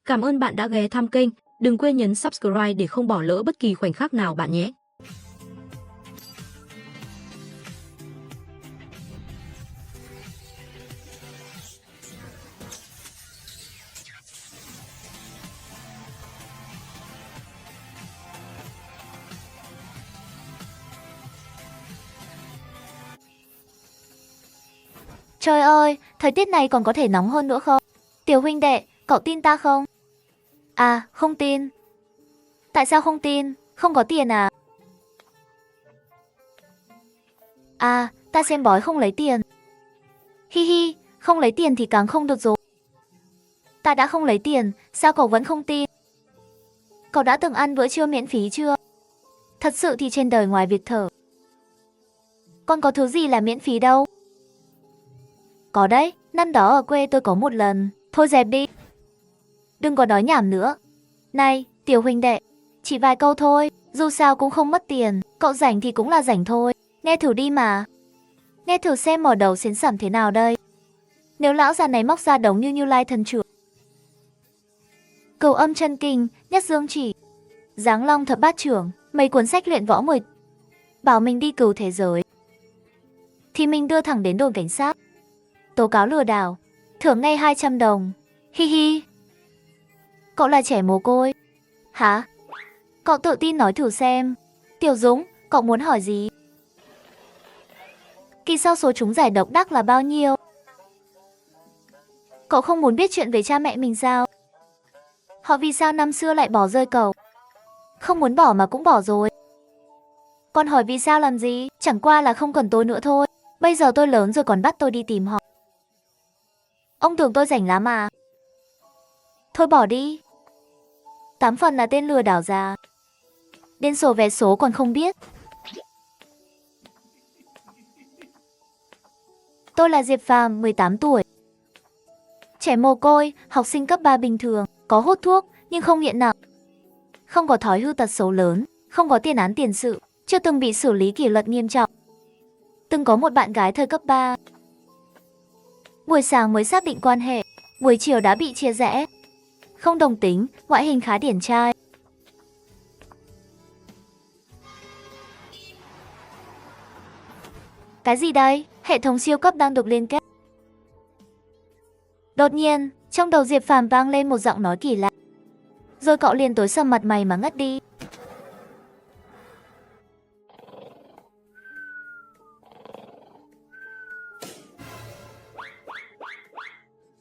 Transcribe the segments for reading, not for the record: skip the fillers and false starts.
Cảm ơn bạn đã ghé thăm kênh. Đừng quên nhấn subscribe để không bỏ lỡ bất kỳ khoảnh khắc nào bạn nhé. Trời ơi, thời tiết này còn có thể nóng hơn nữa không? Tiểu huynh đệ, cậu tin ta không? À, không tin. Tại sao không tin? Không có tiền à? À, ta xem bói không lấy tiền. Hi hi, không lấy tiền thì càng không được rồi. Ta đã không lấy tiền, sao cậu vẫn không tin? Cậu đã từng ăn bữa trưa miễn phí chưa? Thật sự thì trên đời ngoài việc thở, còn có thứ gì là miễn phí đâu. Có đấy, năm đó ở quê tôi có một lần. Thôi dẹp đi. Đừng có nói nhảm nữa. Này, tiểu huynh đệ, chỉ vài câu thôi, dù sao cũng không mất tiền. Cậu rảnh thì cũng là rảnh thôi. Nghe thử đi mà. Nghe thử xem mở đầu xiến xẩm thế nào đây. Nếu lão già này móc ra đống như Lai thần trưởng, Cửu âm chân kinh, nhất dương chỉ, Giáng long thập bát trưởng, mấy cuốn sách luyện võ 10, bảo mình đi cứu thế giới, thì mình đưa thẳng đến đồn cảnh sát, tố cáo lừa đảo, thưởng ngay 200 đồng. Hi hi. Cậu là trẻ mồ côi. Hả? Cậu tự tin nói thử xem. Tiểu Dũng, cậu muốn hỏi gì? Kỳ sau số trúng giải độc đắc là bao nhiêu? Cậu không muốn biết chuyện về cha mẹ mình sao? Họ vì sao năm xưa lại bỏ rơi cậu? Không muốn bỏ mà cũng bỏ rồi. Còn hỏi vì sao làm gì? Chẳng qua là không cần tôi nữa thôi. Bây giờ tôi lớn rồi còn bắt tôi đi tìm họ. Ông tưởng tôi rảnh lắm à? Thôi bỏ đi. 8 phần là tên lừa đảo già. Đến sổ vé số còn không biết. Tôi là Diệp Phàm, 18 tuổi. Trẻ mồ côi, học sinh cấp 3 bình thường, có hút thuốc nhưng không nghiện nặng. Không có thói hư tật xấu lớn, không có tiền án tiền sự, chưa từng bị xử lý kỷ luật nghiêm trọng. Từng có một bạn gái thời cấp 3. Buổi sáng mới xác định quan hệ, buổi chiều đã bị chia rẽ. Không đồng tính, ngoại hình khá điển trai. Cái gì đây? Hệ thống siêu cấp đang được liên kết. Đột nhiên, trong đầu Diệp Phàm vang lên một giọng nói kỳ lạ. Rồi cậu liền tối sầm mặt mày mà ngất đi.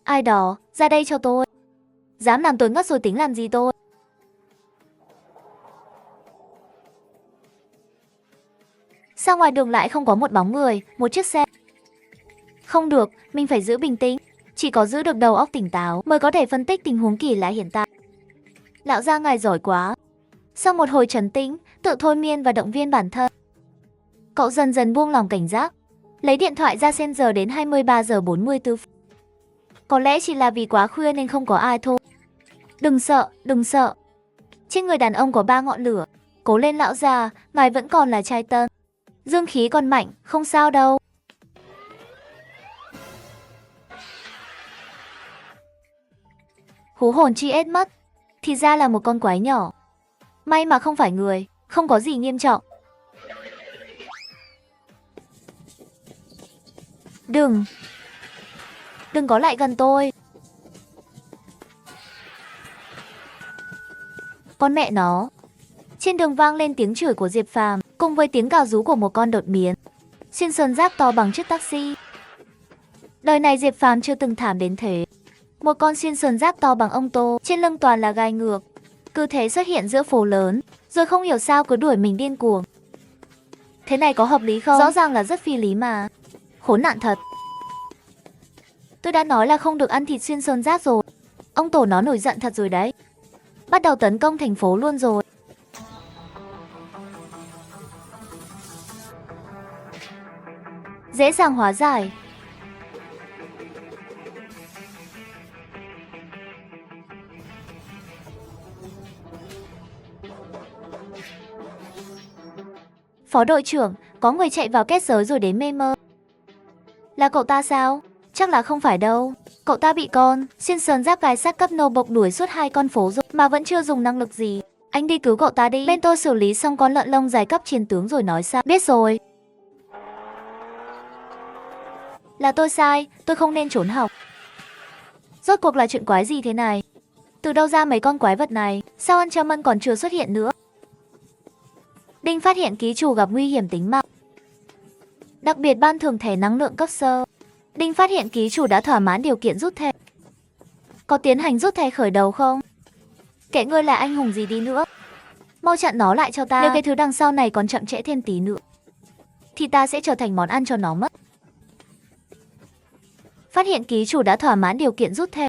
Ai đó, ra đây cho tôi. Dám làm tôi ngất rồi tính làm gì tôi? Sao ngoài đường lại không có một bóng người, một chiếc xe? Không được, mình phải giữ bình tĩnh. Chỉ có giữ được đầu óc tỉnh táo mới có thể phân tích tình huống kỳ lạ hiện tại. Lão gia ngài giỏi quá. Sau một hồi trấn tĩnh, tự thôi miên và động viên bản thân, cậu dần dần buông lòng cảnh giác, lấy điện thoại ra xem giờ đến 23 giờ 44 phút. Có lẽ chỉ là vì quá khuya nên không có ai thôi. Đừng sợ, đừng sợ. Trên người đàn ông có 3 ngọn lửa. Cố lên lão già, ngài vẫn còn là trai tân. Dương khí còn mạnh, không sao đâu. Hú hồn chi ết mất. Thì ra là một con quái nhỏ. May mà không phải người, không có gì nghiêm trọng. Đừng có lại gần tôi. Con mẹ nó. Trên đường vang lên tiếng chửi của Diệp Phàm cùng với tiếng gào rú của một con đột biến xuyên sơn giáp to bằng chiếc taxi. Đời này Diệp Phàm chưa từng thảm đến thế. Một con xuyên sơn giáp to bằng ông tô, trên lưng toàn là gai ngược, cứ thế xuất hiện giữa phố lớn, rồi không hiểu sao cứ đuổi mình điên cuồng. Thế này có hợp lý không? Rõ ràng là rất phi lý mà. Khốn nạn thật. Tôi đã nói là không được ăn thịt xuyên sơn giáp rồi. Ông tổ nó nổi giận thật rồi đấy. Bắt đầu tấn công thành phố luôn rồi. Dễ dàng hóa giải. Phó đội trưởng, có người chạy vào kết giới rồi đến mê mơ. Là cậu ta sao? Chắc là không phải đâu. Cậu ta bị con xuyên sườn giáp gái sát cấp nô bộc đuổi suốt 2 con phố rồi mà vẫn chưa dùng năng lực gì. Anh đi cứu cậu ta đi. Bên tôi xử lý xong con lợn lông dài cấp chiến tướng rồi nói sao. Biết rồi. Là tôi sai, tôi không nên trốn học. Rốt cuộc là chuyện quái gì thế này? Từ đâu ra mấy con quái vật này? Sao Anchaman còn chưa xuất hiện nữa? Đinh phát hiện ký chủ gặp nguy hiểm tính mạng. Đặc biệt ban thưởng thẻ năng lượng cấp sơ. Đinh phát hiện ký chủ đã thỏa mãn điều kiện rút thẻ. Có tiến hành rút thẻ khởi đầu không? Kệ ngươi là anh hùng gì đi nữa. Mau chặn nó lại cho ta. Nếu cái thứ đằng sau này còn chậm trễ thêm tí nữa thì ta sẽ trở thành món ăn cho nó mất. Phát hiện ký chủ đã thỏa mãn điều kiện rút thẻ.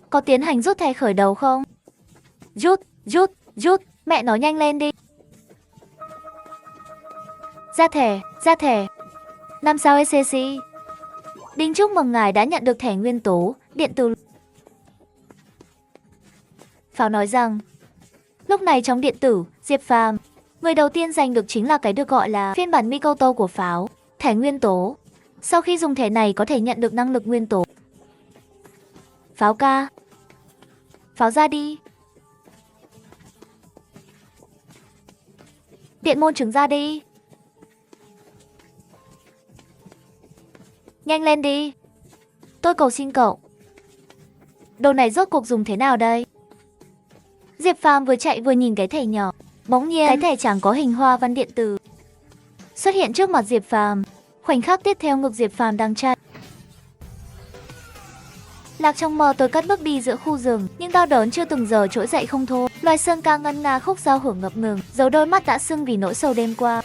Có tiến hành rút thẻ khởi đầu không? Rút, mẹ nó nhanh lên đi. Ra thẻ. 5 sao ECC. Đinh chúc mừng ngài đã nhận được thẻ nguyên tố điện tử. Pháo nói rằng, lúc này trong điện tử, Diệp Phàm, người đầu tiên giành được chính là cái được gọi là phiên bản Mikoto của pháo, thẻ nguyên tố. Sau khi dùng thẻ này có thể nhận được năng lực nguyên tố. Pháo ca. Pháo ra đi. Điện môn trứng ra đi. Nhanh lên đi. Tôi cầu xin cậu. Đồ này rốt cuộc dùng thế nào đây? Diệp Phàm vừa chạy vừa nhìn cái thẻ nhỏ. Bỗng nhiên, cái thẻ chẳng có hình hoa văn điện tử xuất hiện trước mặt Diệp Phàm. Khoảnh khắc tiếp theo ngực Diệp Phàm đang chạy. Lạc trong mơ tôi cất bước đi giữa khu rừng, nhưng đau đớn chưa từng giờ trỗi dậy không thôi. Loài sơn ca ngân nga khúc giao hưởng ngập ngừng, dấu đôi mắt đã sưng vì nỗi sầu đêm qua.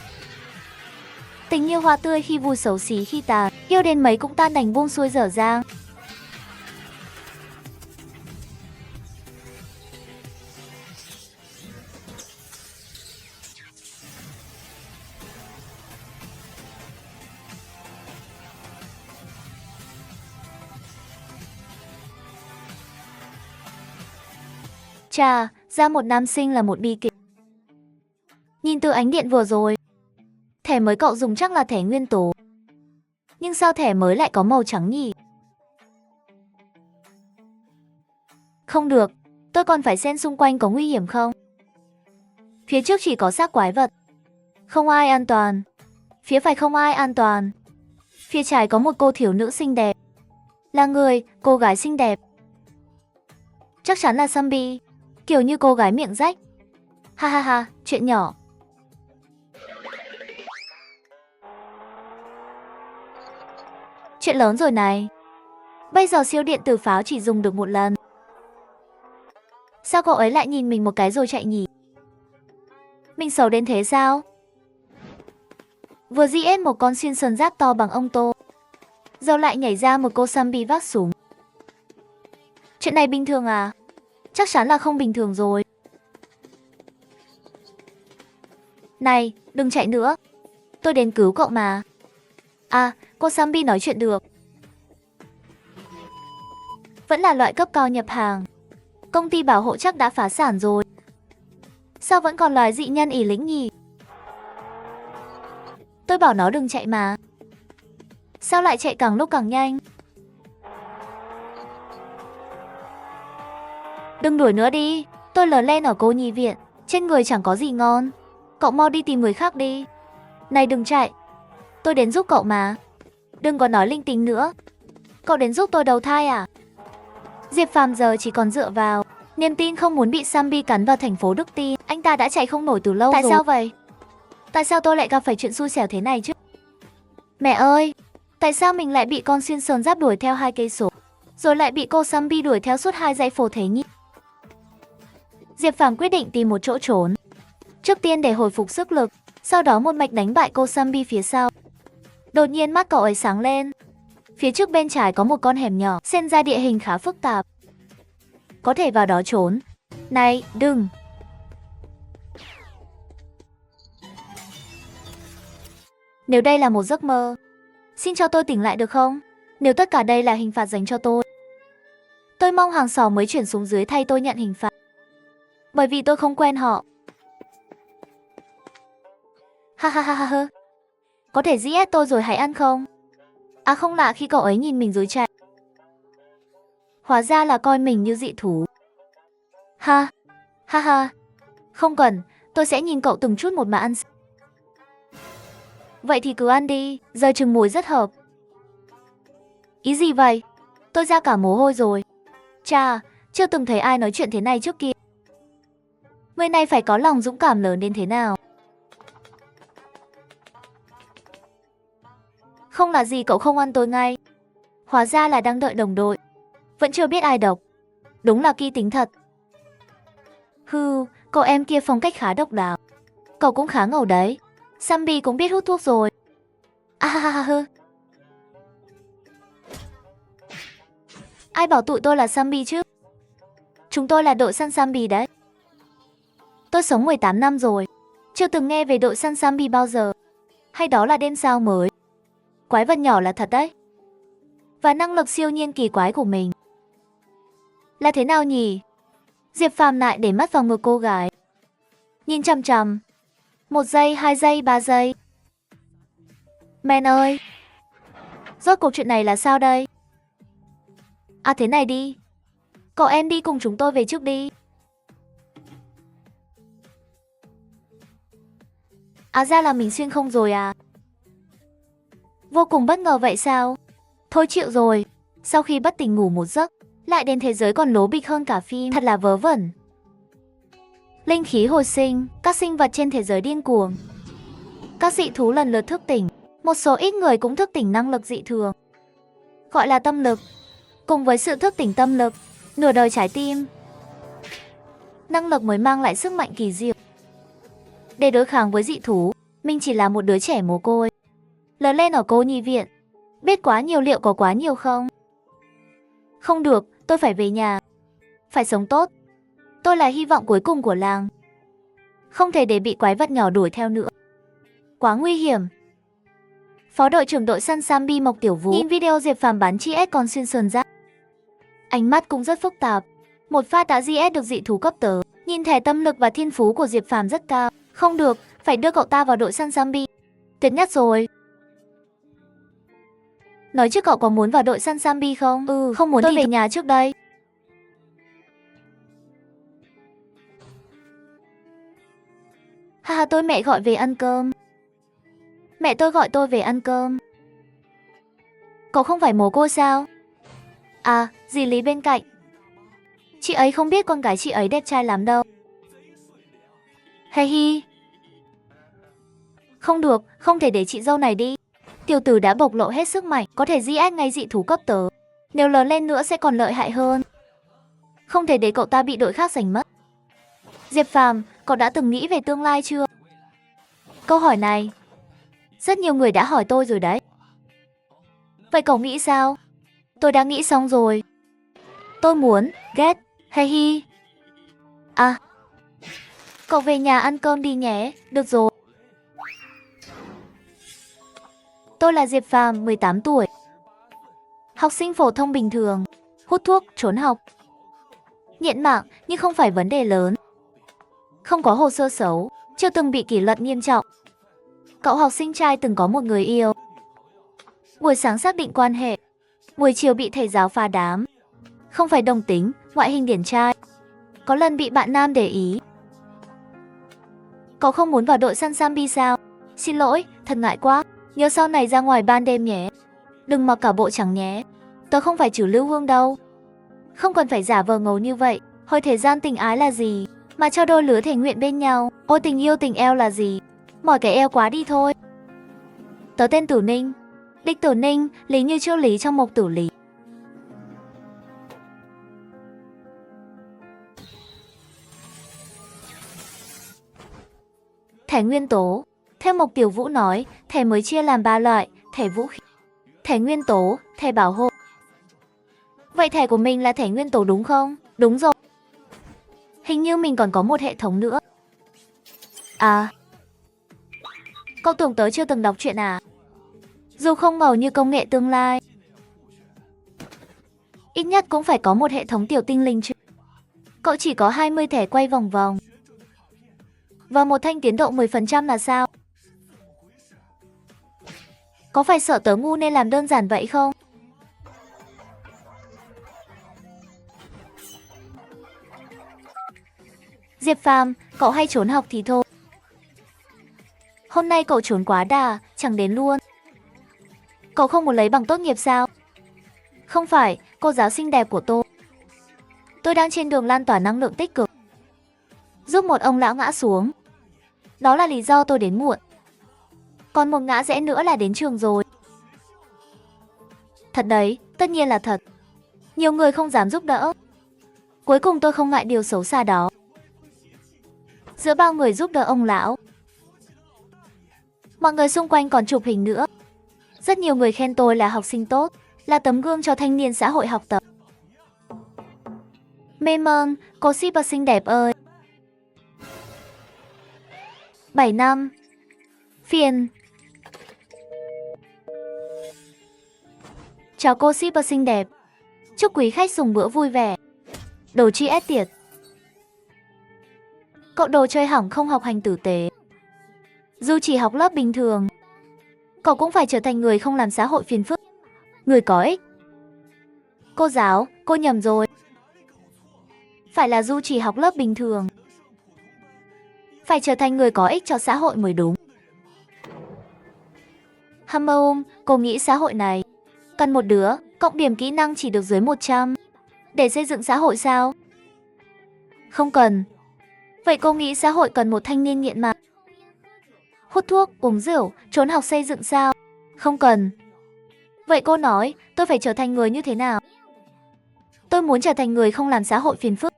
Tình như hoa tươi khi vui xấu xí khi tàn, yêu đến mấy cũng tan đành buông xuôi dở dang. Chà, ra một nam sinh là một bi kịch. Nhìn từ ánh điện vừa rồi, thẻ mới cậu dùng chắc là thẻ nguyên tố. Nhưng sao thẻ mới lại có màu trắng nhỉ? Không được, tôi còn phải xem xung quanh có nguy hiểm không. Phía trước chỉ có xác quái vật. Không ai an toàn. Phía phải không ai an toàn. Phía trái có một cô thiếu nữ xinh đẹp. Là người, cô gái xinh đẹp. Chắc chắn là Sambi. Kiểu như cô gái miệng rách. Ha ha ha, chuyện nhỏ. Chuyện lớn rồi này. Bây giờ siêu điện tử pháo chỉ dùng được một lần. Sao cậu ấy lại nhìn mình một cái rồi chạy nhỉ? Mình xấu đến thế sao? Vừa giết một con xuyên sơn giáp to bằng ông Tô, giờ lại nhảy ra một cô Sambi vác súng. Chuyện này bình thường à? Chắc chắn là không bình thường rồi. Này, đừng chạy nữa. Tôi đến cứu cậu mà. À, cô Sambi nói chuyện được. Vẫn là loại cấp cao nhập hàng. Công ty bảo hộ chắc đã phá sản rồi. Sao vẫn còn loài dị nhân ỷ lĩnh nhỉ? Tôi bảo nó đừng chạy mà. Sao lại chạy càng lúc càng nhanh? Đừng đuổi nữa đi. Tôi lớn lên ở cô nhi viện, trên người chẳng có gì ngon. Cậu mau đi tìm người khác đi. Này đừng chạy. Tôi đến giúp cậu mà. Đừng có nói linh tinh nữa. Cậu đến giúp tôi đầu thai à? Diệp Phàm giờ chỉ còn dựa vào niềm tin không muốn bị Sambi cắn vào thành phố Đức Tin. Anh ta đã chạy không nổi từ lâu rồi. Tại sao vậy? Tại sao tôi lại gặp phải chuyện xui xẻo thế này chứ? Mẹ ơi, tại sao mình lại bị con xuyên sơn giáp đuổi theo 2 cây số, rồi lại bị cô Sambi đuổi theo suốt 2 dãy phố thế nhỉ? Diệp Phàm quyết định tìm một chỗ trốn. Trước tiên để hồi phục sức lực, sau đó một mạch đánh bại cô Sambi phía sau. Đột nhiên mắt cậu ấy sáng lên. Phía trước bên trái có một con hẻm nhỏ, xem ra địa hình khá phức tạp. Có thể vào đó trốn. Này, đừng. Nếu đây là một giấc mơ, xin cho tôi tỉnh lại được không? Nếu tất cả đây là hình phạt dành cho tôi mong hàng xóm mới chuyển xuống dưới thay tôi nhận hình phạt. Bởi vì tôi không quen họ. Ha ha ha ha ha. Có thể giết tôi rồi hãy ăn không? À không lạ khi cậu ấy nhìn mình rồi chạy. Hóa ra là coi mình như dị thú. Ha, ha ha. Không cần, tôi sẽ nhìn cậu từng chút một mà ăn. Vậy thì cứ ăn đi, giờ trứng muối rất hợp. Ý gì vậy? Tôi ra cả mồ hôi rồi. Chà, chưa từng thấy ai nói chuyện thế này trước kia. Người này phải có lòng dũng cảm lớn đến thế nào. Không là gì cậu không ăn tôi ngay. Hóa ra là đang đợi đồng đội. Vẫn chưa biết ai độc. Đúng là kỳ tính thật. Hừ, cậu em kia phong cách khá độc đáo. Cậu cũng khá ngầu đấy. Sambi cũng biết hút thuốc rồi. À ha ha ha. Ai bảo tụi tôi là Sambi chứ? Chúng tôi là đội săn Sambi đấy. Tôi sống 18 năm rồi. Chưa từng nghe về đội săn Sambi bao giờ. Hay đó là đêm sao mới. Quái vật nhỏ là thật đấy. Và năng lực siêu nhiên kỳ quái của mình. Là thế nào nhỉ? Diệp Phàm lại để mắt vào ngực cô gái. Nhìn chằm chằm. 1 giây, 2 giây, 3 giây. Men ơi! Rốt cuộc chuyện này là sao đây? À thế này đi. Cậu em đi cùng chúng tôi về trước đi. À ra là mình xuyên không rồi à? Vô cùng bất ngờ vậy sao? Thôi chịu rồi. Sau khi bất tỉnh ngủ một giấc, lại đến thế giới còn lố bịch hơn cả phim. Thật là vớ vẩn. Linh khí hồi sinh, các sinh vật trên thế giới điên cuồng. Các dị thú lần lượt thức tỉnh. Một số ít người cũng thức tỉnh năng lực dị thường. Gọi là tâm lực. Cùng với sự thức tỉnh tâm lực, nửa đời trái tim. Năng lực mới mang lại sức mạnh kỳ diệu. Để đối kháng với dị thú, mình chỉ là một đứa trẻ mồ côi. Lớn lên ở cô nhi viện. Biết quá nhiều liệu có quá nhiều không? Không được, tôi phải về nhà. Phải sống tốt. Tôi là hy vọng cuối cùng của làng. Không thể để bị quái vật nhỏ đuổi theo nữa. Quá nguy hiểm. Phó đội trưởng đội săn Sambi Mộc Tiểu Vũ nhìn video Diệp Phàm bắn chi S còn xuyên sườn ra. Ánh mắt cũng rất phức tạp. Một phát đã GS được dị thú cấp tớ. Nhìn thẻ tâm lực và thiên phú của Diệp Phàm rất cao. Không được, phải đưa cậu ta vào đội săn Sambi. Tuyệt nhất rồi. Nói chứ cậu có muốn vào đội săn Sambi không? Ừ, không muốn tôi thì về nhà trước đây. Haha, tôi mẹ gọi về ăn cơm. Mẹ tôi gọi tôi về ăn cơm. Cậu không phải mồ côi sao? À, dì Lý bên cạnh. Chị ấy không biết con gái chị ấy đẹp trai lắm đâu. Hey hi. Không được, không thể để chị dâu này đi. Tiểu tử đã bộc lộ hết sức mạnh, có thể GS ngay dị thú cấp tớ. Nếu lớn lên nữa sẽ còn lợi hại hơn. Không thể để cậu ta bị đội khác giành mất. Diệp Phàm, cậu đã từng nghĩ về tương lai chưa? Câu hỏi này, rất nhiều người đã hỏi tôi rồi đấy. Vậy cậu nghĩ sao? Tôi đã nghĩ xong rồi. Tôi muốn, ghét, hey hi. À, cậu về nhà ăn cơm đi nhé, được rồi. Tôi là Diệp Phàm, 18 tuổi. Học sinh phổ thông bình thường, hút thuốc, trốn học. Nghiện mạng nhưng không phải vấn đề lớn. Không có hồ sơ xấu, chưa từng bị kỷ luật nghiêm trọng. Cậu học sinh trai từng có một người yêu. Buổi sáng xác định quan hệ, buổi chiều bị thầy giáo phá đám. Không phải đồng tính, ngoại hình điển trai. Có lần bị bạn nam để ý. Cậu không muốn vào đội săn Sambi sao? Xin lỗi, thật ngại quá. Nhớ sau này ra ngoài ban đêm nhé. Đừng mặc cả bộ trắng nhé. Tớ không phải Trử Lưu Hương đâu. Không cần phải giả vờ ngầu như vậy. Hồi thời gian tình ái là gì mà cho đôi lứa thể nguyện bên nhau. Ôi tình yêu tình eo là gì? Mỏi cái eo quá đi thôi. Tớ tên Tử Ninh. Địch Tử Ninh, Lý như chữ Lý trong Mộc Tử Lý. Thẻ nguyên tố. Theo Mộc Tiểu Vũ nói, thẻ mới chia làm 3 loại, thẻ vũ khí, thẻ nguyên tố, thẻ bảo hộ. Vậy thẻ của mình là thẻ nguyên tố đúng không? Đúng rồi. Hình như mình còn có một hệ thống nữa. À, cậu tưởng tớ chưa từng đọc truyện à? Dù không ngầu như công nghệ tương lai, ít nhất cũng phải có một hệ thống tiểu tinh linh chứ. Cậu chỉ có 20 thẻ quay vòng vòng. Và một thanh tiến độ 10% là sao? Có phải sợ tớ ngu nên làm đơn giản vậy không? Diệp Phàm, cậu hay trốn học thì thôi. Hôm nay cậu trốn quá đà, chẳng đến luôn. Cậu không muốn lấy bằng tốt nghiệp sao? Không phải, cô giáo xinh đẹp của tôi. Tôi đang trên đường lan tỏa năng lượng tích cực, giúp một ông lão ngã xuống. Đó là lý do tôi đến muộn. Còn một ngã rẽ nữa là đến trường rồi. Thật đấy, tất nhiên là thật. Nhiều người không dám giúp đỡ. Cuối cùng tôi không ngại điều xấu xa đó. Giữa bao người giúp đỡ ông lão, mọi người xung quanh còn chụp hình nữa. Rất nhiều người khen tôi là học sinh tốt, là tấm gương cho thanh niên xã hội học tập. Mê mơn, cô shipper xinh đẹp ơi. 7 năm. Phiền. Chào cô shipper xinh đẹp. Chúc quý khách dùng bữa vui vẻ. Đồ chi ép tiệt. Cậu đồ chơi hỏng không học hành tử tế. Dù chỉ học lớp bình thường, cậu cũng phải trở thành người không làm xã hội phiền phức, người có ích. Cô giáo, cô nhầm rồi. Phải là Du chỉ học lớp bình thường. Phải trở thành người có ích cho xã hội mới đúng. Cô nghĩ xã hội này cần một đứa cộng điểm kỹ năng chỉ được dưới 100 để xây dựng xã hội sao? Không cần. Vậy cô nghĩ xã hội cần một thanh niên nghiện ma, hút thuốc, uống rượu, trốn học xây dựng sao? Không cần. Vậy cô nói tôi phải trở thành người như thế nào? Tôi muốn trở thành người không làm xã hội phiền phức.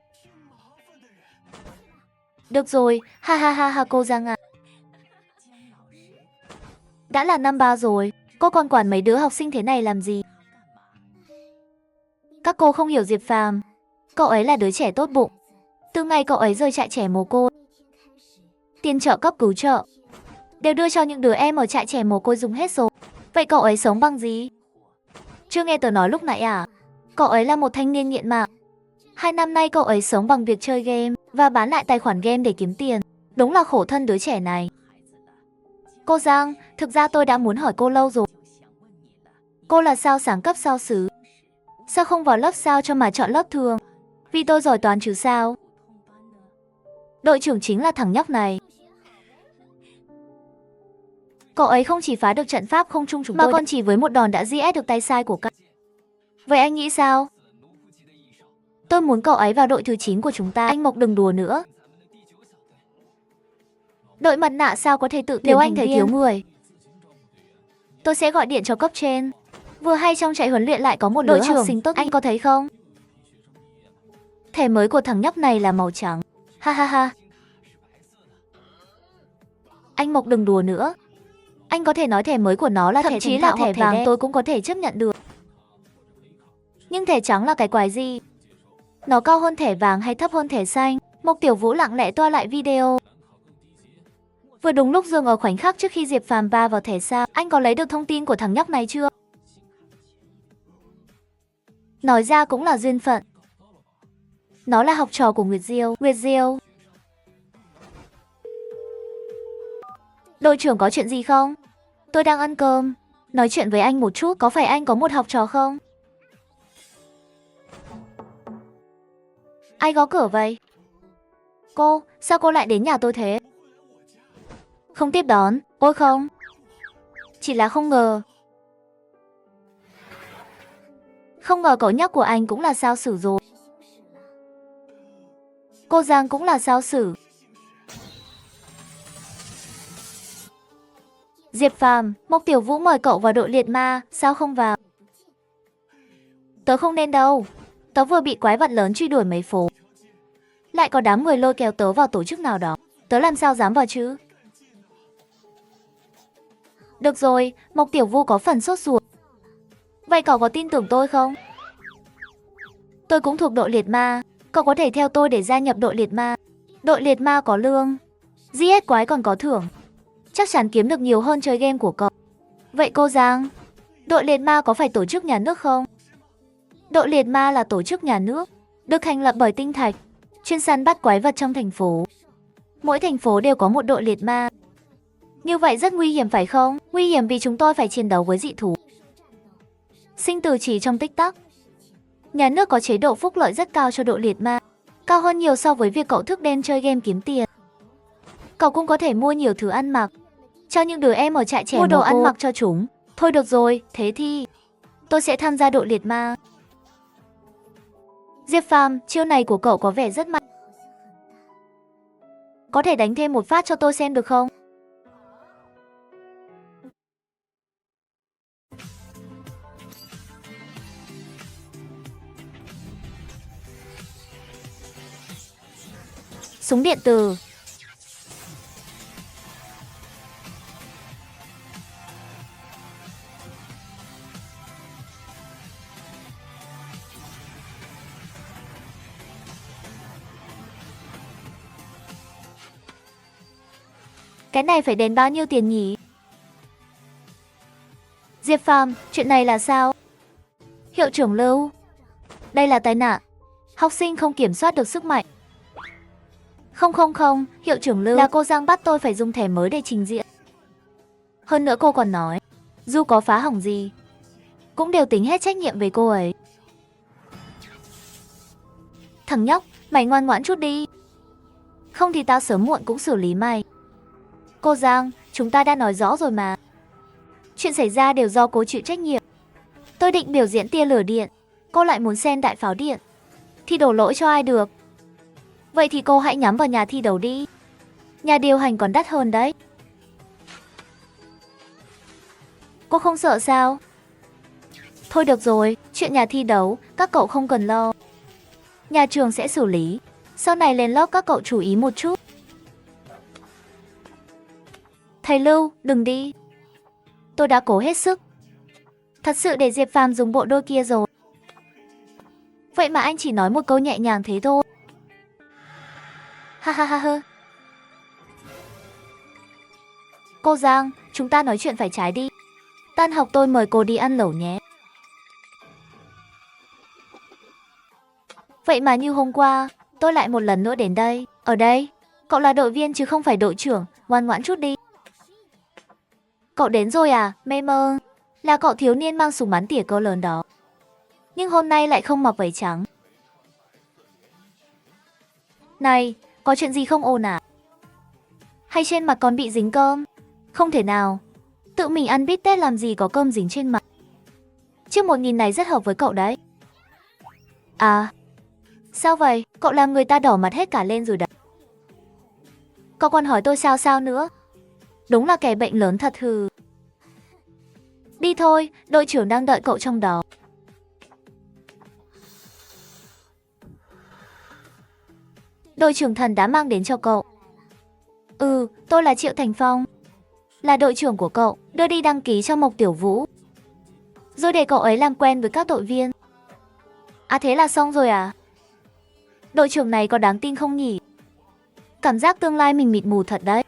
Được rồi, ha ha ha ha cô Giang à. Đã là năm 3 rồi, cô còn quản mấy đứa học sinh thế này làm gì? Các cô không hiểu Diệp Phàm. Cậu ấy là đứa trẻ tốt bụng. Từ ngày cậu ấy rời trại trẻ mồ côi, tiền trợ cấp cứu trợ đều đưa cho những đứa em ở trại trẻ mồ côi dùng hết rồi. Vậy cậu ấy sống bằng gì? Chưa nghe tớ nói lúc nãy à? Cậu ấy là một thanh niên nghiện ma. 2 năm nay cậu ấy sống bằng việc chơi game và bán lại tài khoản game để kiếm tiền. Đúng là khổ thân đứa trẻ này. Cô Giang, thực ra tôi đã muốn hỏi cô lâu rồi. Cô là sao sáng cấp sao xứ? Sao không vào lớp sao cho mà chọn lớp thường? Vì tôi giỏi toán chứ sao? Đội trưởng chính là thằng nhóc này. Cậu ấy không chỉ phá được trận pháp không trung chúng tôi, mà còn chỉ với một đòn đã giết được tay sai của các. Vậy anh nghĩ sao? Tôi muốn cậu ấy vào đội thứ 9 của chúng ta. Anh Mộc đừng đùa nữa. Đội mặt nạ sao có thể tự tuyển. Nếu anh thấy thiếu người, tôi sẽ gọi điện cho cấp trên. Vừa hay trong trại huấn luyện lại có một đội trưởng học sinh tốt. Anh có thấy không? Thẻ mới của thằng nhóc này là màu trắng. Ha ha ha. Anh Mộc đừng đùa nữa. Anh có thể nói thẻ mới của nó là thậm chí là thẻ vàng tôi cũng có thể chấp nhận được. Nhưng thẻ trắng là cái quái gì? Nó cao hơn thẻ vàng hay thấp hơn thẻ xanh? Mộc Tiểu Vũ lặng lẽ toa lại video. Vừa đúng lúc dừng ở khoảnh khắc trước khi Diệp Phàm va vào thẻ sao. Anh có lấy được thông tin của thằng nhóc này chưa? Nói ra cũng là duyên phận. Nó là học trò của Nguyệt Diêu. Nguyệt Diêu. Đội trưởng có chuyện gì không? Tôi đang ăn cơm. Nói chuyện với anh một chút. Có phải anh có một học trò không? Ai gõ cửa vậy? Cô, sao cô lại đến nhà tôi thế? Không tiếp đón. Ôi không. Chỉ là không ngờ. Không ngờ cậu nhóc của anh cũng là sao sử rồi. Cô Giang cũng là sao sử. Diệp Phàm, Mộc Tiểu Vũ mời cậu vào đội liệt ma, sao không vào? Tớ không nên đâu. Tớ vừa bị quái vật lớn truy đuổi mấy phố. Lại có đám người lôi kéo tớ vào tổ chức nào đó. Tớ làm sao dám vào chứ? Được rồi, Mộc Tiểu Vũ có phần sốt ruột. Vậy cậu có tin tưởng tôi không? Tôi cũng thuộc đội liệt ma. Cậu có thể theo tôi để gia nhập đội liệt ma. Đội liệt ma có lương, giết quái còn có thưởng. Chắc chắn kiếm được nhiều hơn chơi game của cậu. Vậy cô Giang, đội liệt ma có phải tổ chức nhà nước không? Đội liệt ma là tổ chức nhà nước, được thành lập bởi tinh thạch, chuyên săn bắt quái vật trong thành phố. Mỗi thành phố đều có một đội liệt ma. Như vậy rất nguy hiểm phải không? Nguy hiểm vì chúng tôi phải chiến đấu với dị thú. Sinh tử chỉ trong tích tắc. Nhà nước có chế độ phúc lợi rất cao cho đội liệt ma. cao hơn nhiều so với việc cậu thức đêm chơi game kiếm tiền. Cậu cũng có thể mua nhiều thứ ăn mặc, cho những đứa em ở trại trẻ mua đồ ăn mặc cho chúng. Thôi được rồi, thế thì tôi sẽ tham gia đội liệt ma. Diệp Phàm, chiêu này của cậu có vẻ rất mạnh. Có thể đánh thêm một phát cho tôi xem được không? Súng điện tử. Cái này phải đền bao nhiêu tiền nhỉ? Diệp Phàm, chuyện này là sao? Hiệu trưởng Lưu, đây là tai nạn. Học sinh không kiểm soát được sức mạnh. Không, hiệu trưởng Lưu, là cô Giang bắt tôi phải dùng thẻ mới để trình diện. Hơn nữa cô còn nói, dù có phá hỏng gì, cũng đều tính hết trách nhiệm về cô ấy. Thằng nhóc, mày ngoan ngoãn chút đi. Không thì tao sớm muộn cũng xử lý mày. Cô Giang, chúng ta đã nói rõ rồi mà. Chuyện xảy ra đều do cô chịu trách nhiệm. Tôi định biểu diễn tia lửa điện, cô lại muốn xem đại pháo điện, thì đổ lỗi cho ai được. Vậy thì cô hãy nhắm vào nhà thi đấu đi. Nhà điều hành còn đắt hơn đấy. Cô không sợ sao? Thôi được rồi, chuyện nhà thi đấu, các cậu không cần lo. Nhà trường sẽ xử lý. Sau này lên lớp các cậu chú ý một chút. Thầy Lưu, đừng đi. Tôi đã cố hết sức. Thật sự để Diệp Phàm dùng bộ đôi kia rồi. Vậy mà anh chỉ nói một câu nhẹ nhàng thế thôi. Ha ha ha ha. Cô Giang, chúng ta nói chuyện phải trái đi. Tan học tôi mời cô đi ăn lẩu nhé. Vậy mà như hôm qua, tôi lại một lần nữa đến đây. Ở đây, cậu là đội viên chứ không phải đội trưởng, ngoan ngoãn chút đi. Cậu đến rồi à, mê mơ? Là cậu thiếu niên mang súng bắn tỉa cỡ lớn đó. Nhưng hôm nay lại không mặc váy trắng. Này, có chuyện gì không ồn à? Hay trên mặt còn bị dính cơm? Không thể nào. Tự mình ăn bít tết làm gì có cơm dính trên mặt. Chiếc 1000 này rất hợp với cậu đấy. À, sao vậy? Cậu làm người ta đỏ mặt hết cả lên rồi đấy. Cậu còn hỏi tôi sao nữa? Đúng là kẻ bệnh lớn thật hừ. Đi thôi, đội trưởng đang đợi cậu trong đó. Đội trưởng Thần đã mang đến cho cậu. Ừ, tôi là Triệu Thành Phong, là đội trưởng của cậu, đưa đi đăng ký cho Mộc Tiểu Vũ, rồi để cậu ấy làm quen với các đội viên. À thế là xong rồi à? Đội trưởng này có đáng tin không nhỉ? Cảm giác tương lai mình mịt mù thật đấy.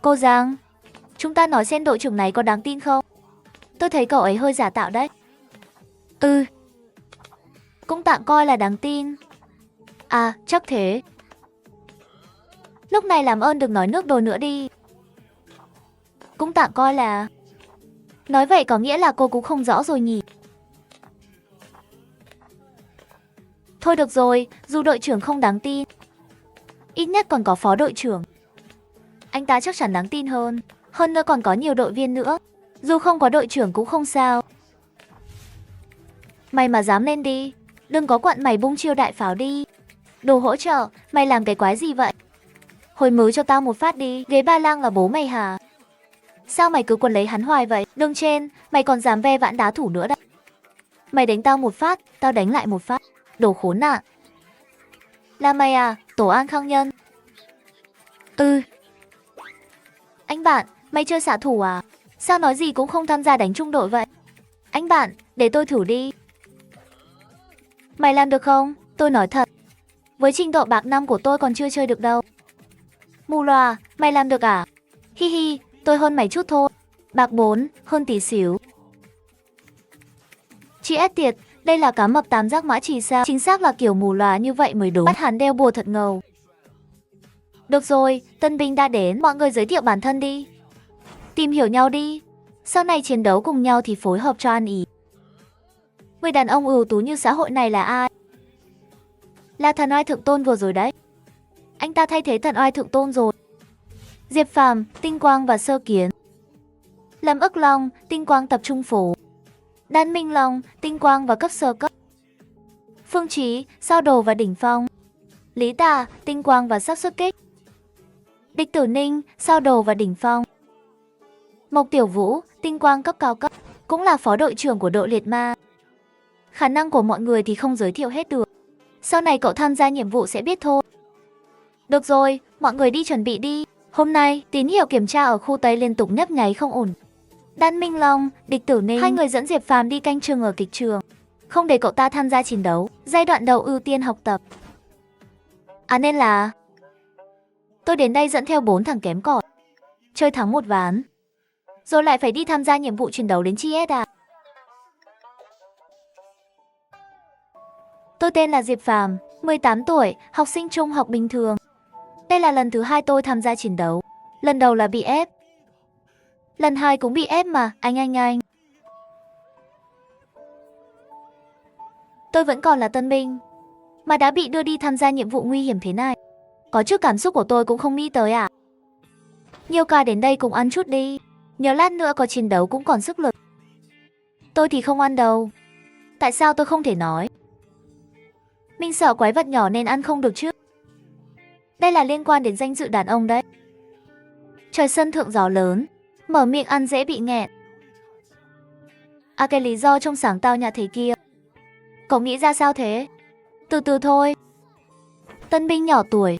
Cô Giang, chúng ta nói xem đội trưởng này có đáng tin không? Tôi thấy cậu ấy hơi giả tạo đấy. Ừ, cũng tạm coi là đáng tin. À, chắc thế. Lúc này làm ơn đừng nói nước đôi nữa đi. Cũng tạm coi là... Nói vậy có nghĩa là cô cũng không rõ rồi nhỉ? Thôi được rồi, dù đội trưởng không đáng tin, ít nhất còn có phó đội trưởng. Anh ta chắc chắn đáng tin hơn. Hơn nữa còn có nhiều đội viên nữa. Dù không có đội trưởng cũng không sao. Mày mà dám lên đi, đừng có quặn mày bung chiêu đại pháo đi. Đồ hỗ trợ, mày làm cái quái gì vậy? Hồi mứ cho tao một phát đi. Ghế ba lang là bố mày hả? Sao mày cứ quấn lấy hắn hoài vậy? Đương trên, mày còn dám ve vãn đá thủ nữa đấy. Mày đánh tao một phát, tao đánh lại một phát. Đồ khốn nạn. Là mày à, Tổ An Khang Nhân? Ừ. Anh bạn, mày chơi xạ thủ à? Sao nói gì cũng không tham gia đánh trung đội vậy? Anh bạn, để tôi thử đi. Mày làm được không? Tôi nói thật, với trình độ bạc 5 của tôi còn chưa chơi được đâu. Mù loà, mày làm được à? Hi hi, tôi hơn mày chút thôi. Bạc 4, hơn tí xíu. Chị ép tiệt, đây là cá mập tam giác mã chỉ sao? Chính xác là kiểu mù loà như vậy mới đúng. Bắt hắn đeo bùa thật ngầu. Được rồi, tân binh đã đến, mọi người giới thiệu bản thân đi. Tìm hiểu nhau đi. Sau này chiến đấu cùng nhau thì phối hợp cho ăn ý. Người đàn ông ưu tú như xã hội này là ai? Là thần oai thượng tôn vừa rồi đấy. Anh ta thay thế thần oai thượng tôn rồi. Diệp Phàm, Tinh Quang và Sơ Kiến. Lâm Ức Long, Tinh Quang tập trung phố. Đan Minh Long, Tinh Quang và cấp sơ cấp. Phương Chí, Sao Đồ và đỉnh phong. Lý Tà, Tinh Quang và xác xuất kích. Địch Tử Ninh, Sao Đồ và đỉnh phong. Mộc Tiểu Vũ, Tinh Quang cấp cao cấp, cũng là phó đội trưởng của đội liệt ma. Khả năng của mọi người thì không giới thiệu hết được. Sau này cậu tham gia nhiệm vụ sẽ biết thôi. Được rồi, mọi người đi chuẩn bị đi. Hôm nay, tín hiệu kiểm tra ở khu Tây liên tục nhấp nháy không ổn. Đan Minh Long, Địch Tử Ninh, hai người dẫn Diệp Phàm đi canh chừng ở kịch trường. Không để cậu ta tham gia chiến đấu, giai đoạn đầu ưu tiên học tập. À nên là... Tôi đến đây dẫn theo 4 thằng kém cỏi. Chơi thắng một ván. Rồi lại phải đi tham gia nhiệm vụ chiến đấu đến Chi S à? Tôi tên là Diệp Phàm, 18 tuổi, học sinh trung học bình thường. Đây là lần thứ 2 tôi tham gia chiến đấu. Lần đầu là bị ép. Lần 2 cũng bị ép mà, anh. Tôi vẫn còn là tân binh, mà đã bị đưa đi tham gia nhiệm vụ nguy hiểm thế này. Có chút cảm xúc của tôi cũng không nghĩ tới à. Nhiều ca đến đây cùng ăn chút đi. Nhớ lát nữa có chiến đấu cũng còn sức lực. Tôi thì không ăn đâu. Tại sao tôi không thể nói? Mình sợ quái vật nhỏ nên ăn không được chứ. Đây là liên quan đến danh dự đàn ông đấy. Trời sân thượng gió lớn, mở miệng ăn dễ bị nghẹn. À cái lý do trong sáng tao nhã thế kia. Cậu nghĩ ra sao thế? Từ từ thôi. Tân binh nhỏ tuổi,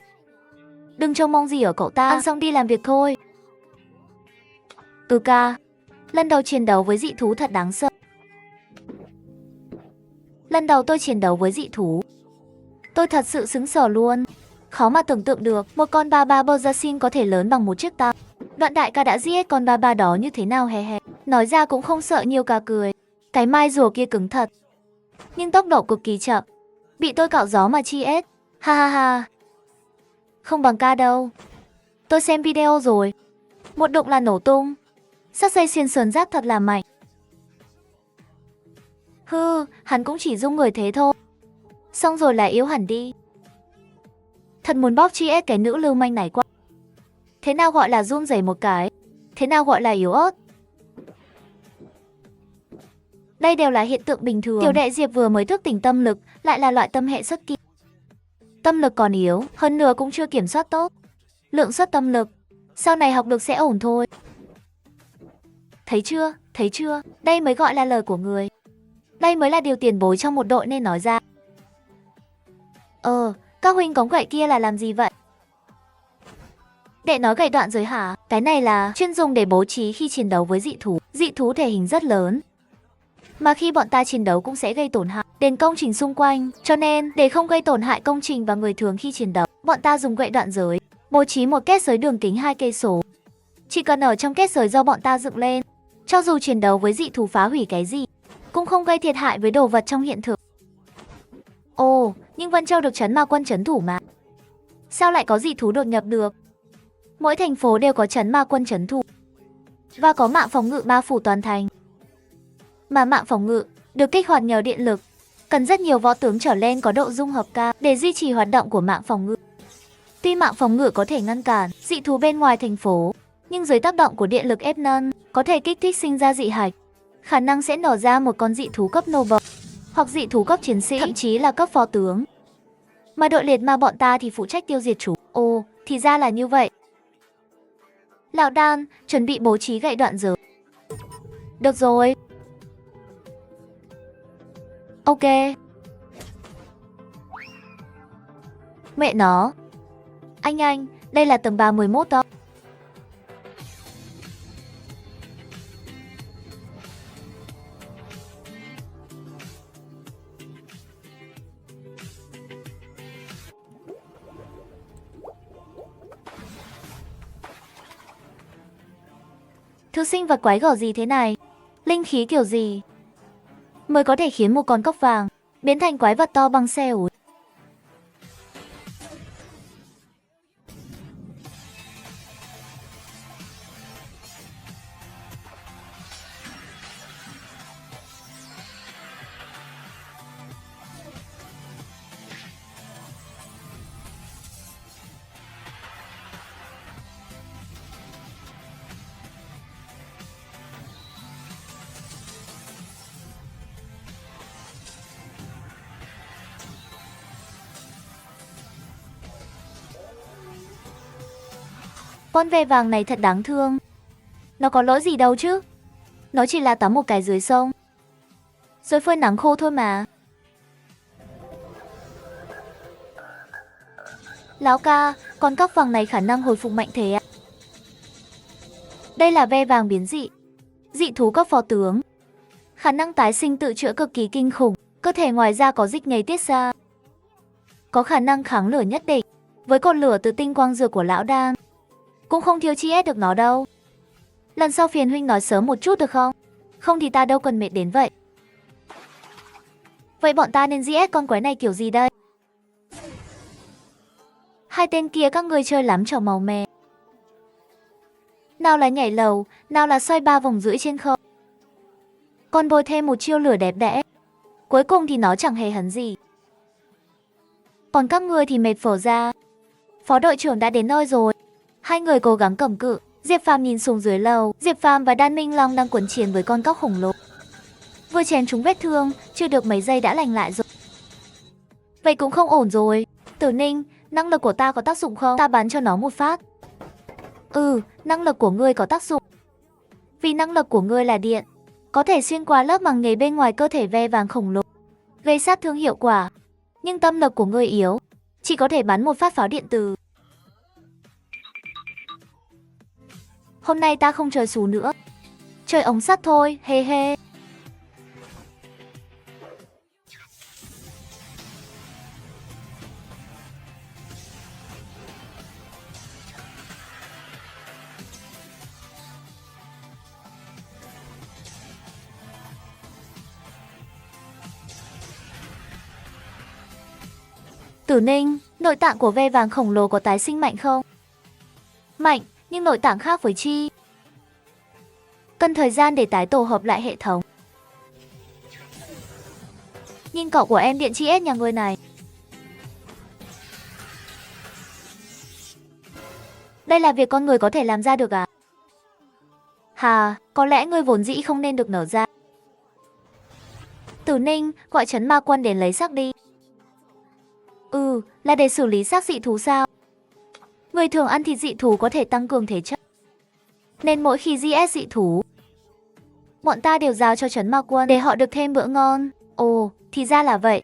đừng trông mong gì ở cậu ta, ăn xong đi làm việc thôi. Ca, lần đầu chiến đấu với dị thú thật đáng sợ. Lần đầu tôi chiến đấu với dị thú, tôi thật sự sững sờ luôn. Khó mà tưởng tượng được một con ba ba Berserkin có thể lớn bằng một chiếc tàu. Đoạn đại ca đã giết con ba ba đó như thế nào he. Nói ra cũng không sợ nhiều ca cười. Cái mai rùa kia cứng thật, nhưng tốc độ cực kỳ chậm. Bị tôi cạo gió mà chi ết. Ha. Không bằng ca đâu. Tôi xem video rồi. Một đụng là nổ tung. Sắc dây xuyên sườn giáp thật là mạnh. Hắn cũng chỉ dung người thế thôi. Xong rồi là yếu hẳn đi. Thật muốn bóp chi ết cái nữ lưu manh này quá. Thế nào gọi là run rẩy một cái? Thế nào gọi là yếu ớt? Đây đều là hiện tượng bình thường. Tiểu đệ Diệp vừa mới thức tỉnh tâm lực, lại là loại tâm hệ xuất kỳ. Tâm lực còn yếu, hơn nữa cũng chưa kiểm soát tốt. Lượng xuất tâm lực, sau này học được sẽ ổn thôi. Thấy chưa? Đây mới gọi là lời của người. Đây mới là điều tiền bối trong một đội nên nói ra. Các huynh cống gậy kia là làm gì vậy? Đệ nói gậy đoạn rồi hả? Cái này là chuyên dùng để bố trí khi chiến đấu với dị thú. Dị thú thể hình rất lớn, mà khi bọn ta chiến đấu cũng sẽ gây tổn hại đến công trình xung quanh. Cho nên, để không gây tổn hại công trình và người thường khi chiến đấu, bọn ta dùng gậy đoạn giới, bố trí một kết giới đường kính 2 cây số. Chỉ cần ở trong kết giới do bọn ta dựng lên, cho dù chiến đấu với dị thú phá hủy cái gì, cũng không gây thiệt hại với đồ vật trong hiện thực. Ồ, nhưng Vân Châu được trấn ma quân trấn thủ mà. Sao lại có dị thú đột nhập được? Mỗi thành phố đều có trấn ma quân trấn thủ, và có mạng phòng ngự bao phủ toàn thành. Mà mạng phòng ngự được kích hoạt nhờ điện lực, cần rất nhiều võ tướng trở lên có độ dung hợp cao để duy trì hoạt động của mạng phòng ngự. Tuy mạng phòng ngự có thể ngăn cản dị thú bên ngoài thành phố, nhưng dưới tác động của điện lực ép nâng có thể kích thích sinh ra dị hạch, khả năng sẽ nở ra một con dị thú cấp nô bộc, hoặc dị thú cấp chiến sĩ, thậm chí là cấp phó tướng. Mà đội liệt ma bọn ta thì phụ trách tiêu diệt chúng. Ồ, thì ra là như vậy. Lão Đan, chuẩn bị bố trí gậy đoạn giới. Được rồi. Ok. Mẹ nó. Anh, đây là tầng 31 đó. Thứ sinh vật quái gở gì thế này? Linh khí kiểu gì mới có thể khiến một con cốc vàng biến thành quái vật to bằng xe ủi? Con ve vàng này thật đáng thương. Nó có lỗi gì đâu chứ. Nó chỉ là tắm một cái dưới sông, rồi phơi nắng khô thôi mà. Lão ca, con cóc vàng này khả năng hồi phục mạnh thế ạ. Đây là ve vàng biến dị. Dị thú cấp phó tướng. Khả năng tái sinh tự chữa cực kỳ kinh khủng. Cơ thể ngoài ra có dịch nhầy tiết ra. Có khả năng kháng lửa nhất định. Với cột lửa từ tinh quang dược của lão đan, cũng không thiếu chi hết được nó đâu. Lần sau phiền huynh nói sớm một chút được không? Không thì ta đâu cần mệt đến vậy. Vậy bọn ta nên GS con quái này kiểu gì đây? Hai tên kia các người chơi lắm trò màu mè. Nào là nhảy lầu, nào là xoay 3 vòng rưỡi trên không. Còn bồi thêm một chiêu lửa đẹp đẽ. Cuối cùng thì nó chẳng hề hấn gì. Còn các người thì mệt phở ra. Phó đội trưởng đã đến nơi rồi. Hai người cố gắng cầm cự. Diệp Phàm nhìn xuống dưới lầu. Diệp Phàm và Đan Minh Long đang quấn chiến với con cóc khổng lồ. Vừa chém trúng vết thương, chưa được mấy giây đã lành lại rồi. Vậy cũng không ổn rồi. Tử Ninh, năng lực của ta có tác dụng không? Ta bắn cho nó một phát. Năng lực của ngươi có tác dụng. Vì năng lực của ngươi là điện, có thể xuyên qua lớp màng nhầy bên ngoài cơ thể ve vàng khổng lồ, gây sát thương hiệu quả. Nhưng tâm lực của ngươi yếu, chỉ có thể bắn một phát pháo điện tử. Hôm nay ta không chơi xù nữa, chơi ống sắt thôi, he he. Tử Ninh, nội tạng của ve vàng khổng lồ có tái sinh mạnh không? Mạnh, nhưng nội tạng khác với chi. Cần thời gian để tái tổ hợp lại hệ thống. Nhìn cậu của em điện chi S nhà ngươi này. Đây là việc con người có thể làm ra được à? Hà, có lẽ ngươi vốn dĩ không nên được nở ra. Tử Ninh, gọi trấn ma quân đến lấy xác đi. Là để xử lý xác dị thú sao? Người thường ăn thịt dị thú có thể tăng cường thể chất, nên mỗi khi GS dị thú, bọn ta đều giao cho trấn ma quân để họ được thêm bữa ngon. Ồ, thì ra là vậy.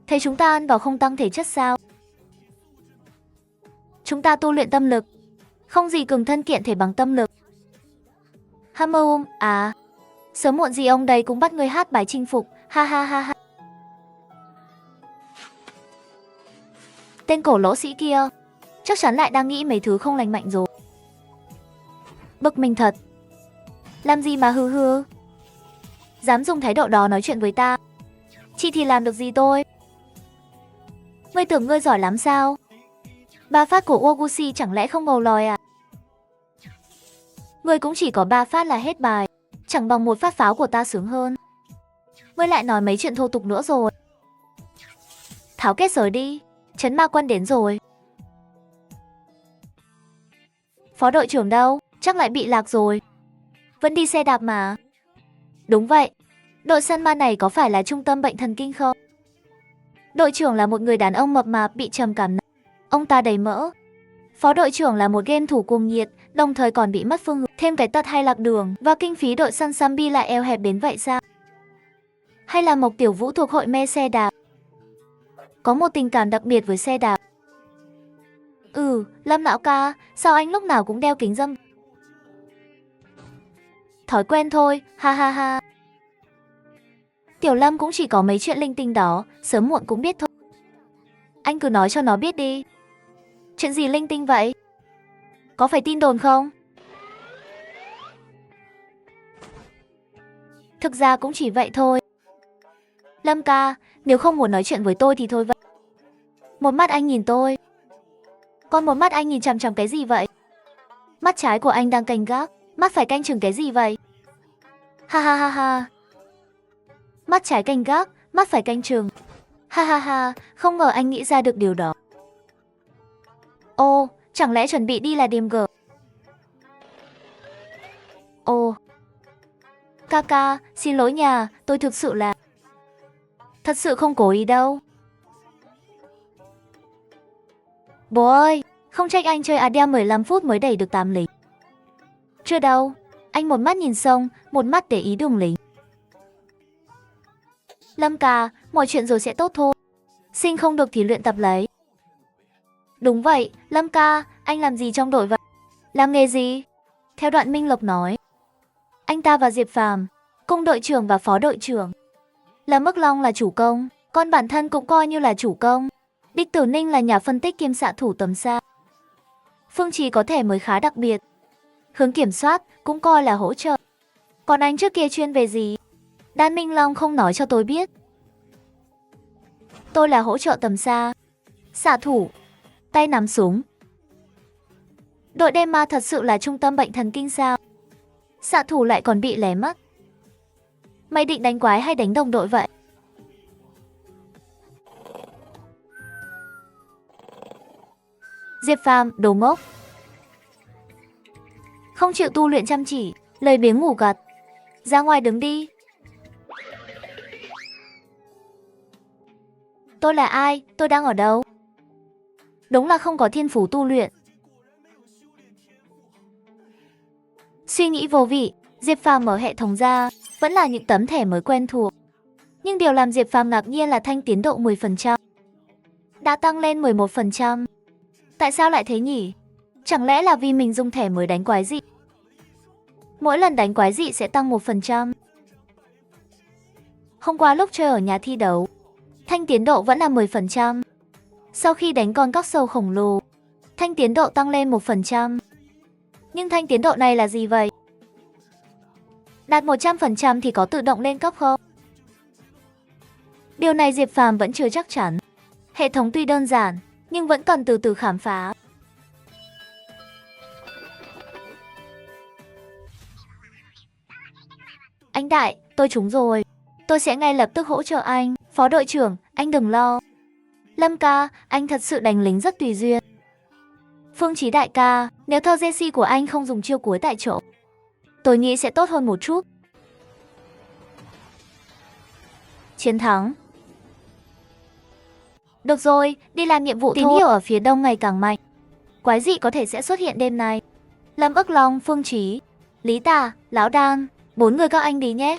Thế chúng ta ăn vào không tăng thể chất sao? Chúng ta tu luyện tâm lực. Không gì cường thân kiện thể bằng tâm lực. Sớm muộn gì ông đây cũng bắt ngươi hát bài chinh phục. Ha ha ha ha. Tên cổ lỗ sĩ kia chắc chắn lại đang nghĩ mấy thứ không lành mạnh rồi. Bực mình thật. Làm gì mà hư hư. Dám dùng thái độ đó nói chuyện với ta. Chị thì làm được gì tôi? Ngươi tưởng ngươi giỏi lắm sao? 3 phát của Oguchi chẳng lẽ không ngầu lòi à? Ngươi cũng chỉ có 3 phát là hết bài, chẳng bằng một phát pháo của ta sướng hơn. Ngươi lại nói mấy chuyện thô tục nữa rồi. Tháo kết giới đi, trấn ma quân đến rồi. Phó đội trưởng đâu? Chắc lại bị lạc rồi. Vẫn đi xe đạp mà. Đúng vậy. Đội săn ma này có phải là trung tâm bệnh thần kinh không? Đội trưởng là một người đàn ông mập mạp bị trầm cảm nặng. Ông ta đầy mỡ. Phó đội trưởng là một game thủ cuồng nhiệt, đồng thời còn bị mất phương hướng, thêm cái tật hay lạc đường. Và kinh phí đội săn Sambi lại eo hẹp đến vậy sao? Hay là Mộc Tiểu Vũ thuộc hội mê xe đạp, có một tình cảm đặc biệt với xe đạp? Lâm lão ca, sao anh lúc nào cũng đeo kính râm? Thói quen thôi, ha ha ha. Tiểu Lâm cũng chỉ có mấy chuyện linh tinh đó, sớm muộn cũng biết thôi. Anh cứ nói cho nó biết đi. Chuyện gì linh tinh vậy? Có phải tin đồn không? Thực ra cũng chỉ vậy thôi. Lâm ca, nếu không muốn nói chuyện với tôi thì thôi vậy. Một mắt anh nhìn tôi. Còn một mắt anh nhìn chằm chằm cái gì vậy? Mắt trái của anh đang canh gác, mắt phải canh chừng cái gì vậy? Ha ha ha ha. Mắt trái canh gác, mắt phải canh chừng. Ha ha ha, không ngờ anh nghĩ ra được điều đó. Ô, chẳng lẽ chuẩn bị đi là điểm G? Ô. Kaka, xin lỗi nhà, tôi thực sự là... Thật sự không cố ý đâu. Bố ơi, Không trách anh chơi Adele 15 phút mới đẩy được 8 lính. Chưa đâu, anh một mắt nhìn sông, một mắt để ý đường lính. Lâm ca, mọi chuyện rồi sẽ tốt thôi. Sinh không được thì luyện tập lấy. Đúng vậy, Lâm ca, anh làm gì trong đội vậy? Làm nghề gì? Theo Đoạn Minh Lộc nói, anh ta và Diệp Phàm, cung đội trưởng và phó đội trưởng. Lâm Ức Long là chủ công, còn bản thân cũng coi như là chủ công. Địch Tử Ninh là nhà phân tích kiêm xạ thủ tầm xa. Phương Chí có thể mới khá đặc biệt. Hướng kiểm soát cũng coi là hỗ trợ. Còn anh trước kia chuyên về gì? Đan Minh Long không nói cho tôi biết. Tôi là hỗ trợ tầm xa, xạ thủ, tay nắm súng. Đội đêm ma thật sự là trung tâm bệnh thần kinh sao? Xạ thủ lại còn bị lé mất. Mày định đánh quái hay đánh đồng đội vậy? Diệp Phàm, đồ ngốc. Không chịu tu luyện chăm chỉ, lười biếng ngủ gật. Ra ngoài đứng đi. Tôi là ai? Tôi đang ở đâu? Đúng là không có thiên phú tu luyện. Suy nghĩ vô vị, Diệp Phàm mở hệ thống ra, vẫn là những tấm thẻ mới quen thuộc. Nhưng điều làm Diệp Phàm ngạc nhiên là thanh tiến độ 10%. Đã tăng lên 11%. Tại sao lại thế nhỉ? Chẳng lẽ là vì mình dùng thẻ mới đánh quái dị? Mỗi lần đánh quái dị sẽ tăng 1%. Hôm qua lúc chơi ở nhà thi đấu, thanh tiến độ vẫn là 10%. Sau khi đánh con các sâu khổng lồ, thanh tiến độ tăng lên 1%. Nhưng thanh tiến độ này là gì vậy? Đạt 100% thì có tự động lên cấp không? Điều này Diệp Phàm vẫn chưa chắc chắn. Hệ thống tuy đơn giản, nhưng vẫn cần từ từ khám phá. Anh Đại, tôi trúng rồi. Tôi sẽ ngay lập tức hỗ trợ anh. Phó đội trưởng, anh đừng lo. Lâm ca, anh thật sự đánh lính rất tùy duyên. Phương Chí đại ca, nếu thơ Jessie của anh không dùng chiêu cuối tại chỗ, tôi nghĩ sẽ tốt hơn một chút. Chiến thắng. Được rồi, đi làm nhiệm vụ thôi. Tín hiệu ở phía đông ngày càng mạnh. Quái dị có thể sẽ xuất hiện đêm nay. Lâm Ức Long, Phương Chí, Lý Tà, Lão Đan, 4 người các anh đi nhé.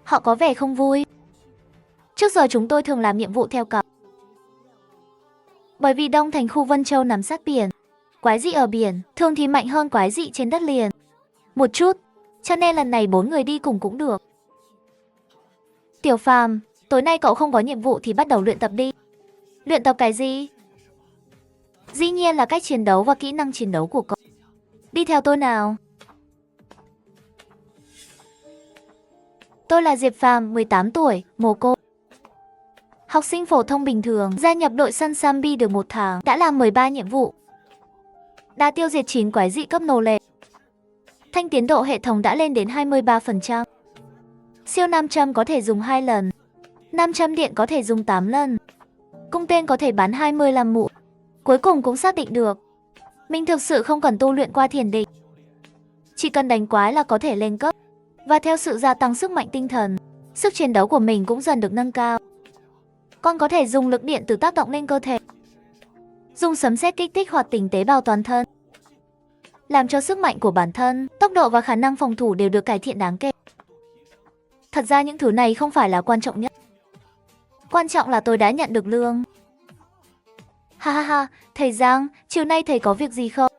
Họ có vẻ không vui. Trước giờ chúng tôi thường làm nhiệm vụ theo cặp. Bởi vì Đông Thành khu Vân Châu nằm sát biển, quái dị ở biển thường thì mạnh hơn quái dị trên đất liền một chút, cho nên lần này 4 người đi cùng cũng được. Tiểu Phàm, tối nay cậu không có nhiệm vụ thì bắt đầu luyện tập đi. Luyện tập cái gì? Dĩ nhiên là cách chiến đấu và kỹ năng chiến đấu của cậu. Đi theo tôi nào. Tôi là Diệp Phàm, 18 tuổi, mồ côi. Học sinh phổ thông bình thường, gia nhập đội săn Sambi được 1 tháng, đã làm 13 nhiệm vụ. Đã tiêu diệt 9 quái dị cấp nô lệ. Thanh tiến độ hệ thống đã lên đến 23%. Siêu nam châm có thể dùng 2 lần. Nam châm điện có thể dùng 8 lần. Cung tên có thể bắn 25 mũi. Cuối cùng cũng xác định được mình thực sự không cần tu luyện qua thiền định. Chỉ cần đánh quái là có thể lên cấp. Và theo sự gia tăng sức mạnh tinh thần, sức chiến đấu của mình cũng dần được nâng cao. Con có thể dùng lực điện từ tác động lên cơ thể. Dùng sấm sét kích thích hoạt tính tế bào toàn thân. Làm cho sức mạnh của bản thân, tốc độ và khả năng phòng thủ đều được cải thiện đáng kể. Thật ra những thứ này không phải là quan trọng nhất. Quan trọng là tôi đã nhận được lương. Ha ha ha, thầy Giang, chiều nay thầy có việc gì không?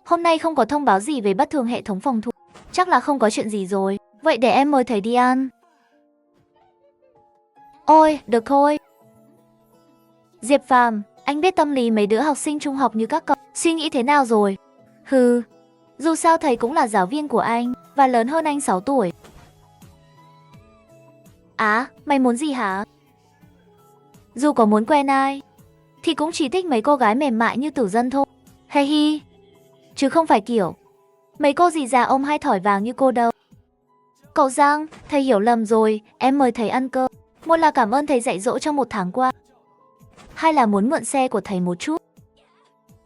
Hôm nay không có thông báo gì về bất thường hệ thống phòng thủ. Chắc là không có chuyện gì rồi. Vậy để em mời thầy đi ăn. Ôi, được thôi. Diệp Phàm, anh biết tâm lý mấy đứa học sinh trung học như các cậu suy nghĩ thế nào rồi? Hừ, dù sao thầy cũng là giáo viên của anh và lớn hơn anh 6 tuổi. Á, mày muốn gì hả? Dù có muốn quen ai thì cũng chỉ thích mấy cô gái mềm mại như Tử Dân thôi. Hay hi. Chứ không phải kiểu mấy cô dì già ôm hai thỏi vàng như cô đâu. Cậu Giang, thầy hiểu lầm rồi, em mời thầy ăn cơm. Một là cảm ơn thầy dạy dỗ trong 1 tháng qua. Hai là muốn mượn xe của thầy một chút.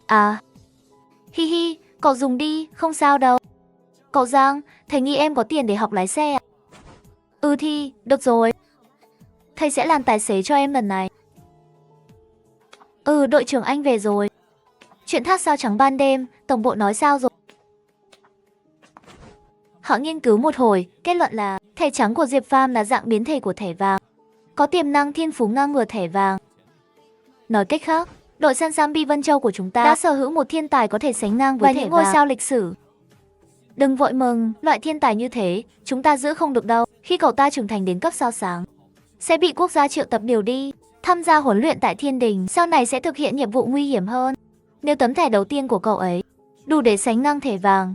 À, hi hi, cậu dùng đi, không sao đâu. Cậu Giang, thầy nghĩ em có tiền để học lái xe à? Ừ thì, được rồi. thầy sẽ làm tài xế cho em lần này. Ừ, đội trưởng anh về rồi. Chuyện tháp sao trắng ban đêm, tổng bộ nói sao rồi? Họ nghiên cứu một hồi, kết luận là thẻ trắng của Diệp Phàm là dạng biến thể của thẻ vàng, có tiềm năng thiên phú ngang ngửa thẻ vàng. Nói cách khác, đội săn Zombie Vân Châu của chúng ta đã sở hữu một thiên tài có thể sánh ngang với những ngôi sao lịch sử. Đừng vội mừng, loại thiên tài như thế, chúng ta giữ không được đâu. Khi cậu ta trưởng thành đến cấp sao sáng, sẽ bị quốc gia triệu tập điều đi, tham gia huấn luyện tại thiên đình, sau này sẽ thực hiện nhiệm vụ nguy hiểm hơn. Nếu tấm thẻ đầu tiên của cậu ấy đủ để sánh ngang thẻ vàng,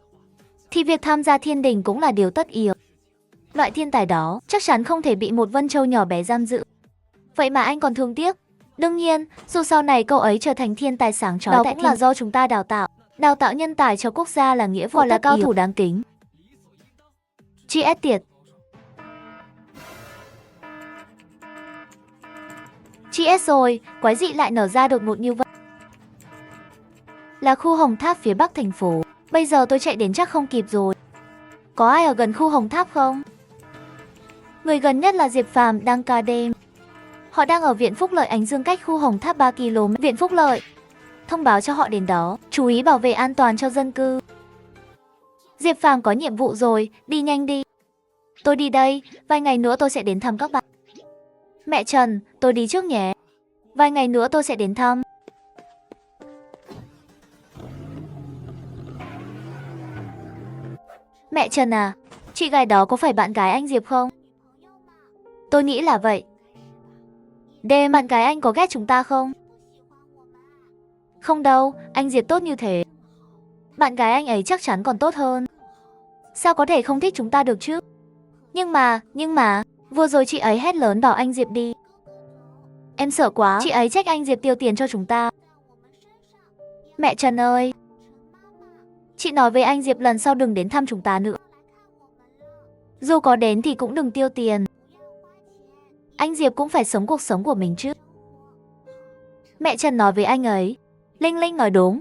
thì việc tham gia thiên đình cũng là điều tất yếu. Loại thiên tài đó chắc chắn không thể bị một Vân Châu nhỏ bé giam giữ. Vậy mà anh còn thương tiếc. Đương nhiên, dù sau này cậu ấy trở thành thiên tài sáng chói, đó cũng là do chúng ta đào tạo. Đào tạo nhân tài cho quốc gia là nghĩa vụ tất là cao thủ đáng kính. GS Tiệt. GS rồi, quái dị lại nở ra đột ngột như vậy. Là khu Hồng Tháp phía bắc thành phố. Bây giờ tôi chạy đến chắc không kịp rồi. Có ai ở gần khu Hồng Tháp không? Người gần nhất là Diệp Phàm đang ca đêm. Họ đang ở Viện Phúc Lợi Ánh Dương, cách khu Hồng Tháp 3 km. Viện Phúc Lợi. Thông báo cho họ đến đó, chú ý bảo vệ an toàn cho dân cư. Diệp Phàm có nhiệm vụ rồi, đi nhanh đi. Tôi đi đây, vài ngày nữa tôi sẽ đến thăm các bạn. Mẹ Trần, tôi đi trước nhé. Vài ngày nữa tôi sẽ đến thăm. Mẹ Trần à, chị gái đó có phải bạn gái anh Diệp không? Tôi nghĩ là vậy. Đêm, bạn gái anh có ghét chúng ta không? Không đâu, anh Diệp tốt như thế. Bạn gái anh ấy chắc chắn còn tốt hơn. Sao có thể không thích chúng ta được chứ? Nhưng mà, vừa rồi chị ấy hét lớn bảo anh Diệp đi. Em sợ quá, chị ấy trách anh Diệp tiêu tiền cho chúng ta. Mẹ Trần ơi, chị nói với anh Diệp lần sau đừng đến thăm chúng ta nữa. Dù có đến thì cũng đừng tiêu tiền. Anh Diệp cũng phải sống cuộc sống của mình chứ. Mẹ Trần nói với anh ấy. Linh Linh nói đúng.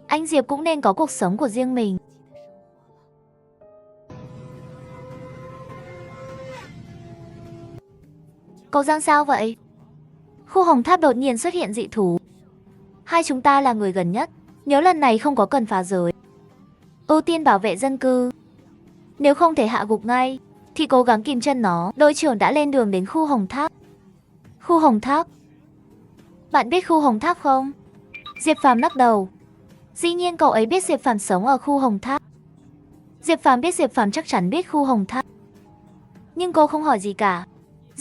Anh Diệp cũng nên có cuộc sống của riêng mình. Cậu Giang sao vậy? Khu Hồng Tháp đột nhiên xuất hiện dị thú. Hai chúng ta là người gần nhất, nhớ lần này không có cần phá giới. Ưu tiên bảo vệ dân cư. Nếu không thể hạ gục ngay, thì cố gắng kìm chân nó. Đội trưởng đã lên đường đến khu Hồng Tháp. Khu Hồng Tháp? Bạn biết khu Hồng Tháp không? Diệp Phàm lắc đầu. Dĩ nhiên cậu ấy biết Diệp Phàm sống ở khu Hồng Tháp. Diệp Phàm biết Diệp Phàm chắc chắn biết khu Hồng Tháp. Nhưng cô không hỏi gì cả.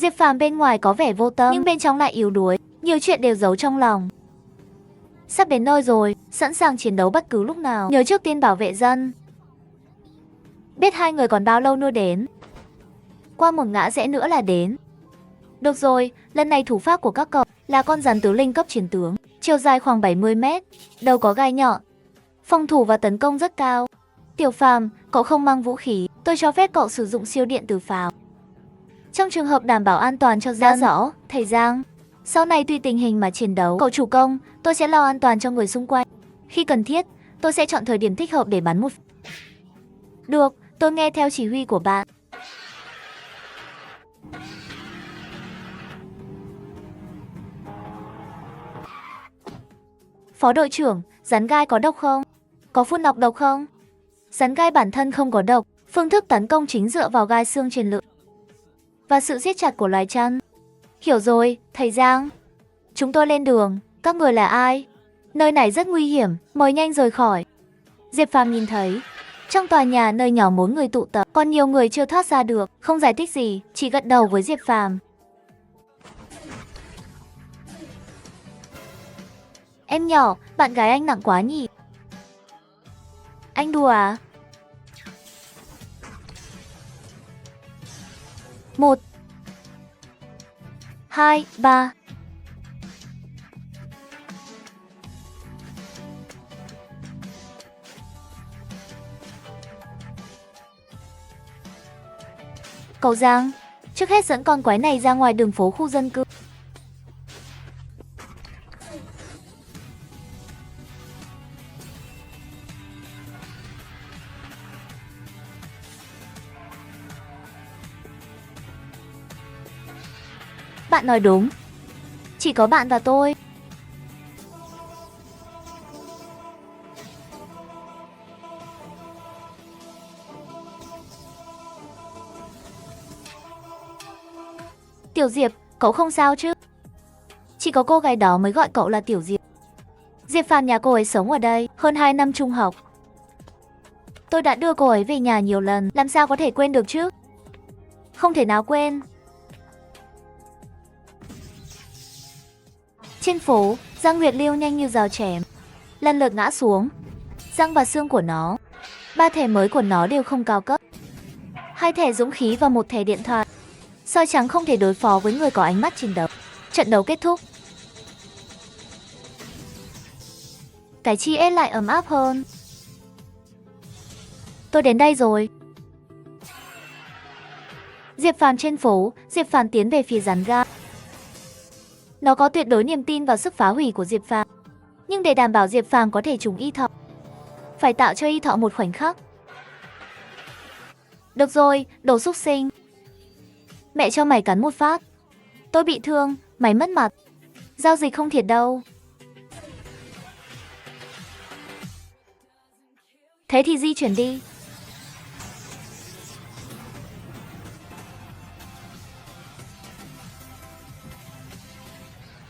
Diệp Phàm bên ngoài có vẻ vô tâm, nhưng bên trong lại yếu đuối, nhiều chuyện đều giấu trong lòng. Sắp đến nơi rồi, sẵn sàng chiến đấu bất cứ lúc nào. Nhớ trước tiên bảo vệ dân. Biết hai người còn bao lâu nữa đến? Qua một ngã rẽ nữa là đến. Được rồi, lần này thủ pháp của các cậu là con rắn tứ linh cấp chiến tướng, chiều dài khoảng 70 mét, đầu có gai nhọn, phòng thủ và tấn công rất cao. Tiểu Phàm, cậu không mang vũ khí, tôi cho phép cậu sử dụng siêu điện từ pháo. Trong trường hợp đảm bảo an toàn cho dân. Đã rõ, thầy Giang. Sau này tùy tình hình mà chiến đấu, cậu chủ công, tôi sẽ lo an toàn cho người xung quanh. Khi cần thiết, tôi sẽ chọn thời điểm thích hợp để bắn một. Được, tôi nghe theo chỉ huy của bạn. Phó đội trưởng, rắn gai có độc không? Có phun nọc độc không? Rắn gai bản thân không có độc, phương thức tấn công chính dựa vào gai xương truyền lực và sự siết chặt của loài chăn. Hiểu rồi, thầy Giang. Chúng tôi lên đường, các người là ai? Nơi này rất nguy hiểm, mời nhanh rời khỏi. Diệp Phàm nhìn thấy, trong tòa nhà nơi nhỏ 4 người tụ tập, còn nhiều người chưa thoát ra được, không giải thích gì, chỉ gật đầu với Diệp Phàm. Em nhỏ, bạn gái anh nặng quá nhỉ? Anh đùa à? 1 2 3. Cậu Giang, trước hết dẫn con quái này ra ngoài đường phố khu dân cư. Bạn nói đúng. Chỉ có bạn và tôi. Tiểu Diệp, cậu không sao chứ? Chỉ có cô gái đó mới gọi cậu là Tiểu Diệp. Diệp Phàm nhà cô ấy sống ở đây hơn 2 năm trung học. Tôi đã đưa cô ấy về nhà nhiều lần, làm sao có thể quên được chứ? Không thể nào quên. Trên phố, Giang Nguyệt Lưu nhanh như dao chém, lần lượt ngã xuống. Răng và xương của nó, 3 thẻ mới của nó đều không cao cấp. 2 thẻ dũng khí và 1 thẻ điện thoại. Soi trắng không thể đối phó với người có ánh mắt chiến đấu. Trận đấu kết thúc. Cái chi ết lại ấm áp hơn. Tôi đến đây rồi. Diệp Phàm trên phố, Diệp Phàm tiến về phía rắn ga. Nó có tuyệt đối niềm tin vào sức phá hủy của Diệp Phàm. Nhưng để đảm bảo Diệp Phàm có thể trúng y thọ, phải tạo cho y thọ một khoảnh khắc. Được rồi, đồ xúc sinh. Mẹ cho mày cắn một phát. Tôi bị thương, mày mất mặt. Giao dịch không thiệt đâu. Thế thì di chuyển đi.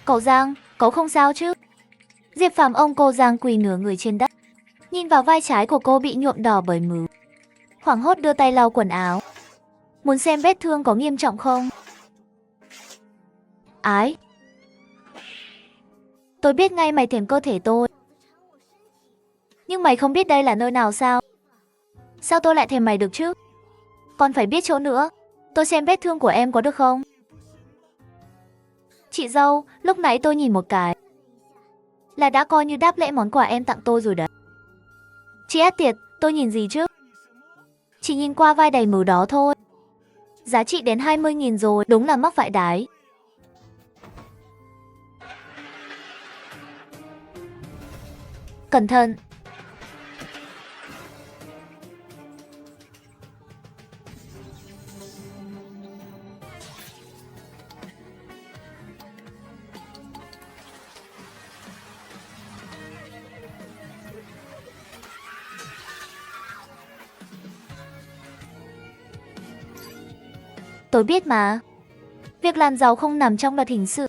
Cậu Giang, cậu không sao chứ? Diệp Phàm ôm cô Giang quỳ nửa người trên đất. Nhìn vào vai trái của cô bị nhuộm đỏ bởi mứ. Hoảng hốt đưa tay lau quần áo. Muốn xem vết thương có nghiêm trọng không? Ái. Tôi biết ngay mày thèm cơ thể tôi. Nhưng mày không biết đây là nơi nào sao? Sao tôi lại thèm mày được chứ? Còn phải biết chỗ nữa. Tôi xem vết thương của em có được không? Chị dâu, lúc nãy tôi nhìn một cái là đã coi như đáp lễ món quà em tặng tôi rồi đấy. Chị ác tiệt, tôi nhìn gì chứ? Chỉ nhìn qua vai đầy mứ đó thôi. Giá trị đến 20.000 rồi, đúng là mắc vại đái. Cẩn thận. Tôi biết mà. Việc làm giàu không nằm trong luật hình sự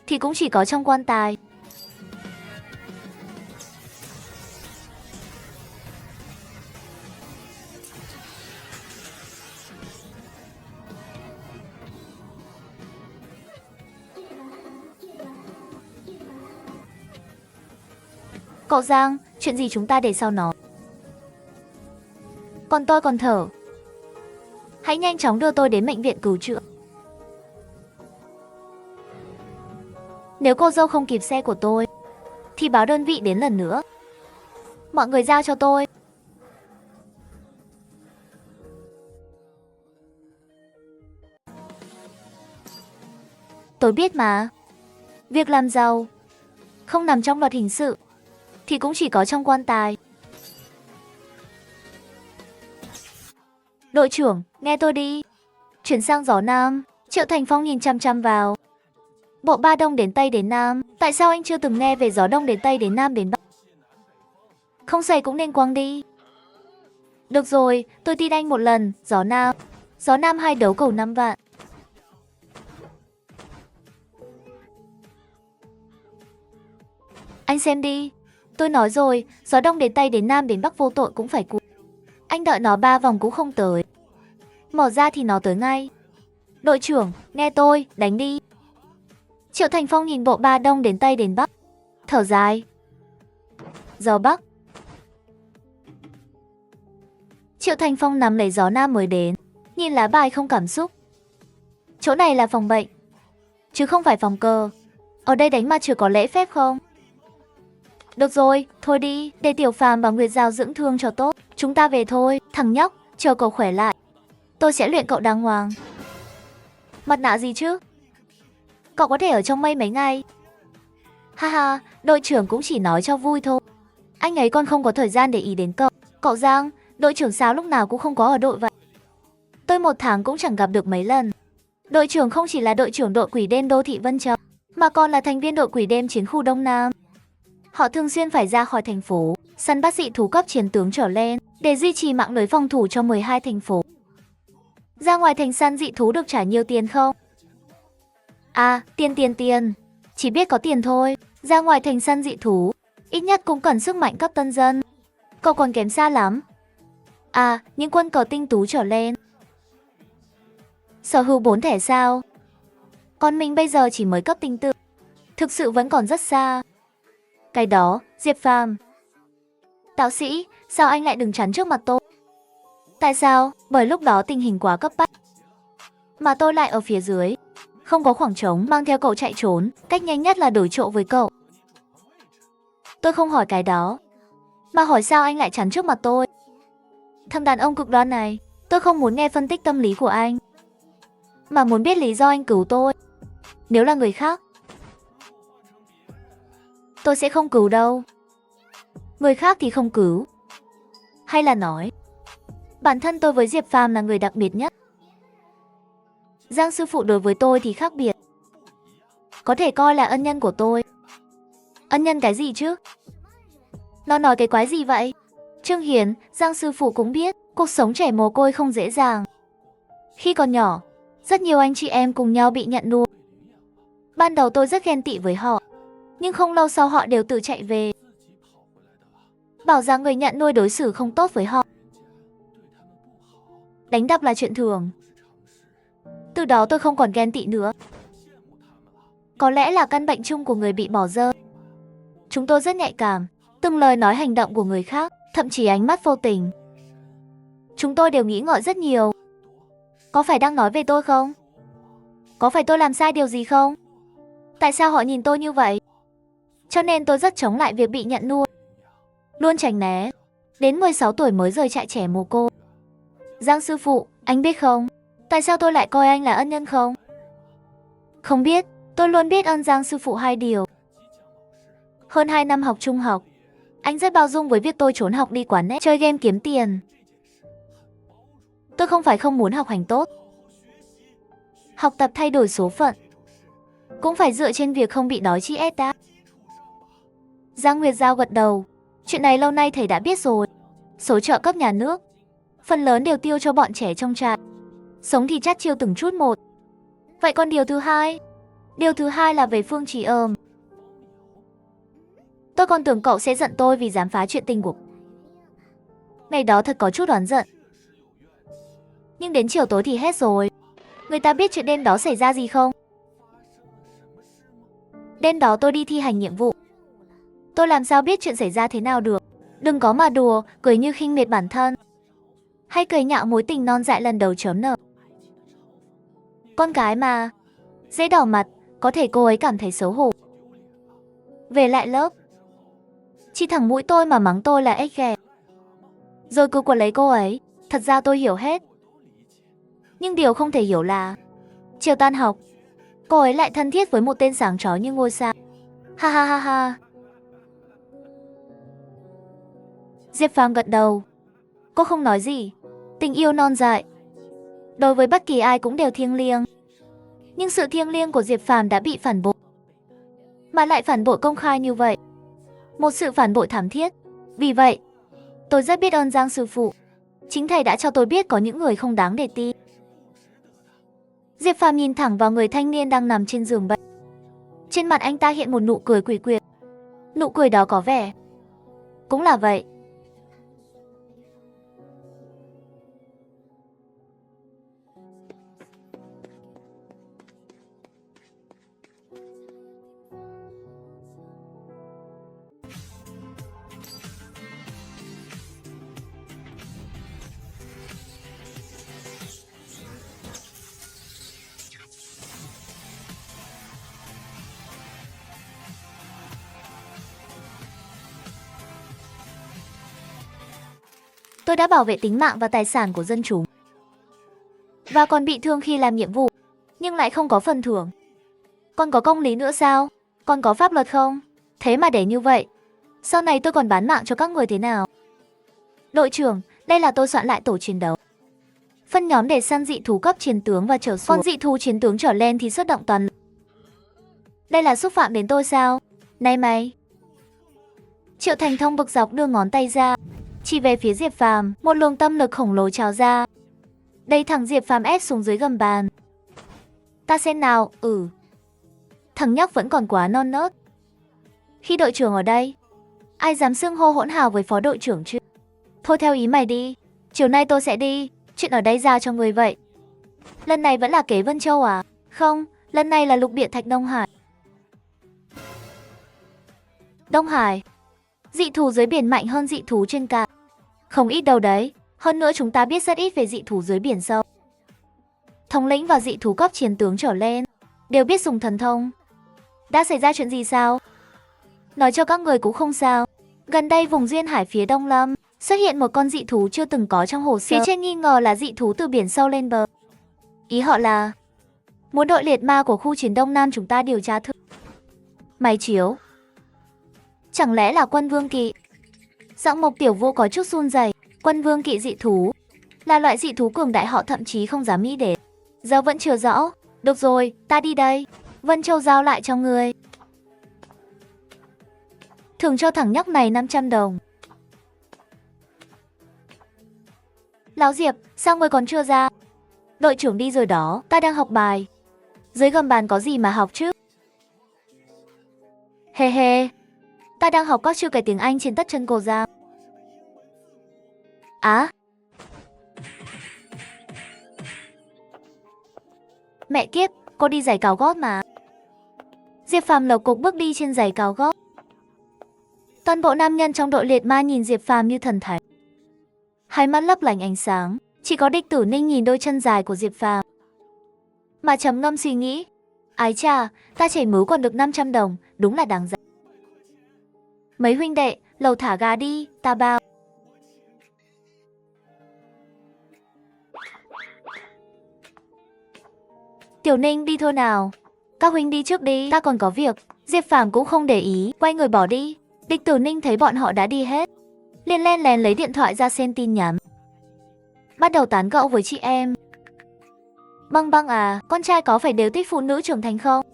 thì cũng chỉ có trong quan tài. Cậu Giang, chuyện gì chúng ta để sau nói. Còn tôi còn thở. Hãy nhanh chóng đưa tôi đến bệnh viện cứu chữa. Nếu cô dâu không kịp xe của tôi thì báo đơn vị đến lần nữa. Mọi người giao cho tôi. Tôi biết mà. Việc làm giàu không nằm trong luật hình sự thì cũng chỉ có trong quan tài. Đội trưởng, nghe tôi đi. Chuyển sang gió Nam. Triệu Thành Phong nhìn chăm chăm vào. Bộ ba đông đến Tây đến Nam. Tại sao anh chưa từng nghe về gió đông đến Tây đến Nam đến Bắc? Không xây cũng nên quăng đi. Được rồi, tôi tin anh một lần. Gió Nam. Gió Nam 2 đấu cầu 5 vạn. Anh xem đi. Tôi nói rồi, gió đông đến Tây đến Nam đến Bắc vô tội cũng phải cụt. Anh đợi nó 3 vòng cũng không tới. Mở ra thì nó tới ngay. Đội trưởng, nghe tôi, đánh đi. Triệu Thành Phong nhìn bộ ba đông đến Tây đến Bắc. Thở dài. Gió Bắc. Triệu Thành Phong nắm lấy gió Nam mới đến. Nhìn lá bài không cảm xúc. Chỗ này là phòng bệnh chứ không phải phòng cờ. Ở đây đánh mặt trừ có lễ phép không? Được rồi, thôi đi. Để Tiểu Phàm và Nguyệt Giao dưỡng thương cho tốt. Chúng ta về thôi. Thằng nhóc, chờ cậu khỏe lại tôi sẽ luyện cậu đàng hoàng. Mặt nạ gì chứ? Cậu có thể ở trong mây mấy ngày. Ha ha, đội trưởng cũng chỉ nói cho vui thôi. Anh ấy còn không có thời gian để ý đến cậu. Cậu Giang, đội trưởng sao lúc nào cũng không có ở đội vậy? Tôi 1 tháng cũng chẳng gặp được mấy lần. Đội trưởng không chỉ là đội trưởng đội quỷ đêm đô thị Vân Châu, mà còn là thành viên đội quỷ đêm chiến khu Đông Nam. Họ thường xuyên phải ra khỏi thành phố, săn bắt dị thú cấp chiến tướng trở lên, để duy trì mạng lưới phòng thủ cho 12 thành phố. Ra ngoài thành săn dị thú được trả nhiều tiền không? À, tiền. Chỉ biết có tiền thôi. Ra ngoài thành săn dị thú, ít nhất cũng cần sức mạnh cấp tân dân. Cậu còn kém xa lắm. À, những quân cờ tinh tú trở lên. Sở hữu 4 thẻ sao? Còn mình bây giờ chỉ mới cấp tinh tự. Thực sự vẫn còn rất xa. Cái đó, Diệp Phàm. Đạo sĩ, sao anh lại đứng chắn trước mặt tôi? Tại sao? Bởi lúc đó tình hình quá cấp bách. Mà tôi lại ở phía dưới. Không có khoảng trống, mang theo cậu chạy trốn. Cách nhanh nhất là đổi chỗ với cậu. Tôi không hỏi cái đó. Mà hỏi sao anh lại chắn trước mặt tôi? Thằng đàn ông cực đoan này, tôi không muốn nghe phân tích tâm lý của anh, mà muốn biết lý do anh cứu tôi. Nếu là người khác, tôi sẽ không cứu đâu. Người khác thì không cứu. Hay là nói, bản thân tôi với Diệp Phàm là người đặc biệt nhất. Giang sư phụ đối với tôi thì khác biệt. Có thể coi là ân nhân của tôi. Ân nhân cái gì chứ? Nó nói cái quái gì vậy? Trương Hiền, Giang sư phụ cũng biết, cuộc sống trẻ mồ côi không dễ dàng. Khi còn nhỏ, rất nhiều anh chị em cùng nhau bị nhận nuôi. Ban đầu tôi rất ghen tị với họ, nhưng không lâu sau họ đều tự chạy về, bảo rằng người nhận nuôi đối xử không tốt với họ. Đánh đập là chuyện thường. Từ đó tôi không còn ghen tị nữa. Có lẽ là căn bệnh chung của người bị bỏ rơi. Chúng tôi rất nhạy cảm, từng lời nói hành động của người khác, thậm chí ánh mắt vô tình. Chúng tôi đều nghĩ ngợi rất nhiều. Có phải đang nói về tôi không? Có phải tôi làm sai điều gì không? Tại sao họ nhìn tôi như vậy? Cho nên tôi rất chống lại việc bị nhận nuôi, luôn tránh né. Đến 16 tuổi mới rời trại trẻ mồ côi. Giang sư phụ, anh biết không? Tại sao tôi lại coi anh là ân nhân không? Không biết, tôi luôn biết ơn Giang sư phụ 2 điều. Hơn 2 năm học trung học, anh rất bao dung với việc tôi trốn học đi quán net, chơi game kiếm tiền. Tôi không phải không muốn học hành tốt. Học tập thay đổi số phận, cũng phải dựa trên việc không bị đói chị ép đã. Giang Nguyệt Giao gật đầu. Chuyện này lâu nay thầy đã biết rồi. Số trợ cấp nhà nước, phần lớn đều tiêu cho bọn trẻ trong trại. Sống thì chắt chiêu từng chút một. Vậy còn điều thứ hai? Điều thứ hai là về Phương Trì ờm. Tôi còn tưởng cậu sẽ giận tôi vì dám phá chuyện tình của. Ngày đó thật có chút oán giận. Nhưng đến chiều tối thì hết rồi. Người ta biết chuyện đêm đó xảy ra gì không? Đêm đó tôi đi thi hành nhiệm vụ. Tôi làm sao biết chuyện xảy ra thế nào được? Đừng có mà đùa, cười như khinh miệt bản thân, hay cười nhạo mối tình non dại lần đầu chớm nở. Con gái mà, dễ đỏ mặt, có thể cô ấy cảm thấy xấu hổ. Về lại lớp, chỉ thẳng mũi tôi mà mắng tôi là ếch ghẻ, rồi cứ quật lấy cô ấy. Thật ra tôi hiểu hết. Nhưng điều không thể hiểu là chiều tan học, cô ấy lại thân thiết với một tên sáng chói như ngôi sao. Ha ha ha ha. Diệp Phàm gật đầu. Cô không nói gì. Tình yêu non dại, đối với bất kỳ ai cũng đều thiêng liêng. Nhưng sự thiêng liêng của Diệp Phàm đã bị phản bội. Mà lại phản bội công khai như vậy. Một sự phản bội thảm thiết. Vì vậy, tôi rất biết ơn Giang sư phụ. Chính thầy đã cho tôi biết có những người không đáng để tin. Diệp Phàm nhìn thẳng vào người thanh niên đang nằm trên giường bệnh. Trên mặt anh ta hiện một nụ cười quỷ quyệt. Nụ cười đó có vẻ cũng là vậy. Tôi đã bảo vệ tính mạng và tài sản của dân chúng, và còn bị thương khi làm nhiệm vụ, nhưng lại không có phần thưởng. Còn có công lý nữa sao? Còn có pháp luật không? Thế mà để như vậy, sau này tôi còn bán mạng cho các người thế nào? Đội trưởng, đây là tôi soạn lại tổ chiến đấu. Phân nhóm để săn dị thú cấp chiến tướng và trở xuống. Con dị thú chiến tướng trở lên thì xuất động toàn lực. Đây là xúc phạm đến tôi sao? Này mày! Triệu Thành Thông bực dọc đưa ngón tay ra, chỉ về phía Diệp Phàm, một luồng tâm lực khổng lồ trào ra. Đẩy thẳng Diệp Phàm ép xuống dưới gầm bàn. Ta xem nào, thằng nhóc vẫn còn quá non nớt. Khi đội trưởng ở đây, ai dám xưng hô hỗn hào với phó đội trưởng chứ? Thôi theo ý mày đi, chiều nay tôi sẽ đi, chuyện ở đây giao cho người vậy. Lần này vẫn là kế Vân Châu à? Không, lần này là lục địa thạch Đông Hải. Đông Hải, dị thú dưới biển mạnh hơn dị thú trên cạn. Không ít đâu đấy, hơn nữa chúng ta biết rất ít về dị thú dưới biển sâu. Thống lĩnh và dị thú cấp chiến tướng trở lên đều biết dùng thần thông. Đã xảy ra chuyện gì sao? Nói cho các người cũng không sao. Gần đây vùng duyên hải phía Đông Lâm xuất hiện một con dị thú chưa từng có trong hồ sơ. Phía trên nghi ngờ là dị thú từ biển sâu lên bờ. Ý họ là muốn đội liệt ma của khu chiến Đông Nam chúng ta điều tra thử. Máy chiếu. Chẳng lẽ là quân vương kỵ? Giọng Mộc Tiểu Vũ có chút run rẩy. Quân vương kỵ dị thú là loại dị thú cường đại họ thậm chí không dám nghĩ đến. Giờ vẫn chưa rõ. Được rồi, ta đi đây. Vân Châu giao lại cho người. Thưởng cho thằng nhóc này 500 đồng. Lão Diệp, sao ngươi còn chưa ra? Đội trưởng đi rồi đó, ta đang học bài. Dưới gầm bàn có gì mà học chứ? He he, ta đang học các chữ cái tiếng Anh trên tất chân cô ra. Á. Mẹ kiếp, cô đi giày cao gót mà. Diệp Phàm lộc cục bước đi trên giày cao gót. Toàn bộ nam nhân trong đội liệt ma nhìn Diệp Phàm như thần thánh. Hai mắt lấp lánh ánh sáng, chỉ có Địch Tử Ninh nhìn đôi chân dài của Diệp Phàm mà trầm ngâm suy nghĩ. Ái chà, ta chảy mứu còn được 500 đồng, đúng là đáng giá. Mấy huynh đệ, lầu thả gà đi, ta bao. Tiểu Ninh đi thôi nào. Các huynh đi trước đi, ta còn có việc. Diệp Phàm cũng không để ý, quay người bỏ đi. Địch Tử Ninh thấy bọn họ đã đi hết, liền len lén lấy điện thoại ra xem tin nhắn. Bắt đầu tán gẫu với chị em. Băng Băng à, con trai có phải đều thích phụ nữ trưởng thành không?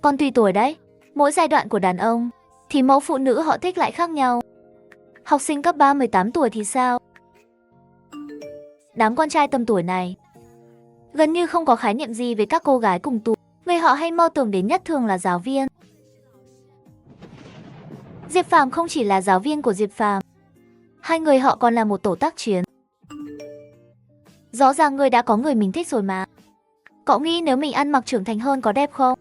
Con tùy tuổi đấy. Mỗi giai đoạn của đàn ông thì mẫu phụ nữ họ thích lại khác nhau. Học sinh cấp 3 18 tuổi thì sao? Đám con trai tầm tuổi này gần như không có khái niệm gì về các cô gái cùng tuổi. Người họ hay mơ tưởng đến nhất thường là giáo viên. Diệp Phàm không chỉ là giáo viên của Diệp Phàm, hai người họ còn là một tổ tác chiến. Rõ ràng người đã có người mình thích rồi mà. Cậu nghĩ nếu mình ăn mặc trưởng thành hơn có đẹp không?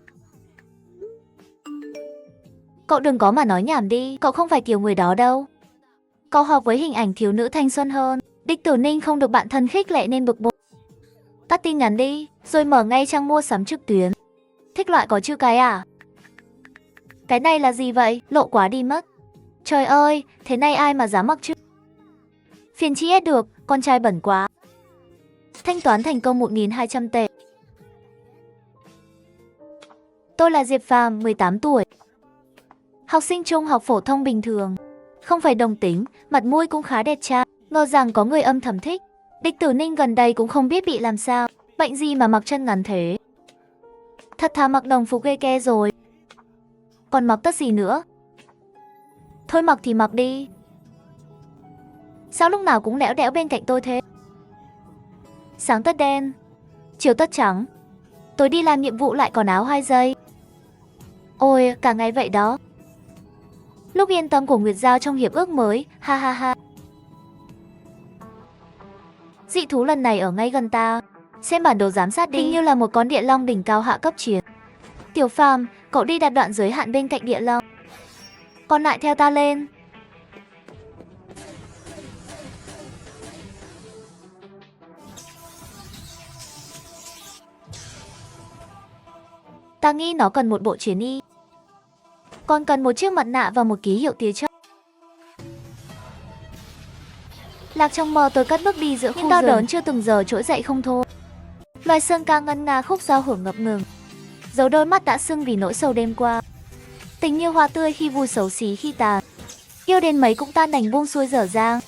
Cậu đừng có mà nói nhảm đi, cậu không phải kiểu người đó đâu. Cậu hợp với hình ảnh thiếu nữ thanh xuân hơn. Địch Tử Ninh không được bạn thân khích lệ nên bực bội. Tắt tin nhắn đi, rồi mở ngay trang mua sắm trực tuyến. Thích loại có chữ cái à? Cái này là gì vậy? Lộ quá đi mất. Trời ơi, thế này ai mà dám mặc chứ? Phiền chị hết được, con trai bẩn quá. Thanh toán thành công 1.200 tệ. Tôi là Diệp Phàm, 18 tuổi. Học sinh trung học phổ thông bình thường. Không phải đồng tính, mặt mũi cũng khá đẹp trai. Ngờ rằng có người âm thầm thích. Địch Tử Ninh gần đây cũng không biết bị làm sao. Bệnh gì mà mặc chân ngắn thế? Thật thà mặc đồng phục ghê ke rồi. Còn mặc tất gì nữa? Thôi mặc thì mặc đi. Sao lúc nào cũng lẽo đẽo bên cạnh tôi thế? Sáng tất đen, chiều tất trắng. Tôi đi làm nhiệm vụ lại còn áo 2 giây. Ôi, cả ngày vậy đó. Lúc yên tâm của Nguyệt Giao trong hiệp ước mới, ha ha ha. Dị thú lần này ở ngay gần ta. Xem bản đồ giám sát đi. Hình như là một con địa long đỉnh cao hạ cấp chiến. Tiểu Phàm, cậu đi đặt đoạn giới hạn bên cạnh địa long. Còn lại theo ta lên. Ta nghĩ nó cần một bộ chiến y. Còn cần một chiếc mặt nạ và một ký hiệu tia chớp. Lạc trong mơ tôi cất bước đi giữa khu rừng. Nhưng đau đớn chưa từng giờ trỗi dậy không thôi. Loài sơn ca ngân nga khúc giao hưởng ngập ngừng. Dấu đôi mắt đã sưng vì nỗi sầu đêm qua. Tình như hoa tươi khi vui xấu xí khi tàn. Yêu đến mấy cũng tan đành buông xuôi dở dang.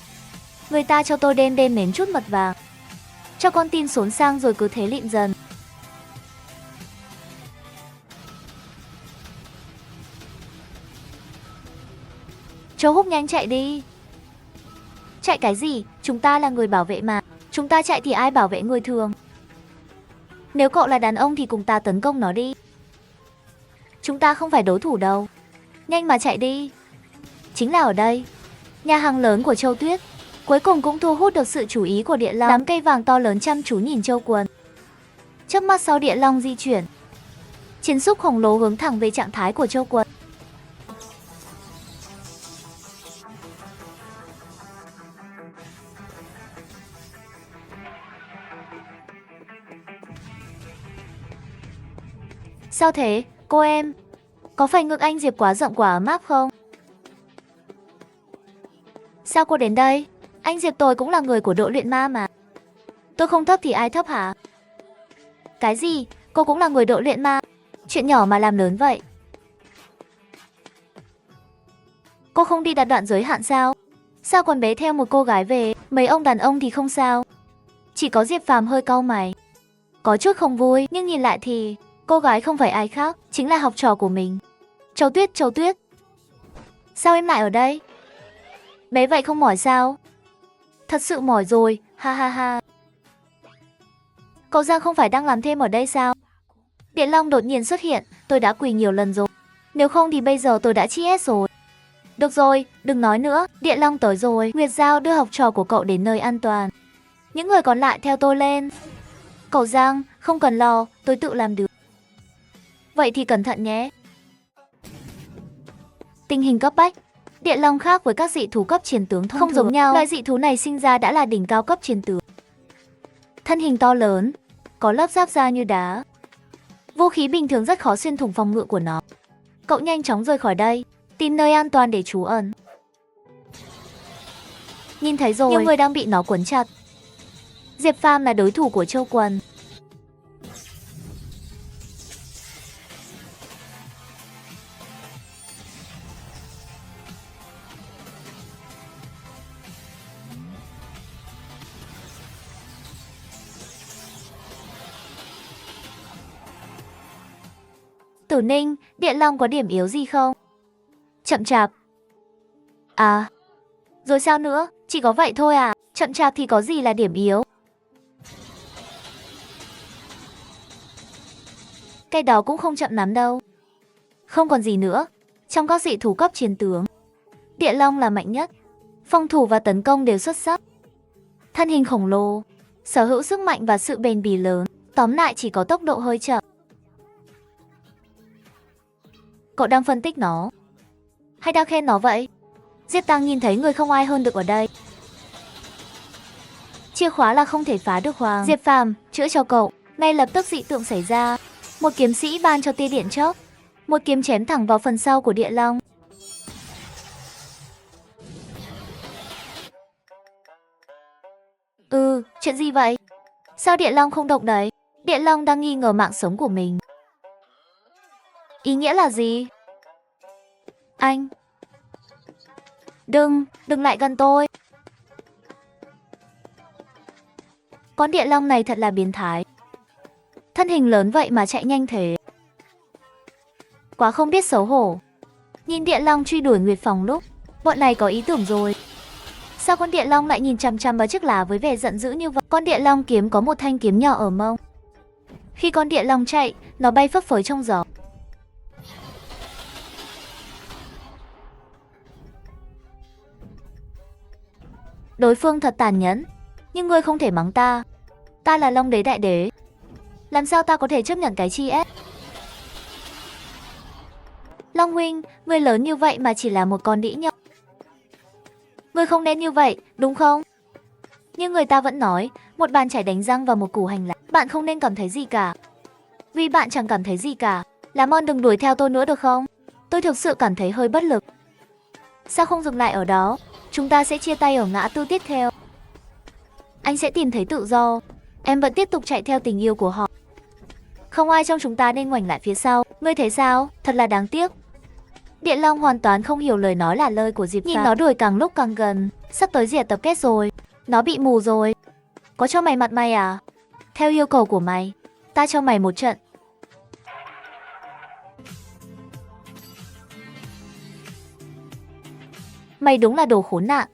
Người ta cho tôi đêm đêm nếm chút mật vàng. Cho con tim xốn sang rồi cứ thế lịm dần. Châu Húc nhanh chạy đi. Chạy cái gì? Chúng ta là người bảo vệ mà. Chúng ta chạy thì ai bảo vệ người thường? Nếu cậu là đàn ông thì cùng ta tấn công nó đi. Chúng ta không phải đối thủ đâu. Nhanh mà chạy đi. Chính là ở đây, nhà hàng lớn của Châu Tuyết. Cuối cùng cũng thu hút được sự chú ý của Địa Long. Đám cây vàng to lớn chăm chú nhìn Châu Quần. Chớp mắt sau Địa Long di chuyển, chiến xúc khổng lồ hướng thẳng về trạng thái của Châu Quần. Sao thế, cô em? Có phải ngực anh Diệp quá rộng quá ấm áp không? Sao cô đến đây? Anh Diệp tôi cũng là người của đội luyện ma mà. Tôi không thấp thì ai thấp hả? Cái gì? Cô cũng là người đội luyện ma? Chuyện nhỏ mà làm lớn vậy. Cô không đi đặt đoạn giới hạn sao? Sao còn bế theo một cô gái về? Mấy ông đàn ông thì không sao. Chỉ có Diệp Phàm hơi cau mày. Có chút không vui, nhưng nhìn lại thì cô gái không phải ai khác, chính là học trò của mình. Châu Tuyết, Châu Tuyết. Sao em lại ở đây? Bé vậy không mỏi sao? Thật sự mỏi rồi, ha ha ha. Cậu Giang không phải đang làm thêm ở đây sao? Điện Long đột nhiên xuất hiện, tôi đã quỳ nhiều lần rồi. Nếu không thì bây giờ tôi đã chi hết rồi. Được rồi, đừng nói nữa, Điện Long tới rồi. Nguyệt Giao đưa học trò của cậu đến nơi an toàn. Những người còn lại theo tôi lên. Cậu Giang, không cần lo, tôi tự làm được. Vậy thì cẩn thận nhé. Tình hình cấp bách. Điện Long khác với các dị thú cấp chiến tướng thông không giống nhau. Loại dị thú này sinh ra đã là đỉnh cao cấp chiến tướng. Thân hình to lớn, có lớp giáp da như đá. Vũ khí bình thường rất khó xuyên thủng phòng ngự của nó. Cậu nhanh chóng rời khỏi đây, tìm nơi an toàn để trú ẩn. Nhìn thấy rồi, nhiều người đang bị nó quấn chặt. Diệp Phàm là đối thủ của Châu Quần. Tử Ninh, Điện Long có điểm yếu gì không? Chậm chạp. À, rồi sao nữa? Chỉ có vậy thôi à? Chậm chạp thì có gì là điểm yếu? Cái đó cũng không chậm lắm đâu. Không còn gì nữa. Trong các dị thú cấp chiến tướng, Điện Long là mạnh nhất. Phòng thủ và tấn công đều xuất sắc. Thân hình khổng lồ, sở hữu sức mạnh và sự bền bỉ lớn. Tóm lại chỉ có tốc độ hơi chậm. Cậu đang phân tích nó hay đang khen nó vậy? Diệp Tăng nhìn thấy người không ai hơn được ở đây. Chìa khóa là không thể phá được Hoàng. Diệp Phàm, chữa cho cậu. Ngay lập tức dị tượng xảy ra. Một kiếm sĩ ban cho tia điện chớp. Một kiếm chém thẳng vào phần sau của Địa Long. Chuyện gì vậy? Sao Địa Long không động đấy? Địa Long đang nghi ngờ mạng sống của mình. Ý nghĩa là gì? Anh! Đừng lại gần tôi. Con Địa Long này thật là biến thái. Thân hình lớn vậy mà chạy nhanh thế. Quá không biết xấu hổ. Nhìn Địa Long truy đuổi Nguyệt Phòng lúc, bọn này có ý tưởng rồi. Sao con Địa Long lại nhìn chằm chằm vào chiếc lá với vẻ giận dữ như vậy? Con Địa Long kiếm có một thanh kiếm nhỏ ở mông. Khi con Địa Long chạy, nó bay phấp phới trong gió. Đối phương thật tàn nhẫn, nhưng ngươi không thể mắng ta. Ta là Long Đế Đại Đế. Làm sao ta có thể chấp nhận cái chi ép? Long huynh, ngươi lớn như vậy mà chỉ là một con đĩ nhộng. Ngươi không nên như vậy, đúng không? Nhưng người ta vẫn nói, một bàn chải đánh răng và một củ hành lá. Bạn không nên cảm thấy gì cả. Vì bạn chẳng cảm thấy gì cả, làm ơn đừng đuổi theo tôi nữa được không? Tôi thực sự cảm thấy hơi bất lực. Sao không dừng lại ở đó? Chúng ta sẽ chia tay ở ngã tư tiếp theo. Anh sẽ tìm thấy tự do. Em vẫn tiếp tục chạy theo tình yêu của họ. Không ai trong chúng ta nên ngoảnh lại phía sau. Ngươi thấy sao? Thật là đáng tiếc. Địa Long hoàn toàn không hiểu lời nói là lời của Diệp Phàm. Nhìn nó đuổi càng lúc càng gần, sắp tới diệt tập kết rồi. Nó bị mù rồi. Có cho mày mặt mày à? Theo yêu cầu của mày, ta cho mày một trận. Mày đúng là đồ khốn nạn.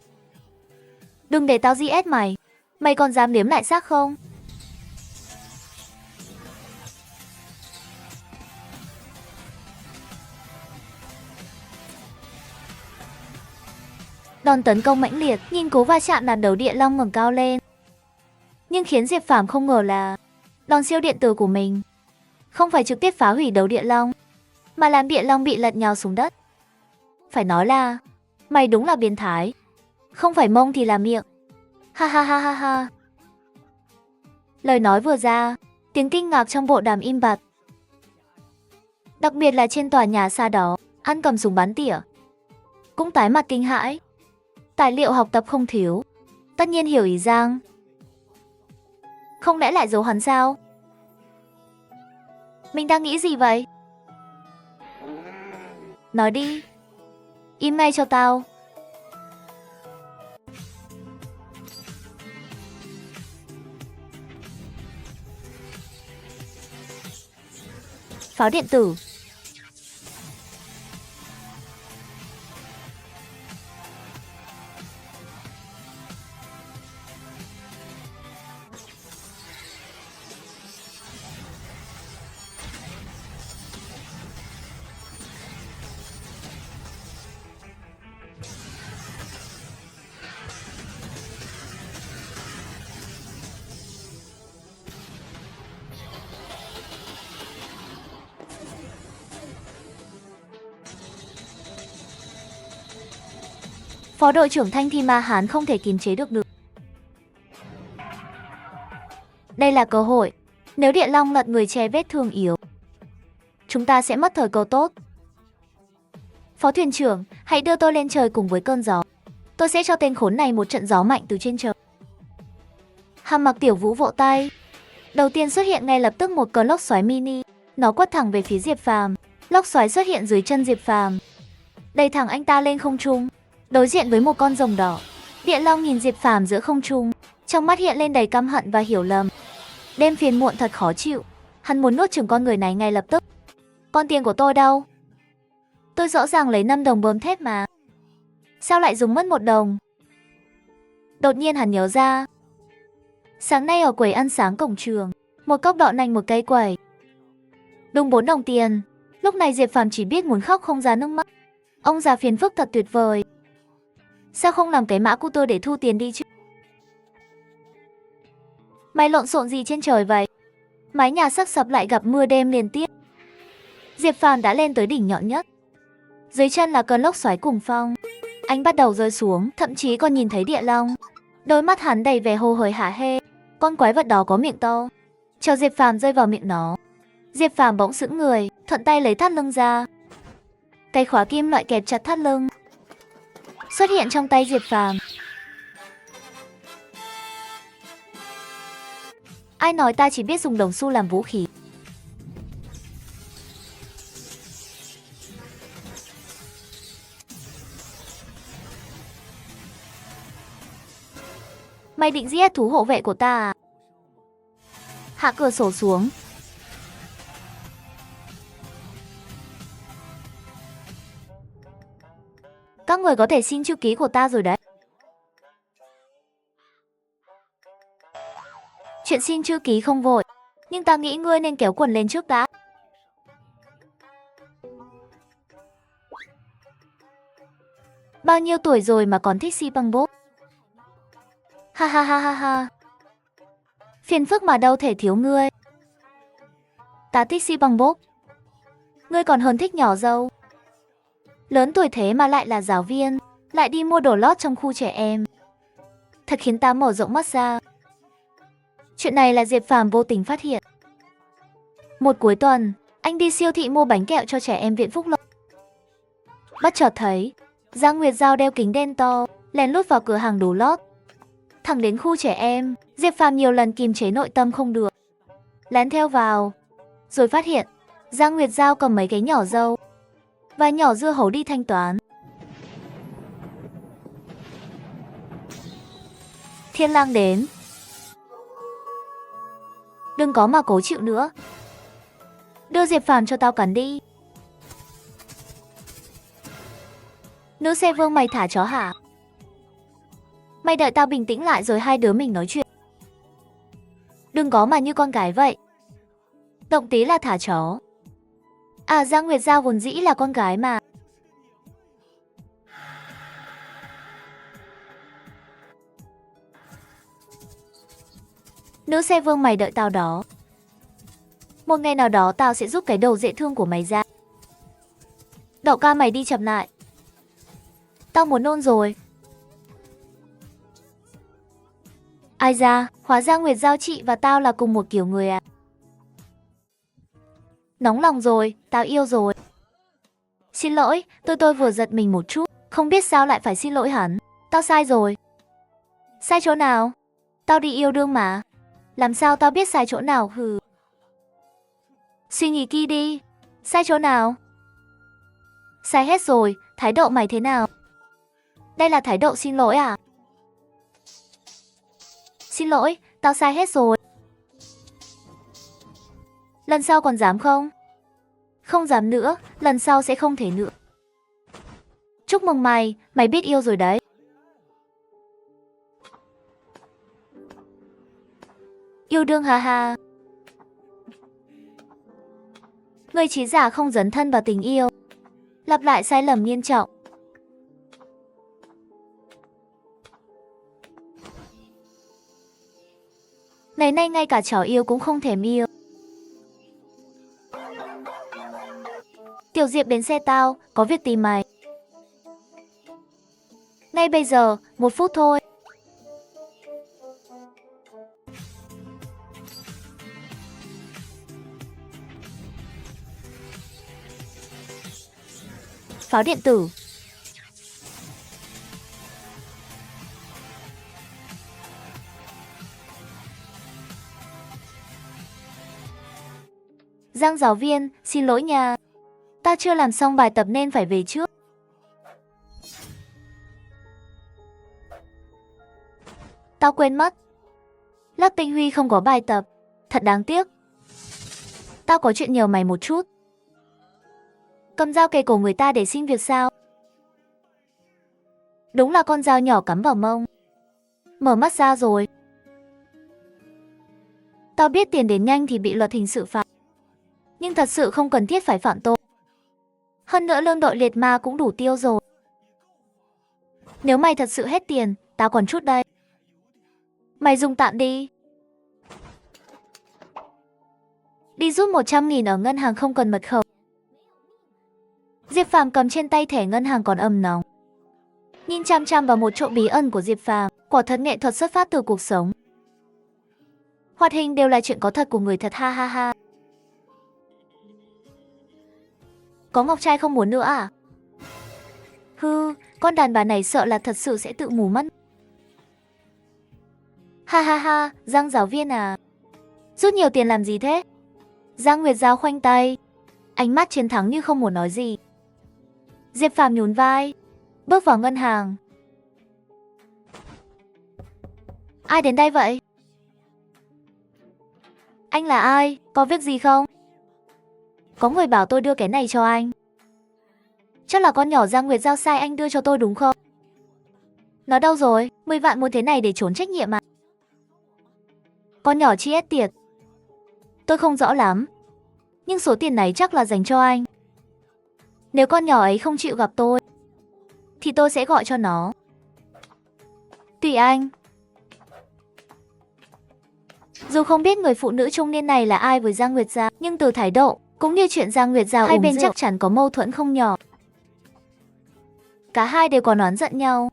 Đừng để tao GS mày. Mày còn dám liếm lại xác không? Đòn tấn công mãnh liệt, nhìn cố va chạm làm đầu Địa Long ngẩng cao lên. Nhưng khiến Diệp Phàm không ngờ là đòn siêu điện tử của mình không phải trực tiếp phá hủy đầu Địa Long, mà làm Địa Long bị lật nhào xuống đất. Phải nói là mày đúng là biến thái. Không phải mông thì là miệng. Ha ha ha ha ha. Lời nói vừa ra, tiếng kinh ngạc trong bộ đàm im bặt. Đặc biệt là trên tòa nhà xa đó, An cầm súng bắn tỉa cũng tái mặt kinh hãi. Tài liệu học tập không thiếu, tất nhiên hiểu ý Giang. Không lẽ lại giấu hắn sao? Mình đang nghĩ gì vậy? Nói đi. Im ngay cho tao. Pháo điện tử. Phó đội trưởng Thanh Thi Ma Hán không thể kiềm chế được nữa. Đây là cơ hội. Nếu Địa Long lật người che vết thương yếu, chúng ta sẽ mất thời cơ tốt. Phó thuyền trưởng, hãy đưa tôi lên trời cùng với cơn gió. Tôi sẽ cho tên khốn này một trận gió mạnh từ trên trời. Hàm Mặc Tiểu Vũ vỗ tay. Đầu tiên xuất hiện ngay lập tức một cơn lốc xoáy mini. Nó quất thẳng về phía Diệp Phàm. Lốc xoáy xuất hiện dưới chân Diệp Phàm, đẩy thẳng anh ta lên không trung, đối diện với một con rồng đỏ. Địa Long nhìn Diệp Phàm giữa không trung, trong mắt hiện lên đầy căm hận và hiểu lầm. Đêm phiền muộn thật khó chịu, hắn muốn nuốt chửng con người này ngay lập tức. Con tiền của tôi đâu? Tôi rõ ràng lấy 5 đồng bơm thép mà. Sao lại dùng mất 1 đồng? Đột nhiên hắn nhớ ra. Sáng nay ở quầy ăn sáng cổng trường, một cốc đậu nành một cây quẩy. Đúng 4 đồng tiền. Lúc này Diệp Phàm chỉ biết muốn khóc không ra nước mắt. Ông già phiền phức thật tuyệt vời. Sao không làm cái mã cu-tơ để thu tiền đi chứ? Mày lộn xộn gì trên trời vậy? Mái nhà sắp sập lại gặp mưa đêm liên tiếp. Diệp Phàm đã lên tới đỉnh nhọn nhất. Dưới chân là cơn lốc xoáy cùng phong. Anh bắt đầu rơi xuống, thậm chí còn nhìn thấy Địa Long. Đôi mắt hắn đầy vẻ hồ hởi hả hê. Con quái vật đó có miệng to. Chờ Diệp Phàm rơi vào miệng nó, Diệp Phàm bỗng sững người, thuận tay lấy thắt lưng ra. Cây khóa kim loại kẹp chặt thắt lưng xuất hiện trong tay Diệp Phàm. Ai nói ta chỉ biết dùng đồng xu làm vũ khí? Mày định giết thú hộ vệ của ta à? Hạ cửa sổ xuống. Các người có thể xin chữ ký của ta rồi đấy. Chuyện xin chữ ký không vội, nhưng ta nghĩ ngươi nên kéo quần lên trước đã. Bao nhiêu tuổi rồi mà còn thích si băng bốp? Ha ha ha ha ha. Phiền phức mà đâu thể thiếu ngươi. Ta thích si băng bốp. Ngươi còn hơn thích nhỏ dâu. Lớn tuổi thế mà lại là giáo viên, lại đi mua đồ lót trong khu trẻ em. Thật khiến ta mở rộng mắt ra. Chuyện này là Diệp Phàm vô tình phát hiện. Một cuối tuần, anh đi siêu thị mua bánh kẹo cho trẻ em viện Phúc Lộc. Bất chợt thấy Giang Nguyệt Giao đeo kính đen to, lén lút vào cửa hàng đồ lót. Thẳng đến khu trẻ em, Diệp Phàm nhiều lần kìm chế nội tâm không được, lén theo vào, rồi phát hiện Giang Nguyệt Giao cầm mấy cái nhỏ dâu. và nhỏ dưa hấu đi thanh toán. Thiên lang đến. Đừng có mà cố chịu nữa. Đưa Diệp Phàm cho tao cắn đi. Nữ xe vương mày thả chó hả? Mày đợi tao bình tĩnh lại rồi hai đứa mình nói chuyện. Đừng có mà như con gái vậy. Động tí là thả chó. À, Giang Nguyệt Giao vốn dĩ là con gái mà. Nữ xe vương mày đợi tao đó. Một ngày nào đó tao sẽ giúp cái đầu dễ thương của mày ra. Đậu ca mày đi chậm lại. Tao muốn nôn rồi. Ai da, hóa ra Nguyệt Giao chị và tao là cùng một kiểu người à. Nóng lòng rồi, tao yêu rồi. Xin lỗi, tôi vừa giật mình một chút. Không biết sao lại phải xin lỗi hắn. Tao sai rồi. Sai chỗ nào? Tao đi yêu đương mà. Làm sao tao biết sai chỗ nào hừ. Suy nghĩ kỹ đi. Sai chỗ nào? Sai hết rồi, thái độ mày thế nào? Đây là thái độ xin lỗi à? Xin lỗi, tao sai hết rồi. Lần sau còn dám không? Không dám nữa, lần sau sẽ không thể nữa. Chúc mừng mày, mày biết yêu rồi đấy. Yêu đương ha ha. Người trí giả không dấn thân vào tình yêu. Lặp lại sai lầm nghiêm trọng. Ngày nay ngay cả chó yêu cũng không thèm yêu. Tiểu Diệp đến xe tao, có việc tìm mày. Ngay bây giờ, 1 phút thôi. Pháo điện tử. Giang giáo viên, xin lỗi nha. Ta chưa làm xong bài tập nên phải về trước. Tao quên mất. Lớp Tinh Huy không có bài tập. Thật đáng tiếc. Tao có chuyện nhờ mày một chút. Cầm dao kề cổ người ta để xin việc sao? Đúng là con dao nhỏ cắm vào mông. Mở mắt ra rồi. Tao biết tiền đến nhanh thì bị luật hình sự phạt. Nhưng thật sự không cần thiết phải phạm tội. Hơn nữa lương đội liệt ma cũng đủ tiêu rồi. Nếu mày thật sự hết tiền, tao còn chút đây. Mày dùng tạm đi. Đi rút 100.000 ở ngân hàng không cần mật khẩu. Diệp Phàm cầm trên tay thẻ ngân hàng còn ấm nóng. Nhìn chăm chăm vào một chỗ bí ẩn của Diệp Phàm, quả thật nghệ thuật xuất phát từ cuộc sống. Hoạt hình đều là chuyện có thật của người thật ha ha ha. Có ngọc trai không muốn nữa à? Hư, con đàn bà này sợ là thật sự sẽ tự mù mất. Ha ha ha, Giang giáo viên à. Rút nhiều tiền làm gì thế? Giang Nguyệt Giao khoanh tay, ánh mắt chiến thắng như không muốn nói gì. Diệp Phàm nhún vai, bước vào ngân hàng. Ai đến đây vậy? Anh là ai? Có việc gì không? Có người bảo tôi đưa cái này cho anh. Chắc là con nhỏ Giang Nguyệt Giao sai anh đưa cho tôi đúng không? Nó đâu rồi? 10 vạn muốn thế này để trốn trách nhiệm à? Con nhỏ chi ét tiệt. Tôi không rõ lắm. Nhưng số tiền này chắc là dành cho anh. Nếu con nhỏ ấy không chịu gặp tôi thì tôi sẽ gọi cho nó. Tùy anh. Dù không biết người phụ nữ trung niên này là ai với Giang Nguyệt Giao, nhưng từ thái độ cũng như chuyện Giang Nguyệt Giao hai bên rượu chắc chắn có mâu thuẫn không nhỏ. Cả hai đều còn oán giận nhau.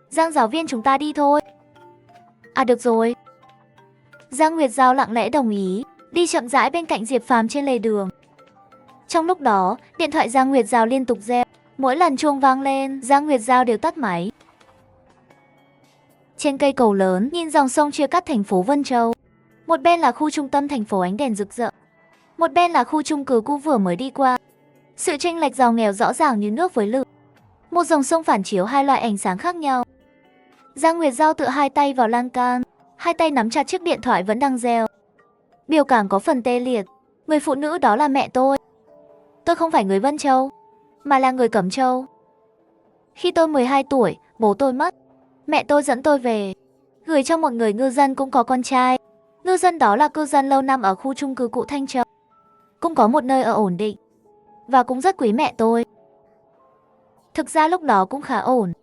Giang giáo viên chúng ta đi thôi. À được rồi. Giang Nguyệt Giao lặng lẽ đồng ý, đi chậm rãi bên cạnh Diệp Phàm trên lề đường. Trong lúc đó, điện thoại Giang Nguyệt Giao liên tục reo. Mỗi lần chuông vang lên, Giang Nguyệt Giao đều tắt máy. Trên cây cầu lớn, nhìn dòng sông chia cắt thành phố Vân Châu. Một bên là khu trung tâm thành phố ánh đèn rực rỡ. Một bên là khu chung cư cũ vừa mới đi qua. Sự chênh lệch giàu nghèo rõ ràng như nước với lửa. Một dòng sông phản chiếu hai loại ánh sáng khác nhau. Giang Nguyệt Giao tựa hai tay vào lan can, hai tay nắm chặt chiếc điện thoại vẫn đang reo. Biểu cảm có phần tê liệt. Người phụ nữ đó là mẹ tôi. Tôi không phải người Vân Châu, mà là người Cẩm Châu. Khi tôi 12 tuổi, bố tôi mất. Mẹ tôi dẫn tôi về, gửi cho một người ngư dân cũng có con trai. Ngư dân đó là cư dân lâu năm ở khu chung cư cũ Thanh Châu. Cũng có một nơi ở ổn định, và cũng rất quý mẹ tôi. Thực ra lúc đó cũng khá ổn.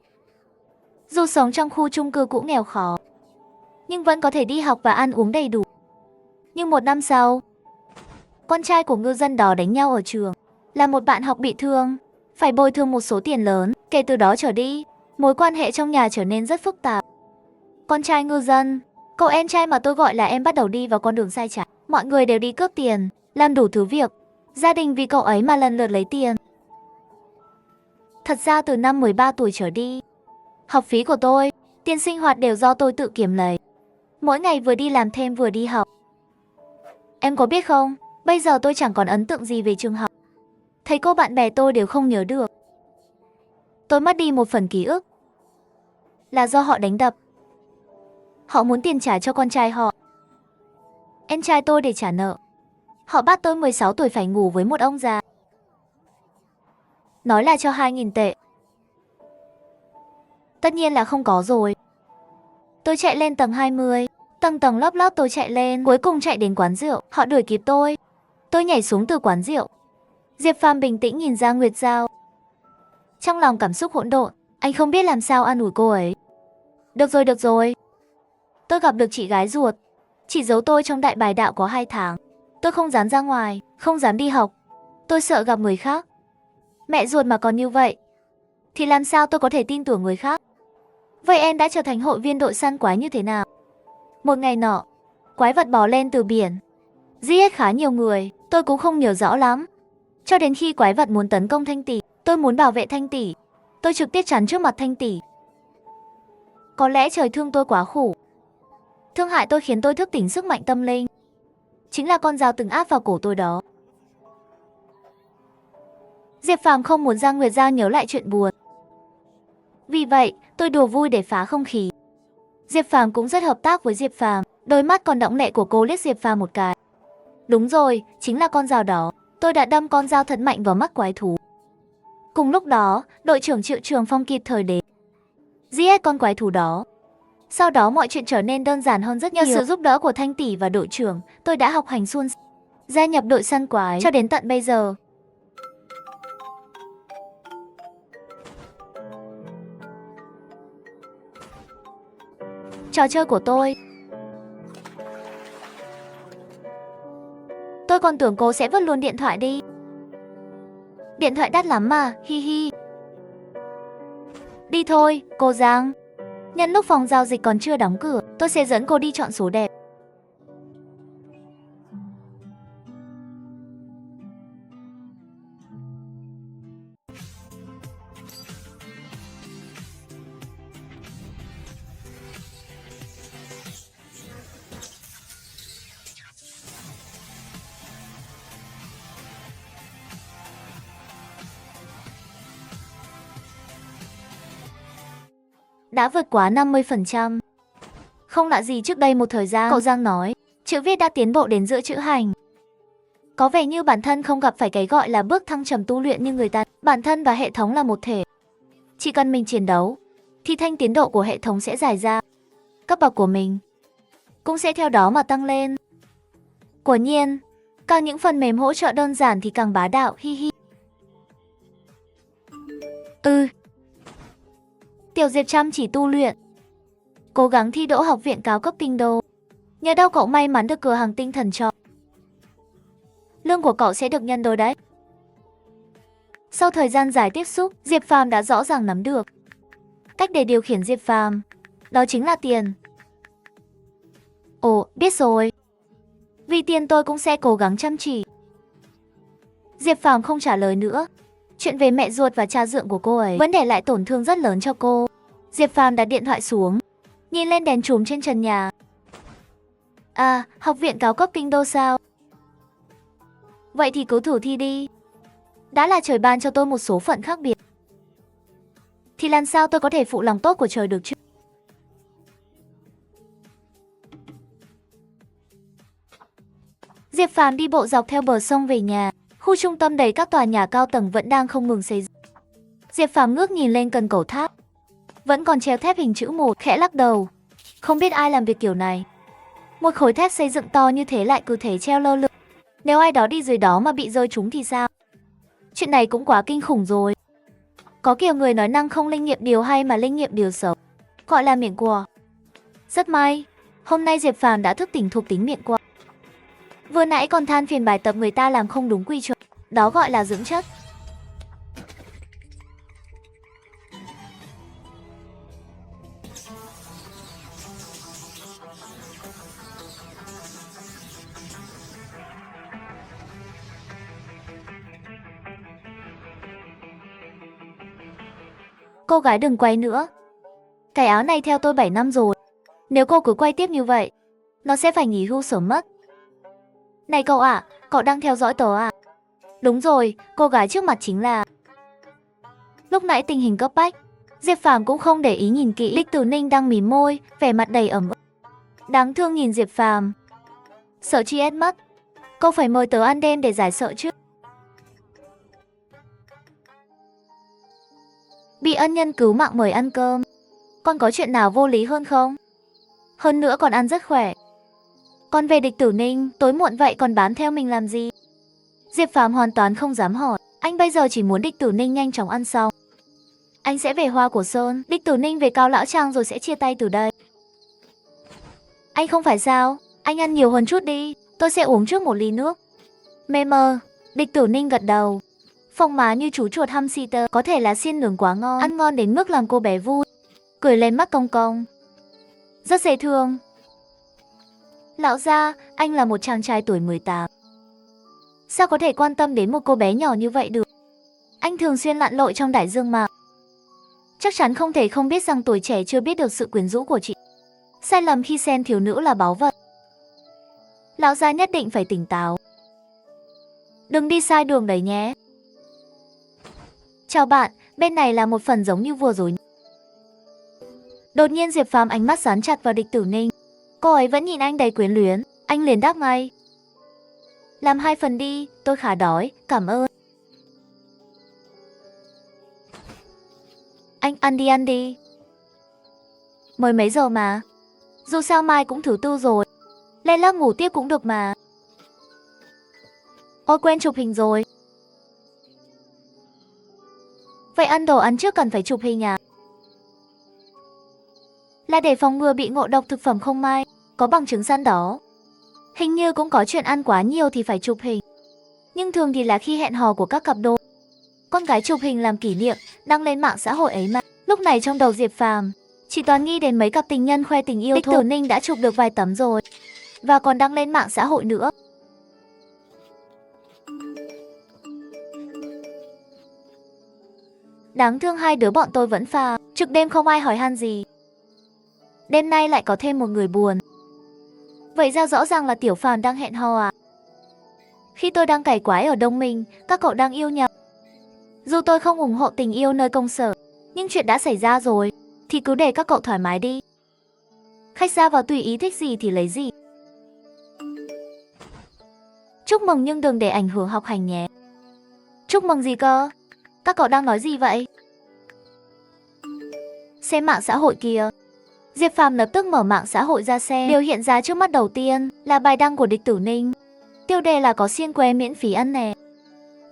Dù sống trong khu chung cư cũ nghèo khó, nhưng vẫn có thể đi học và ăn uống đầy đủ. Nhưng một năm sau, con trai của ngư dân đó đánh nhau ở trường, là một bạn học bị thương, phải bồi thường một số tiền lớn. Kể từ đó trở đi, mối quan hệ trong nhà trở nên rất phức tạp. Con trai ngư dân, cậu em trai mà tôi gọi là em, bắt đầu đi vào con đường sai trái. Mọi người đều đi cướp tiền, làm đủ thứ việc. Gia đình vì cậu ấy mà lần lượt lấy tiền. Thật ra từ năm 13 tuổi trở đi, học phí của tôi, tiền sinh hoạt đều do tôi tự kiếm lấy. Mỗi ngày vừa đi làm thêm vừa đi học. Em có biết không, bây giờ tôi chẳng còn ấn tượng gì về trường học. Thầy cô bạn bè tôi đều không nhớ được. Tôi mất đi một phần ký ức, là do họ đánh đập. Họ muốn tiền trả cho con trai họ, em trai tôi, để trả nợ. Họ bắt tôi 16 tuổi phải ngủ với một ông già, nói là cho 2.000 tệ. Tất nhiên là không có rồi. Tôi chạy lên tầng 20, tầng lớp tôi chạy lên, cuối cùng chạy đến quán rượu. Họ đuổi kịp tôi. Tôi nhảy xuống từ quán rượu. Diệp Phàm bình tĩnh nhìn Giang Nguyệt Giao, trong lòng cảm xúc hỗn độn. Anh không biết làm sao an ủi cô ấy. Được rồi. Tôi gặp được chị gái ruột, chỉ giấu tôi trong đại bài đạo có 2 tháng. Tôi không dám ra ngoài, không dám đi học. Tôi sợ gặp người khác. Mẹ ruột mà còn như vậy, thì làm sao tôi có thể tin tưởng người khác. Vậy em đã trở thành hội viên đội săn quái như thế nào? Một ngày nọ, quái vật bò lên từ biển, giết hết khá nhiều người, tôi cũng không nhớ rõ lắm. Cho đến khi quái vật muốn tấn công Thanh Tỷ, tôi muốn bảo vệ Thanh Tỷ. Tôi trực tiếp chắn trước mặt Thanh Tỷ. Có lẽ trời thương tôi quá khổ, thương hại tôi khiến tôi thức tỉnh sức mạnh tâm linh. Chính là con dao từng áp vào cổ tôi đó. Diệp Phàm không muốn Giang Nguyệt Giao nhớ lại chuyện buồn. Vì vậy, tôi đùa vui để phá không khí. Diệp Phàm cũng rất hợp tác với Diệp Phàm, đôi mắt còn đẫm lệ của cô liếc Diệp Phàm một cái. Đúng rồi, chính là con dao đó. Tôi đã đâm con dao thật mạnh vào mắt quái thú. Cùng lúc đó, đội trưởng Triệu Trường Phong kịp thời đến, giết hết con quái thú đó. Sau đó mọi chuyện trở nên đơn giản hơn rất nhiều. Nhờ sự giúp đỡ của Thanh Tỷ và đội trưởng, tôi đã học hành suôn sẻ, gia nhập đội săn quái cho đến tận bây giờ. Trò chơi của tôi còn tưởng cô sẽ vứt luôn điện thoại đi. Điện thoại đắt lắm mà, hi hi. Đi thôi, cô Giang. Nhân lúc phòng giao dịch còn chưa đóng cửa, tôi sẽ dẫn cô đi chọn số đẹp. Đã vượt quá 50%. Không lạ gì trước đây một thời gian, cậu Giang nói, chữ viết đã tiến bộ đến giữa chữ hành. Có vẻ như bản thân không gặp phải cái gọi là bước thăng trầm tu luyện như người ta. Bản thân và hệ thống là một thể. Chỉ cần mình chiến đấu, thì thanh tiến độ của hệ thống sẽ giải ra. Cấp bậc của mình cũng sẽ theo đó mà tăng lên. Quả nhiên, càng những phần mềm hỗ trợ đơn giản thì càng bá đạo, hi hi. Tiểu Diệp chăm chỉ tu luyện, cố gắng thi đỗ học viện cao cấp kinh đô. Nhờ đâu cậu may mắn được cửa hàng tinh thần cho. Lương của cậu sẽ được nhân đôi đấy. Sau thời gian dài tiếp xúc, Diệp Phàm đã rõ ràng nắm được cách để điều khiển Diệp Phàm, đó chính là tiền. Ồ, biết rồi. Vì tiền tôi cũng sẽ cố gắng chăm chỉ. Diệp Phàm không trả lời nữa. Chuyện về mẹ ruột và cha dượng của cô ấy vẫn để lại tổn thương rất lớn cho cô. Diệp Phàm đặt điện thoại xuống, nhìn lên đèn chùm trên trần nhà. À, học viện cao cấp kinh đô sao? Vậy thì cứ thử thi đi. Đã là trời ban cho tôi một số phận khác biệt, thì làm sao tôi có thể phụ lòng tốt của trời được chứ? Diệp Phàm đi bộ dọc theo bờ sông về nhà. Khu trung tâm đầy các tòa nhà cao tầng vẫn đang không ngừng xây dựng. Diệp Phàm ngước nhìn lên cần cầu tháp, vẫn còn treo thép hình chữ 1, khẽ lắc đầu. Không biết ai làm việc kiểu này. Một khối thép xây dựng to như thế lại cứ thế treo lơ lửng. Nếu ai đó đi dưới đó mà bị rơi trúng thì sao? Chuyện này cũng quá kinh khủng rồi. Có kiểu người nói năng không linh nghiệm điều hay mà linh nghiệm điều xấu, gọi là miệng của. Rất may, hôm nay Diệp Phàm đã thức tỉnh thuộc tính miệng của. Vừa nãy còn than phiền bài tập người ta làm không đúng quy chuẩn, đó gọi là dưỡng chất. Cô gái đừng quay nữa. Cái áo này theo tôi 7 năm rồi. Nếu cô cứ quay tiếp như vậy, nó sẽ phải nghỉ hưu sớm mất. Này cậu ạ, cậu đang theo dõi tớ à? Đúng rồi, cô gái trước mặt chính là... Lúc nãy tình hình cấp bách, Diệp Phàm cũng không để ý nhìn kỹ. Địch Tử Ninh đang mím môi, vẻ mặt đầy ẩm ức. Đáng thương nhìn Diệp Phàm. Sợ chi ét mất. Cô phải mời tớ ăn đêm để giải sợ chứ. Bị ân nhân cứu mạng mời ăn cơm, còn có chuyện nào vô lý hơn không? Hơn nữa còn ăn rất khỏe. Còn về Địch Tử Ninh, tối muộn vậy còn bám theo mình làm gì? Diệp Phàm hoàn toàn không dám hỏi. Anh bây giờ chỉ muốn Địch Tử Ninh nhanh chóng ăn xong. Anh sẽ về Hoa của Sơn, Địch Tử Ninh về Cao Lão Trang rồi sẽ chia tay từ đây. Anh không phải sao? Anh ăn nhiều hơn chút đi, tôi sẽ uống trước một ly nước. Mê mơ, Địch Tử Ninh gật đầu. Phông má như chú chuột hamster, có thể là xiên nướng quá ngon, ăn ngon đến mức làm cô bé vui, cười lên mắt cong cong. Rất dễ thương. Lão gia, anh là một chàng trai tuổi 18. Sao có thể quan tâm đến một cô bé nhỏ như vậy được? Anh thường xuyên lặn lội trong đại dương mà. Chắc chắn không thể không biết rằng tuổi trẻ chưa biết được sự quyến rũ của chị. Sai lầm khi xem thiếu nữ là báu vật. Lão gia nhất định phải tỉnh táo. Đừng đi sai đường đấy nhé. Chào bạn, bên này là một phần giống như vừa rồi. Đột nhiên Diệp Phàm ánh mắt dán chặt vào Địch Tử Ninh. Cô ấy vẫn nhìn anh đầy quyến luyến, anh liền đáp ngay. Làm 2 phần đi, tôi khá đói, cảm ơn. Anh ăn đi. Mới mấy giờ mà. Dù sao mai cũng thứ tư rồi. Lên lớp ngủ tiếp cũng được mà. Ôi quên chụp hình rồi. Vậy ăn đồ ăn trước cần phải chụp hình à? Là để phòng ngừa bị ngộ độc thực phẩm không mai. Có bằng chứng sẵn đó. Hình như cũng có chuyện ăn quá nhiều thì phải chụp hình. Nhưng thường thì là khi hẹn hò của các cặp đôi. Con gái chụp hình làm kỷ niệm, đăng lên mạng xã hội ấy mà. Lúc này trong đầu Diệp Phàm chỉ toàn nghĩ đến mấy cặp tình nhân khoe tình yêu thôi. Địch Tử Ninh đã chụp được vài tấm rồi, và còn đăng lên mạng xã hội nữa. Đáng thương hai đứa bọn tôi vẫn phà, trực đêm không ai hỏi han gì. Đêm nay lại có thêm một người buồn. Vậy ra rõ ràng là Tiểu Phàm đang hẹn hò à? Khi tôi đang cày quái ở Đông Minh, các cậu đang yêu nhau. Dù tôi không ủng hộ tình yêu nơi công sở, nhưng chuyện đã xảy ra rồi, thì cứ để các cậu thoải mái đi. Khách ra vào tùy ý thích gì thì lấy gì. Chúc mừng nhưng đừng để ảnh hưởng học hành nhé. Chúc mừng gì cơ? Các cậu đang nói gì vậy? Xem mạng xã hội kìa. Diệp Phàm lập tức mở mạng xã hội ra xem. Điều hiện ra trước mắt đầu tiên là bài đăng của Địch Tử Ninh. Tiêu đề là có xiên que miễn phí ăn nè.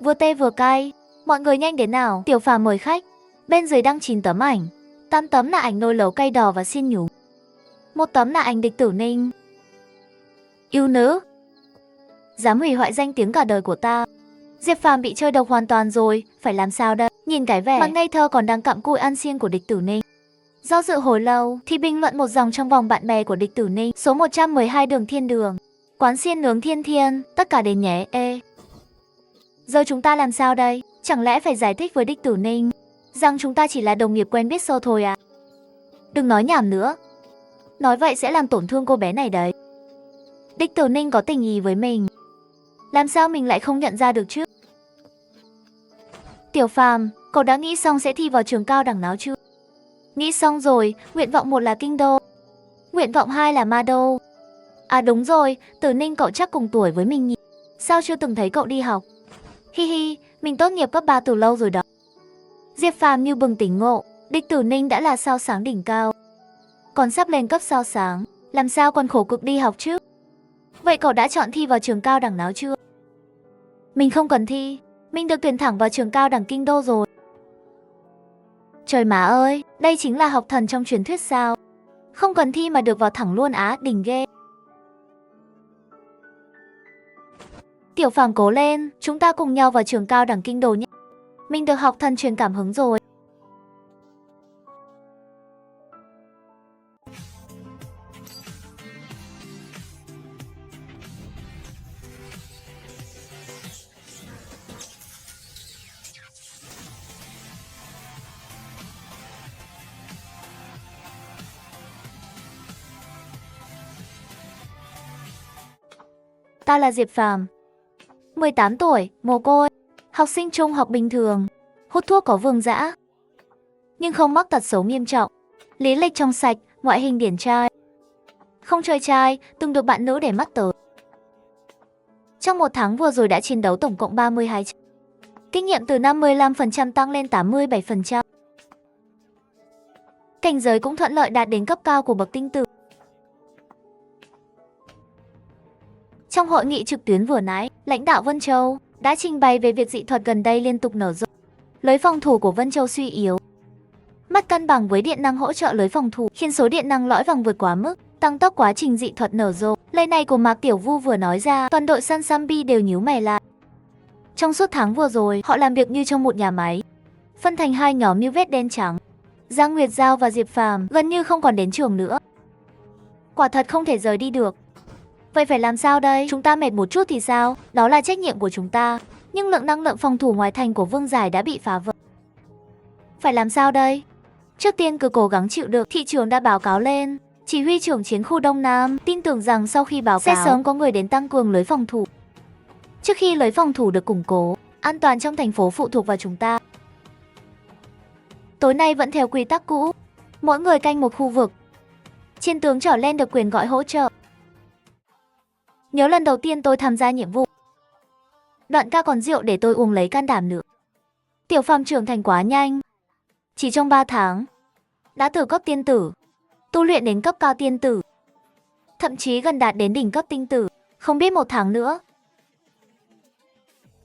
Vừa tê vừa cay. Mọi người nhanh đến nào, Tiểu Phàm mời khách. Bên dưới đăng 9 tấm ảnh. 8 tấm là ảnh nồi lẩu cay đỏ và xiên nhúng. 1 tấm là ảnh Địch Tử Ninh. Yêu nữ. Dám hủy hoại danh tiếng cả đời của ta. Diệp Phàm bị chơi độc hoàn toàn rồi, phải làm sao đây? Nhìn cái vẻ mà ngây thơ còn đang cặm cụi ăn xiên của Địch Tử Ninh. Do dự hồi lâu thì bình luận một dòng trong vòng bạn bè của Địch Tử Ninh. Số 112 đường Thiên Đường. Quán xiên nướng Thiên Thiên, tất cả đến nhé. Giờ chúng ta làm sao đây? Chẳng lẽ phải giải thích với Địch Tử Ninh rằng chúng ta chỉ là đồng nghiệp quen biết sơ thôi à? Đừng nói nhảm nữa. Nói vậy sẽ làm tổn thương cô bé này đấy. Địch Tử Ninh có tình ý với mình. Làm sao mình lại không nhận ra được chứ? Tiểu Phàm, cậu đã nghĩ xong sẽ thi vào trường cao đẳng nào chưa? Nghĩ xong rồi, nguyện vọng 1 là Kinh Đô. Nguyện vọng 2 là Ma Đô. À đúng rồi, Tử Ninh cậu chắc cùng tuổi với mình nhỉ? Sao chưa từng thấy cậu đi học? Hi hi, mình tốt nghiệp cấp 3 từ lâu rồi đó. Diệp Phàm như bừng tỉnh ngộ, địch Tử Ninh đã là sao sáng đỉnh cao. Còn sắp lên cấp sao sáng, làm sao còn khổ cực đi học chứ? Vậy cậu đã chọn thi vào trường cao đẳng nào chưa? Mình không cần thi, mình được tuyển thẳng vào trường cao đẳng Kinh Đô rồi. Trời má ơi, đây chính là học thần trong truyền thuyết sao? Không cần thi mà được vào thẳng luôn á, đỉnh ghê. Tiểu Phàm cố lên, chúng ta cùng nhau vào trường cao đẳng Kinh Đô nhé. Mình được học thần truyền cảm hứng rồi. Ta là Diệp Phàm, 18 tuổi, mồ côi, học sinh trung học bình thường, hút thuốc có vương dã, nhưng không mắc tật xấu nghiêm trọng, lý lịch trong sạch, ngoại hình điển trai, không chơi trai, từng được bạn nữ để mắt tới. Trong 1 tháng vừa rồi đã chiến đấu tổng cộng 32 trận. Kinh nghiệm từ 55% tăng lên 87%. Cảnh giới cũng thuận lợi đạt đến cấp cao của bậc tinh tử. Trong hội nghị trực tuyến vừa nãy, lãnh đạo Vân Châu đã trình bày về việc dị thuật gần đây liên tục nở rộ. Lưới phòng thủ của Vân Châu suy yếu. Mất cân bằng với điện năng hỗ trợ lưới phòng thủ, khiến số điện năng lõi vòng vượt quá mức, tăng tốc quá trình dị thuật nở rộ. Lời này của Mạc Tiểu Vu vừa nói ra, toàn đội săn Sambi đều nhíu mày lại. Trong suốt tháng vừa rồi, họ làm việc như trong một nhà máy, phân thành 2 nhóm như vết đen trắng. Giang Nguyệt Giao và Diệp Phàm gần như không còn đến trường nữa. Quả thật không thể rời đi được. Vậy phải làm sao đây? Chúng ta mệt một chút thì sao? Đó là trách nhiệm của chúng ta. Nhưng lượng năng lượng phòng thủ ngoài thành của Vương Giải đã bị phá vỡ. Phải làm sao đây? Trước tiên cứ cố gắng chịu đựng. Thị trưởng đã báo cáo lên. Chỉ huy trưởng chiến khu Đông Nam tin tưởng rằng sau khi báo cáo sẽ sớm có người đến tăng cường lưới phòng thủ. Trước khi lưới phòng thủ được củng cố, an toàn trong thành phố phụ thuộc vào chúng ta. Tối nay vẫn theo quy tắc cũ, mỗi người canh một khu vực. Chiến tướng trở lên được quyền gọi hỗ trợ. Nhớ lần đầu tiên tôi tham gia nhiệm vụ, đoạn ca còn rượu để tôi uống lấy can đảm nữa. Tiểu Phàm trưởng thành quá nhanh. Chỉ trong 3 tháng, đã từ cấp tiên tử, tu luyện đến cấp cao tiên tử. Thậm chí gần đạt đến đỉnh cấp tinh tử. Không biết 1 tháng nữa,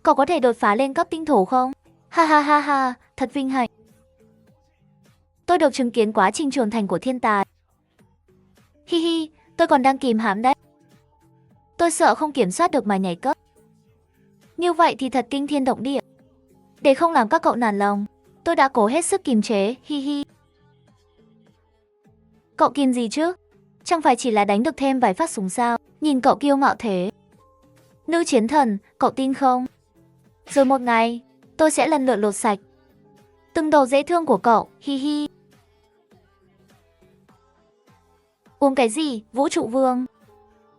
cậu có thể đột phá lên cấp tinh thổ không? Ha ha ha ha, thật vinh hạnh. Tôi được chứng kiến quá trình trưởng thành của thiên tài. Hi hi, tôi còn đang kìm hãm đấy. Tôi sợ không kiểm soát được mà nhảy cấp. Như vậy thì thật kinh thiên động địa. Để không làm các cậu nản lòng, tôi đã cố hết sức kìm chế, hi hi. Cậu kìm gì chứ? Chẳng phải chỉ là đánh được thêm vài phát súng sao? Nhìn cậu kiêu ngạo thế. Nữ chiến thần, cậu tin không? Rồi một ngày, tôi sẽ lần lượt lột sạch từng đầu dễ thương của cậu, hi hi. Uống cái gì, Vũ trụ vương?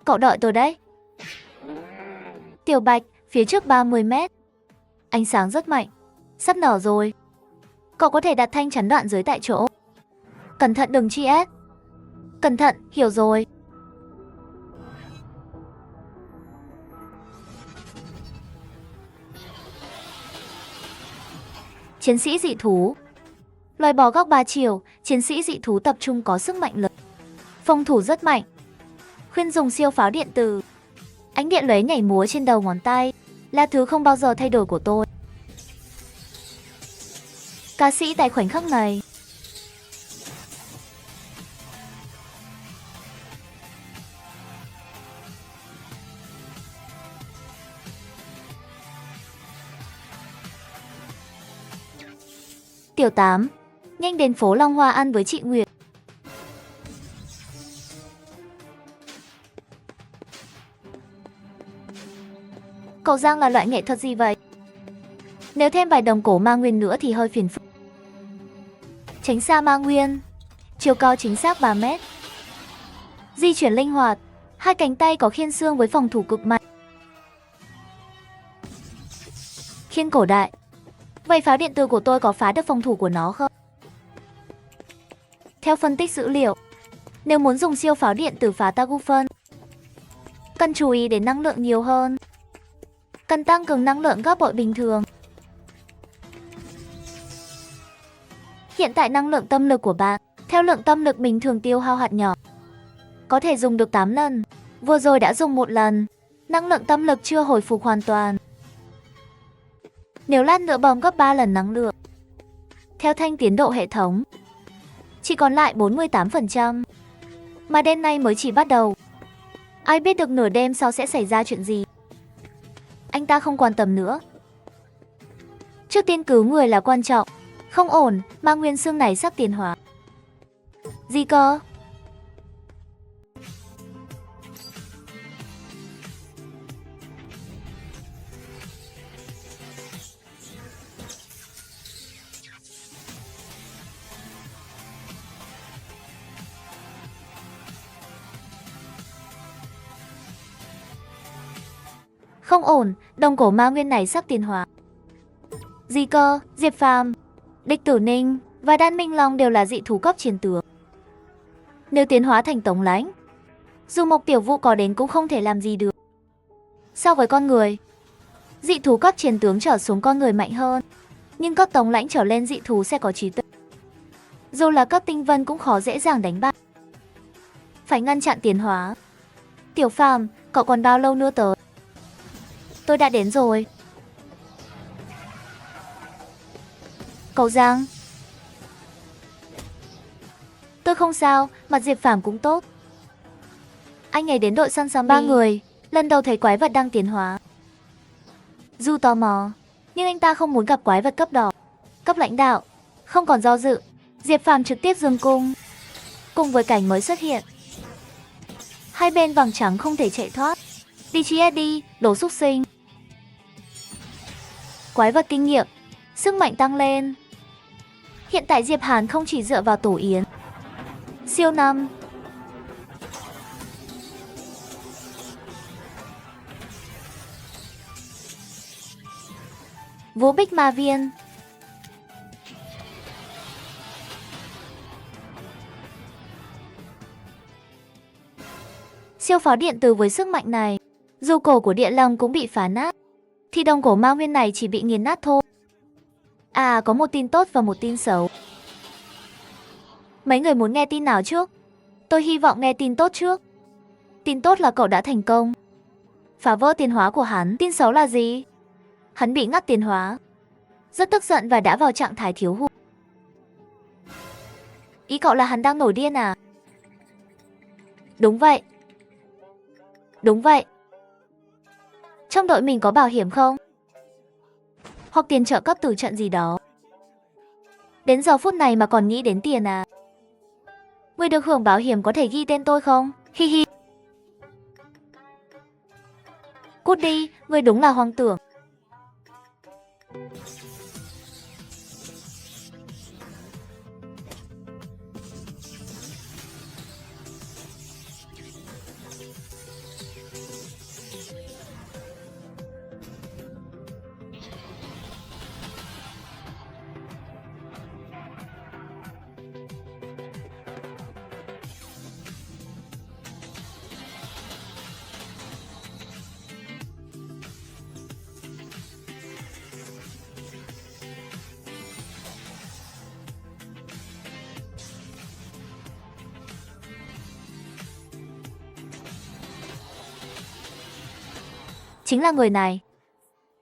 Cậu đợi tôi đấy. Tiểu Bạch, phía trước 30 mét. Ánh sáng rất mạnh, sắp nở rồi. Cậu có thể đặt thanh chắn đoạn dưới tại chỗ. Cẩn thận đừng chi ép. Cẩn thận, hiểu rồi. Chiến sĩ dị thú. Loài bò góc 3 chiều, chiến sĩ dị thú tập trung có sức mạnh lớn. Phòng thủ rất mạnh. Khuyên dùng siêu pháo điện tử. Ánh điện lóe nhảy múa trên đầu ngón tay là thứ không bao giờ thay đổi của tôi. Ca sĩ tại khoảnh khắc này. Tiểu 8, nhanh đến phố Long Hoa ăn với chị Nguyệt. Cậu Giang là loại nghệ thuật gì vậy? Nếu thêm vài đồng cổ ma nguyên nữa thì hơi phiền phức. Tránh xa ma nguyên. Chiều cao chính xác 3 mét. Di chuyển linh hoạt. 2 cánh tay có khiên xương với phòng thủ cực mạnh. Anh cổ đại. Vậy pháo điện tử của tôi có phá được phòng thủ của nó không? Theo phân tích dữ liệu, nếu muốn dùng siêu pháo điện tử phá Tagufen, cần chú ý đến năng lượng nhiều hơn. Cần tăng cường năng lượng gấp bội bình thường. Hiện tại năng lượng tâm lực của bạn, theo lượng tâm lực bình thường tiêu hao hạt nhỏ, có thể dùng được 8 lần. Vừa rồi đã dùng 1 lần. Năng lượng tâm lực chưa hồi phục hoàn toàn. Nếu lát nữa bom gấp 3 lần năng lượng, theo thanh tiến độ hệ thống, chỉ còn lại 48%. Mà đêm nay mới chỉ bắt đầu. Ai biết được nửa đêm sau sẽ xảy ra chuyện gì. Anh ta không quan tâm nữa. Trước tiên cứu người là quan trọng. Không ổn, Ma Nguyên Xương này sắp tiến hóa. Gì cơ? Không ổn, đồng cổ Ma Nguyên này sắp tiến hóa. Gì cơ? Diệp Phàm, Địch Tử Ninh và Đan Minh Long đều là dị thú cấp chiến tướng. Nếu tiến hóa thành Tống Lãnh, dù Mộc Tiểu Vũ có đến cũng không thể làm gì được. So với con người, dị thú cấp chiến tướng trở xuống con người mạnh hơn, nhưng cấp Tống Lãnh trở lên dị thú sẽ có trí tuệ. Dù là cấp Tinh Vân cũng khó dễ dàng đánh bại. Phải ngăn chặn tiến hóa. Tiểu Phàm, cậu còn bao lâu nữa tới? Tôi đã đến rồi. Cậu Giang. Tôi không sao, mặt Diệp Phàm cũng tốt. Anh ấy đến đội săn sắm 3 người, lần đầu thấy quái vật đang tiến hóa. Dù tò mò, nhưng anh ta không muốn gặp quái vật cấp đỏ. Cấp lãnh đạo, không còn do dự, Diệp Phàm trực tiếp dương cung. Cùng với cảnh mới xuất hiện, hai bên vàng trắng không thể chạy thoát. Đi chia đi, đồ xúc sinh. Quái vật kinh nghiệm, sức mạnh tăng lên. Hiện tại Diệp Hàn không chỉ dựa vào Tổ Yến. Siêu năm. Vô Bích Ma Viên. Siêu pháo điện tử với sức mạnh này, dù cổ của Địa Long cũng bị phá nát, thì đồng cổ Ma Nguyên này chỉ bị nghiền nát thôi. À, có một tin tốt và một tin xấu. Mấy người muốn nghe tin nào trước? Tôi hy vọng nghe tin tốt trước. Tin tốt là cậu đã thành công phá vỡ tiến hóa của hắn. Tin xấu là gì? Hắn bị ngắt tiến hóa, rất tức giận và đã vào trạng thái thiếu hụt. Ý cậu là hắn đang nổi điên à? Đúng vậy. Đúng vậy. Trong đội mình có bảo hiểm không? Hoặc tiền trợ cấp từ trận gì đó. Đến giờ phút này mà còn nghĩ đến tiền à? Người được hưởng bảo hiểm có thể ghi tên tôi không? Hi hi. Cút đi, người đúng là hoang tưởng. Chính là người này.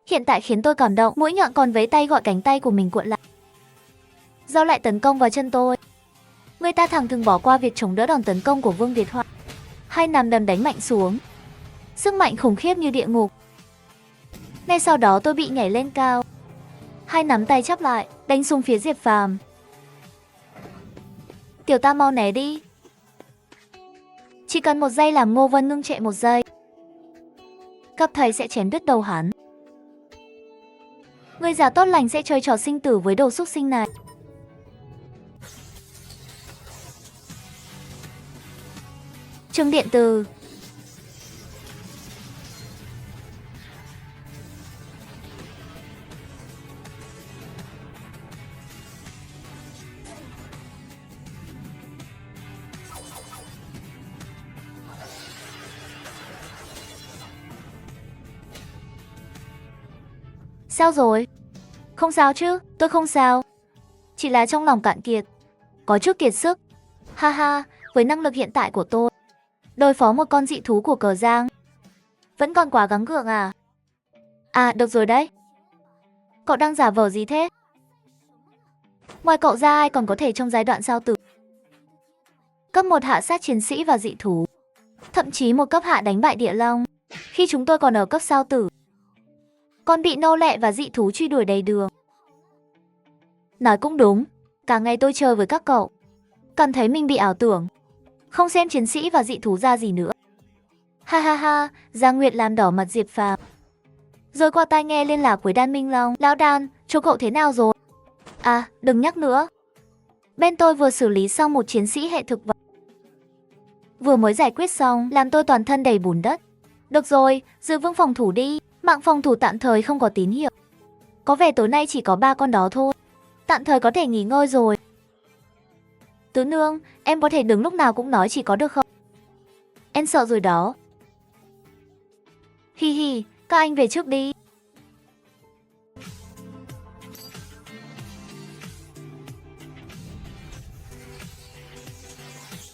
Hiện tại khiến tôi cảm động, mũi nhọn còn vẫy tay gọi cánh tay của mình cuộn lại. Giao lại tấn công vào chân tôi. Người ta thẳng thừng bỏ qua việc chống đỡ đòn tấn công của Vương Việt Hoa. Hai nắm đấm đánh mạnh xuống. Sức mạnh khủng khiếp như địa ngục. Ngay sau đó tôi bị nhảy lên cao. Hai nắm tay chắp lại, đánh xuống phía Diệp Phàm. Tiểu ta mau né đi. Chỉ cần 1 giây làm Ngô Vân ngưng trệ 1 giây. Gặp thầy sẽ chém đứt đầu hắn. Người già tốt lành sẽ chơi trò sinh tử với đồ xúc sinh này. Trường điện từ. Sao rồi? Không sao chứ, tôi không sao. Chỉ là trong lòng cạn kiệt, có chút kiệt sức. Ha ha, với năng lực hiện tại của tôi, đối phó một con dị thú của cờ Giang vẫn còn quá gắng gượng à? À, được rồi đấy. Cậu đang giả vờ gì thế? Ngoài cậu ra ai còn có thể trong giai đoạn sao tử? Cấp 1 hạ sát chiến sĩ và dị thú. Thậm chí một cấp hạ đánh bại địa long. Khi chúng tôi còn ở cấp sao tử, còn bị nô lệ và dị thú truy đuổi đầy đường. Nói cũng đúng, cả ngày tôi chơi với các cậu, cảm thấy mình bị ảo tưởng, không xem chiến sĩ và dị thú ra gì nữa. Ha ha ha, Giang Nguyệt làm đỏ mặt Diệp Phàm. Rồi qua tai nghe liên lạc với Đan Minh Long. Lão Đan, chỗ cậu thế nào rồi? À, đừng nhắc nữa. Bên tôi vừa xử lý xong một chiến sĩ hệ thực vật. Vừa mới giải quyết xong, làm tôi toàn thân đầy bùn đất. Được rồi, giữ vững phòng thủ đi. Mạng phòng thủ tạm thời không có tín hiệu. Có vẻ tối nay chỉ có 3 con đó thôi. Tạm thời có thể nghỉ ngơi rồi. Tứ nương, em có thể đứng lúc nào cũng nói chỉ có được không? Em sợ rồi đó. Hi hi, các anh về trước đi.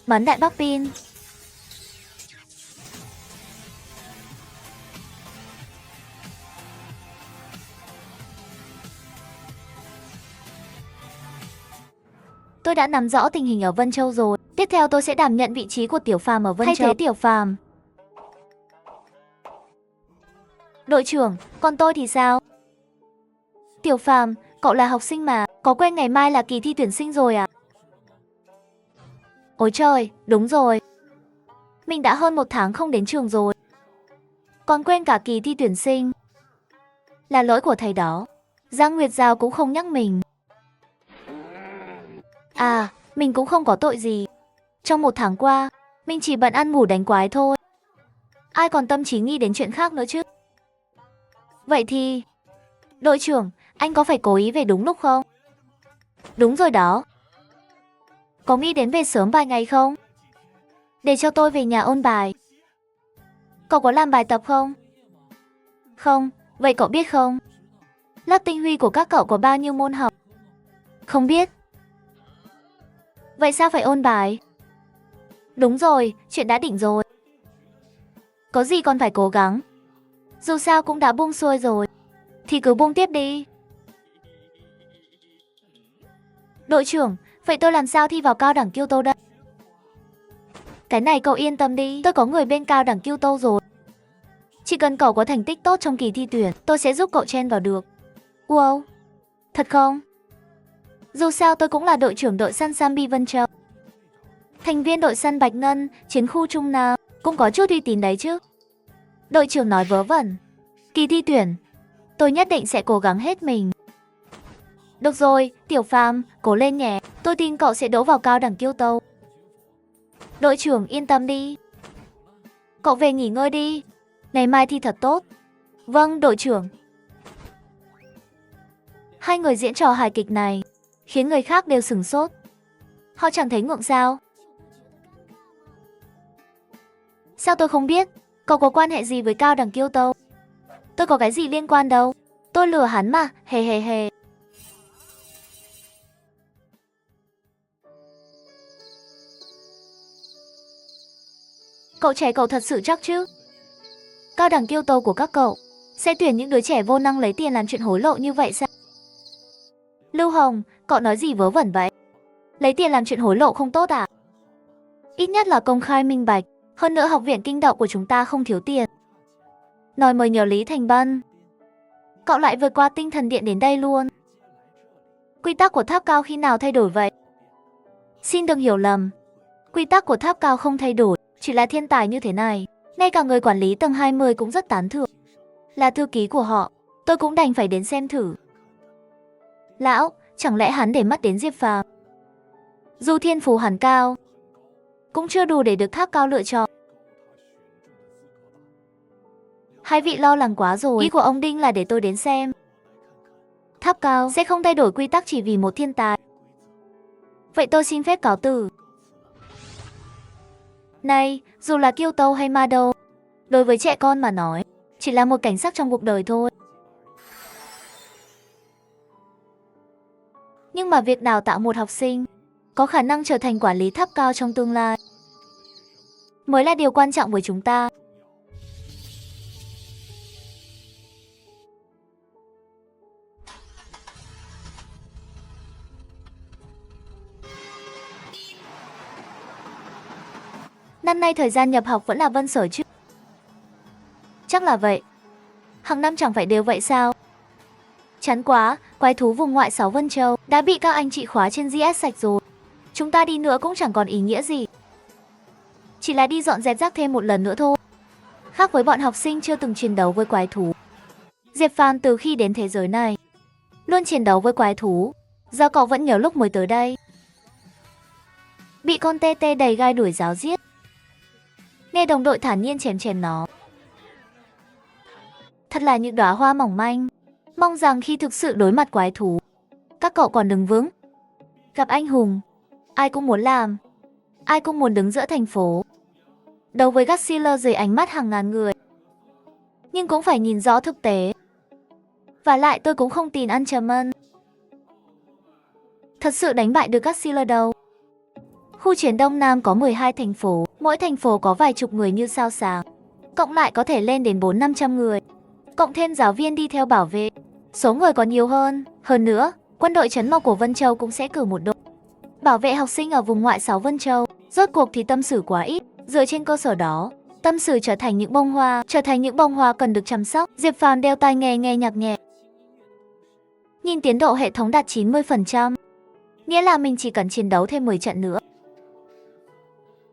Bắn đại bác pin. Tôi đã nắm rõ tình hình ở Vân Châu rồi. Tiếp theo tôi sẽ đảm nhận vị trí của Tiểu Phàm ở Vân Châu. Thay thế Tiểu Phàm. Đội trưởng, còn tôi thì sao? Tiểu Phàm, cậu là học sinh mà, có quên ngày mai là kỳ thi tuyển sinh rồi à? Ôi trời, đúng rồi. Mình đã hơn 1 tháng không đến trường rồi. Còn quên cả kỳ thi tuyển sinh. Là lỗi của thầy đó. Giang Nguyệt Giao cũng không nhắc mình. À, mình cũng không có tội gì. Trong 1 tháng qua, mình chỉ bận ăn ngủ đánh quái thôi. Ai còn tâm trí nghĩ đến chuyện khác nữa chứ? Vậy thì... Đội trưởng, anh có phải cố ý về đúng lúc không? Đúng rồi đó. Có nghĩ đến về sớm vài ngày không? Để cho tôi về nhà ôn bài. Cậu có làm bài tập không? Không, vậy cậu biết không? Lớp tinh huy của các cậu có bao nhiêu môn học? Không biết. Vậy sao phải ôn bài? Đúng rồi, chuyện đã định rồi. Có gì còn phải cố gắng. Dù sao cũng đã buông xuôi rồi, thì cứ buông tiếp đi. Đội trưởng, vậy tôi làm sao thi vào cao đẳng Kiêu Tô đây? Cái này cậu yên tâm đi, tôi có người bên cao đẳng Kiêu Tô rồi. Chỉ cần cậu có thành tích tốt trong kỳ thi tuyển, tôi sẽ giúp cậu chen vào được. Wow, thật không? Dù sao tôi cũng là đội trưởng đội săn Sambi Vân Châu. Thành viên đội săn Bạch Ngân, chiến khu Trung Nam, cũng có chút uy tín đấy chứ. Đội trưởng nói vớ vẩn. Kỳ thi tuyển, tôi nhất định sẽ cố gắng hết mình. Được rồi, Tiểu Phàm, cố lên nhé. Tôi tin cậu sẽ đỗ vào cao đẳng Kiêu Tô. Đội trưởng yên tâm đi. Cậu về nghỉ ngơi đi. Ngày mai thi thật tốt. Vâng, đội trưởng. Hai người diễn trò hài kịch này khiến người khác đều sửng sốt. Họ chẳng thấy ngượng sao? Sao tôi không biết? Cậu có quan hệ gì với cao đẳng Kiêu Tô? Tôi có cái gì liên quan đâu. Tôi lừa hắn mà, hề hề hề. Cậu trẻ cậu thật sự chắc chứ? Cao đẳng Kiêu Tô của các cậu sẽ tuyển những đứa trẻ vô năng lấy tiền làm chuyện hối lộ như vậy sao? Lưu Hồng, cậu nói gì vớ vẩn vậy? Lấy tiền làm chuyện hối lộ không tốt à? Ít nhất là công khai minh bạch. Hơn nữa học viện kinh đậu của chúng ta không thiếu tiền. Nói mới nhớ Lý Thành Bân. Cậu lại vượt qua tinh thần điện đến đây luôn. Quy tắc của tháp cao khi nào thay đổi vậy? Xin đừng hiểu lầm. Quy tắc của tháp cao không thay đổi. Chỉ là thiên tài như thế này, ngay cả người quản lý tầng 20 cũng rất tán thưởng. Là thư ký của họ, tôi cũng đành phải đến xem thử. Lão, chẳng lẽ hắn để mắt đến Diệp Phàm? Dù thiên phú hắn cao, cũng chưa đủ để được tháp cao lựa chọn. Hai vị lo lắng quá rồi. Ý của ông Đinh là để tôi đến xem. Tháp cao sẽ không thay đổi quy tắc chỉ vì một thiên tài. Vậy tôi xin phép cáo từ. Này, dù là Kiêu Tô hay Ma Đô, đối với trẻ con mà nói, chỉ là một cảnh sắc trong cuộc đời thôi. mà việc đào tạo một học sinh có khả năng trở thành quản lý cấp cao trong tương lai mới là điều quan trọng với chúng ta. Năm nay thời gian nhập học vẫn là Vân Sở chứ? Chắc là vậy. Hàng năm chẳng phải đều vậy sao? Chán quá, quái thú vùng ngoại 6 Vân Châu đã bị các anh chị khóa trên GS sạch rồi. Chúng ta đi nữa cũng chẳng còn ý nghĩa gì. Chỉ là đi dọn dẹp rác thêm một lần nữa thôi. Khác với bọn học sinh chưa từng chiến đấu với quái thú, Diệp Phàm từ khi đến thế giới này luôn chiến đấu với quái thú. Do cậu vẫn nhớ lúc mới tới đây, bị con tê tê đầy gai đuổi giáo giết, nghe đồng đội thản nhiên chém chém nó. Thật là những đóa hoa mỏng manh. Mong rằng khi thực sự đối mặt quái thú, các cậu còn đứng vững. Gặp anh hùng, ai cũng muốn làm, ai cũng muốn đứng giữa thành phố, đấu với Godzilla dưới ánh mắt hàng ngàn người. Nhưng cũng phải nhìn rõ thực tế. Và lại tôi cũng không tin ăn chầm ân thật sự đánh bại được Godzilla đâu. Khu chiến Đông Nam có 12 thành phố, mỗi thành phố có vài chục người như sao sáng, cộng lại có thể lên đến 400-500 người. Cộng thêm giáo viên đi theo bảo vệ, số người còn nhiều hơn. Hơn nữa, quân đội trấn Mộc của Vân Châu cũng sẽ cử một đội bảo vệ học sinh ở vùng ngoại 6 Vân Châu. Rốt cuộc thì tâm sử quá ít, dựa trên cơ sở đó, tâm sử trở thành những bông hoa cần được chăm sóc. Diệp Phàm đeo tai nghe nghe nhạc nhẹ. Nhìn tiến độ hệ thống đạt 90%, nghĩa là mình chỉ cần chiến đấu thêm 10 trận nữa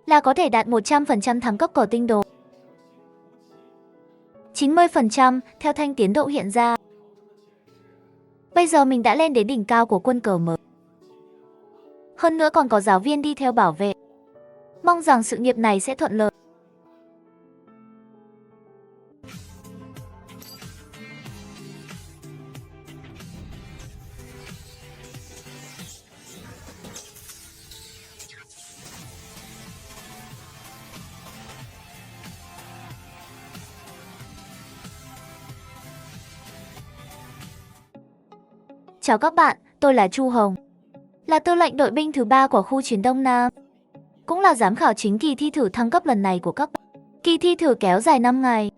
là có thể đạt 100% thăng cấp cờ tinh đồ. 90% theo thanh tiến độ hiện ra. Bây giờ mình đã lên đến đỉnh cao của quân cờ mới. Hơn nữa còn có giáo viên đi theo bảo vệ. Mong rằng sự nghiệp này sẽ thuận lợi. Chào các bạn, tôi là Chu Hồng, là tư lệnh đội binh thứ 3 của khu chiến Đông Nam, cũng là giám khảo chính kỳ thi thử thăng cấp lần này của các bạn. Kỳ thi thử kéo dài 5 ngày.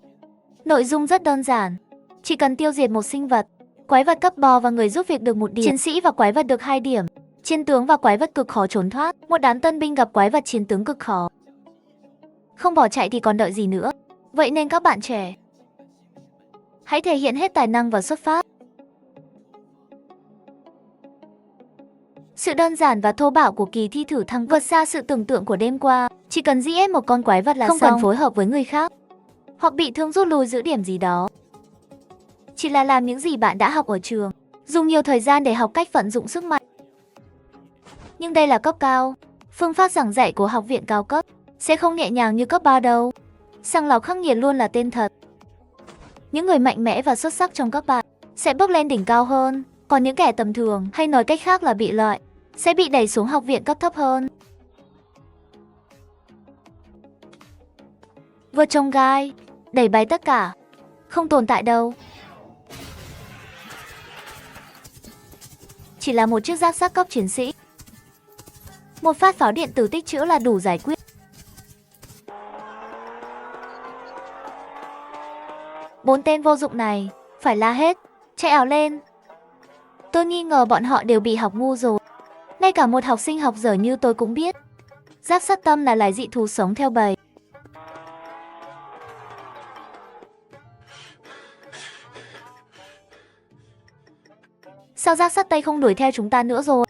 Nội dung rất đơn giản, chỉ cần tiêu diệt một sinh vật, quái vật cấp bò và người giúp việc được 1 điểm, chiến sĩ và quái vật được 2 điểm, chiến tướng và quái vật cực khó trốn thoát. Một đám tân binh gặp quái vật chiến tướng cực khó, không bỏ chạy thì còn đợi gì nữa. Vậy nên các bạn trẻ, hãy thể hiện hết tài năng và xuất phát. Sự đơn giản và thô bạo của kỳ thi thử thăng vượt xa sự tưởng tượng của đêm qua. Chỉ cần giết một con quái vật là không cần phối hợp với người khác, hoặc bị thương rút lui giữ điểm gì đó. Chỉ là làm những gì bạn đã học ở trường, dùng nhiều thời gian để học cách vận dụng sức mạnh. Nhưng đây là cấp cao, phương pháp giảng dạy của học viện cao cấp sẽ không nhẹ nhàng như cấp 3 đâu. Sàng lọc khắc nghiệt luôn là tên thật. Những người mạnh mẽ và xuất sắc trong các bạn sẽ bước lên đỉnh cao hơn, còn những kẻ tầm thường, hay nói cách khác là bị loại, sẽ bị đẩy xuống học viện cấp thấp hơn. Vượt chông gai, đẩy bay tất cả, không tồn tại đâu. Chỉ là một chiếc giáp sát cấp chiến sĩ, một phát pháo điện tử tích trữ là đủ giải quyết. Bốn tên vô dụng này phải la hết, chạy ảo lên. Tôi nghi ngờ bọn họ đều bị học ngu rồi. Ngay cả một học sinh học dở như tôi cũng biết, giáp sắt tâm là loài dị thú sống theo bầy. Sao giáp sắt Tây không đuổi theo chúng ta nữa rồi?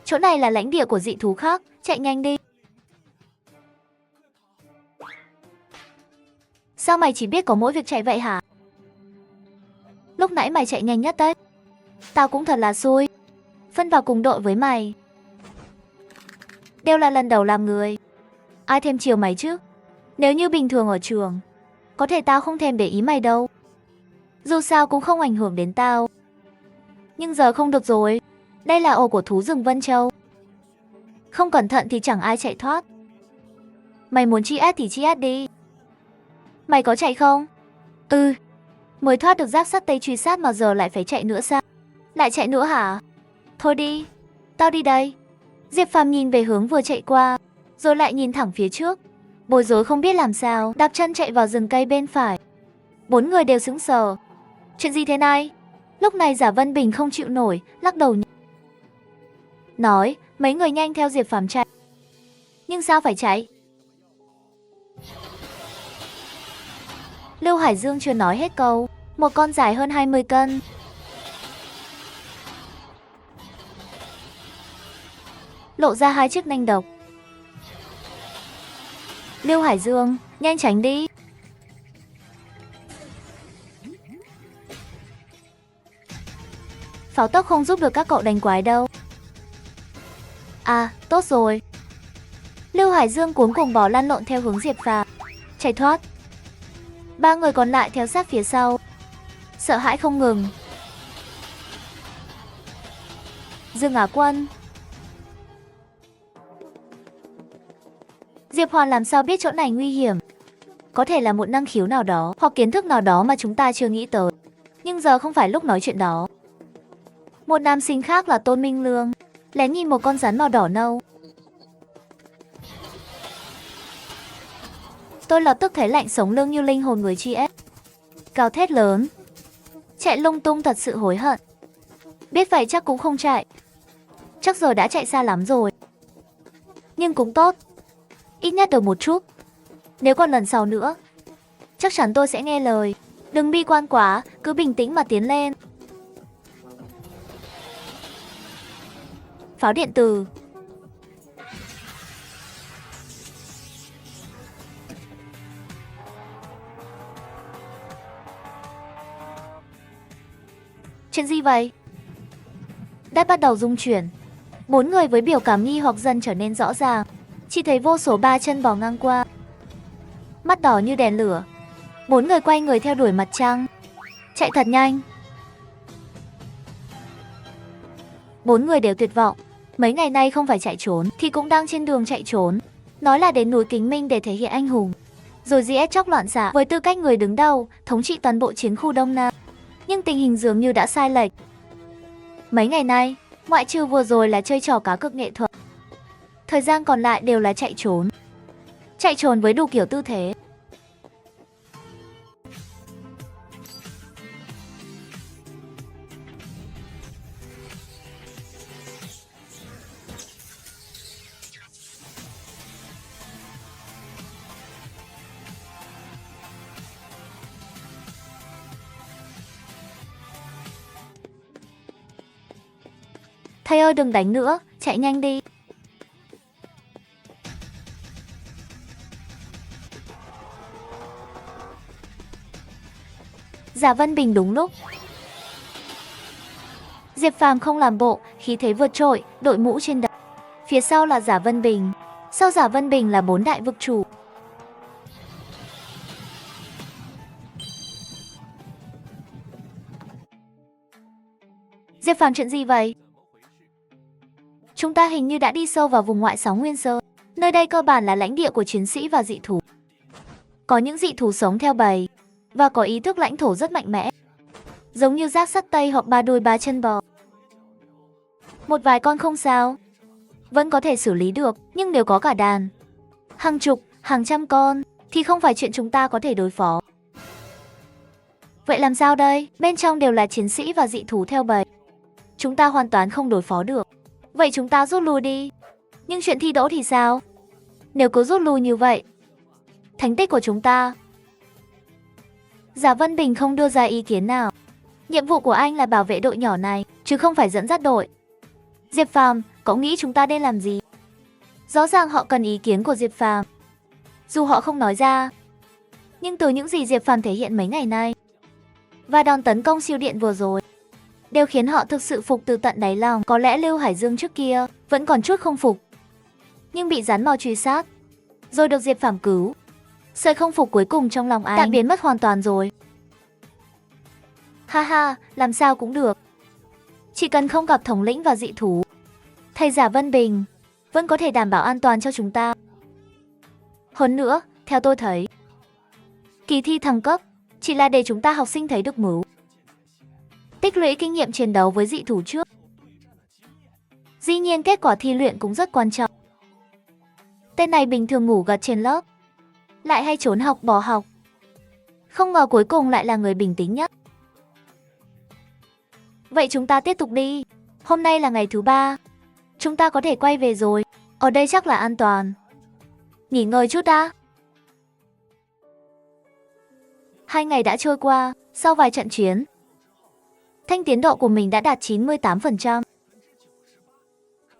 Chỗ này là lãnh địa của dị thú khác, chạy nhanh đi. Sao mày chỉ biết có mỗi việc chạy vậy hả? Lúc nãy mày chạy nhanh nhất đấy. Tao cũng thật là xui, phân vào cùng đội với mày. Đều là lần đầu làm người, ai thèm chiều mày chứ? Nếu như bình thường ở trường, có thể tao không thèm để ý mày đâu, dù sao cũng không ảnh hưởng đến tao. Nhưng giờ không được rồi, đây là ổ của thú rừng Vân Châu, không cẩn thận thì chẳng ai chạy thoát. Mày muốn chi át thì chi át đi. Mày có chạy không? Mới thoát được giáp sắt Tây truy sát mà giờ lại phải chạy nữa sao? Lại chạy nữa hả? Thôi đi, tao đi đây. Diệp Phàm nhìn về hướng vừa chạy qua, rồi lại nhìn thẳng phía trước. Bối rối không biết làm sao, đạp chân chạy vào rừng cây bên phải. 4 người đều sững sờ. Chuyện gì thế này? Lúc này Giả Vân Bình không chịu nổi, lắc đầu nói, mấy người nhanh theo Diệp Phàm chạy. Nhưng sao phải chạy? Lưu Hải Dương chưa nói hết câu, một con dài hơn 20 cân. Lộ ra 2 chiếc nanh độc. Lưu Hải Dương, nhanh tránh đi. Pháo tốc không giúp được các cậu đánh quái đâu. À, tốt rồi. Lưu Hải Dương cuống cuồng bò lăn lộn theo hướng Diệp Phàm, chạy thoát. 3 người còn lại theo sát phía sau, sợ hãi không ngừng. Dương Á Quân. Diệp Hoàn làm sao biết chỗ này nguy hiểm? Có thể là một năng khiếu nào đó, hoặc kiến thức nào đó mà chúng ta chưa nghĩ tới. Nhưng giờ không phải lúc nói chuyện đó. Một nam sinh khác là Tôn Minh Lương, lén nhìn một con rắn màu đỏ nâu. Tôi lập tức thấy lạnh sống lưng như linh hồn người chi ép. Gào thét lớn, chạy lung tung thật sự hối hận. Biết vậy chắc cũng không chạy. Chắc giờ đã chạy xa lắm rồi. Nhưng cũng tốt, ít nhất được một chút. Nếu còn lần sau nữa, chắc chắn tôi sẽ nghe lời. Đừng bi quan quá, cứ bình tĩnh mà tiến lên. Pháo điện tử. Chuyện gì vậy? Đất bắt đầu rung chuyển. 4 người với biểu cảm nghi hoặc dần trở nên rõ ràng. Chỉ thấy vô số 3 chân bò ngang qua, mắt đỏ như đèn lửa. 4 người quay người theo đuổi mặt trăng, chạy thật nhanh. 4 người đều tuyệt vọng. Mấy ngày nay không phải chạy trốn thì cũng đang trên đường chạy trốn. Nói là đến núi Kính Minh để thể hiện anh hùng, rồi giết chóc loạn xạ với tư cách người đứng đầu, thống trị toàn bộ chiến khu Đông Nam. Nhưng tình hình dường như đã sai lệch. Mấy ngày nay, ngoại trừ vừa rồi là chơi trò cá cược nghệ thuật, thời gian còn lại đều là chạy trốn. Chạy trốn với đủ kiểu tư thế. Thầy ơi đừng đánh nữa, chạy nhanh đi. Giả Vân Bình đúng lúc. Diệp Phàm không làm bộ, khí thế vượt trội, đội mũ trên đầu. Phía sau là Giả Vân Bình, sau Giả Vân Bình là 4 đại vực chủ. Diệp Phàm chuyện gì vậy? Chúng ta hình như đã đi sâu vào vùng ngoại sóng Nguyên Sơ. Nơi đây cơ bản là lãnh địa của chiến sĩ và dị thú. Có những dị thú sống theo bầy và có ý thức lãnh thổ rất mạnh mẽ, giống như rác sắt tây hoặc ba đuôi ba chân bò. Một vài con không sao, vẫn có thể xử lý được, nhưng nếu có cả đàn, hàng chục, hàng trăm con, thì không phải chuyện chúng ta có thể đối phó. Vậy làm sao đây? Bên trong đều là chiến sĩ và dị thú theo bầy. Chúng ta hoàn toàn không đối phó được. Vậy chúng ta rút lui đi. Nhưng chuyện thi đỗ thì sao? Nếu cứ rút lui như vậy, thành tích của chúng ta... Giả Vân Bình không đưa ra ý kiến nào. Nhiệm vụ của anh là bảo vệ đội nhỏ này, chứ không phải dẫn dắt đội. Diệp Phàm, cậu nghĩ chúng ta nên làm gì? Rõ ràng họ cần ý kiến của Diệp Phàm. Dù họ không nói ra, nhưng từ những gì Diệp Phàm thể hiện mấy ngày nay và đòn tấn công siêu điện vừa rồi đều khiến họ thực sự phục từ tận đáy lòng. Có lẽ Lưu Hải Dương trước kia vẫn còn chút không phục, nhưng bị rắn mò truy sát, rồi được Diệp Phàm cứu, sợi không phục cuối cùng trong lòng anh đã biến mất hoàn toàn rồi. Ha ha, làm sao cũng được. Chỉ cần không gặp thống lĩnh và dị thú, thầy Giả Vân Bình vẫn có thể đảm bảo an toàn cho chúng ta. Hơn nữa, theo tôi thấy, kỳ thi thăng cấp chỉ là để chúng ta học sinh thấy được mưu, tích lũy kinh nghiệm chiến đấu với dị thú trước. Dĩ nhiên kết quả thi luyện cũng rất quan trọng. Tên này bình thường ngủ gật trên lớp, lại hay trốn học bỏ học. Không ngờ cuối cùng lại là người bình tĩnh nhất. Vậy chúng ta tiếp tục đi. Hôm nay là ngày thứ 3. Chúng ta có thể quay về rồi. Ở đây chắc là an toàn. Nghỉ ngơi chút đã. 2 ngày đã trôi qua, sau vài trận chiến, Thanh tiến độ của mình đã đạt 98%.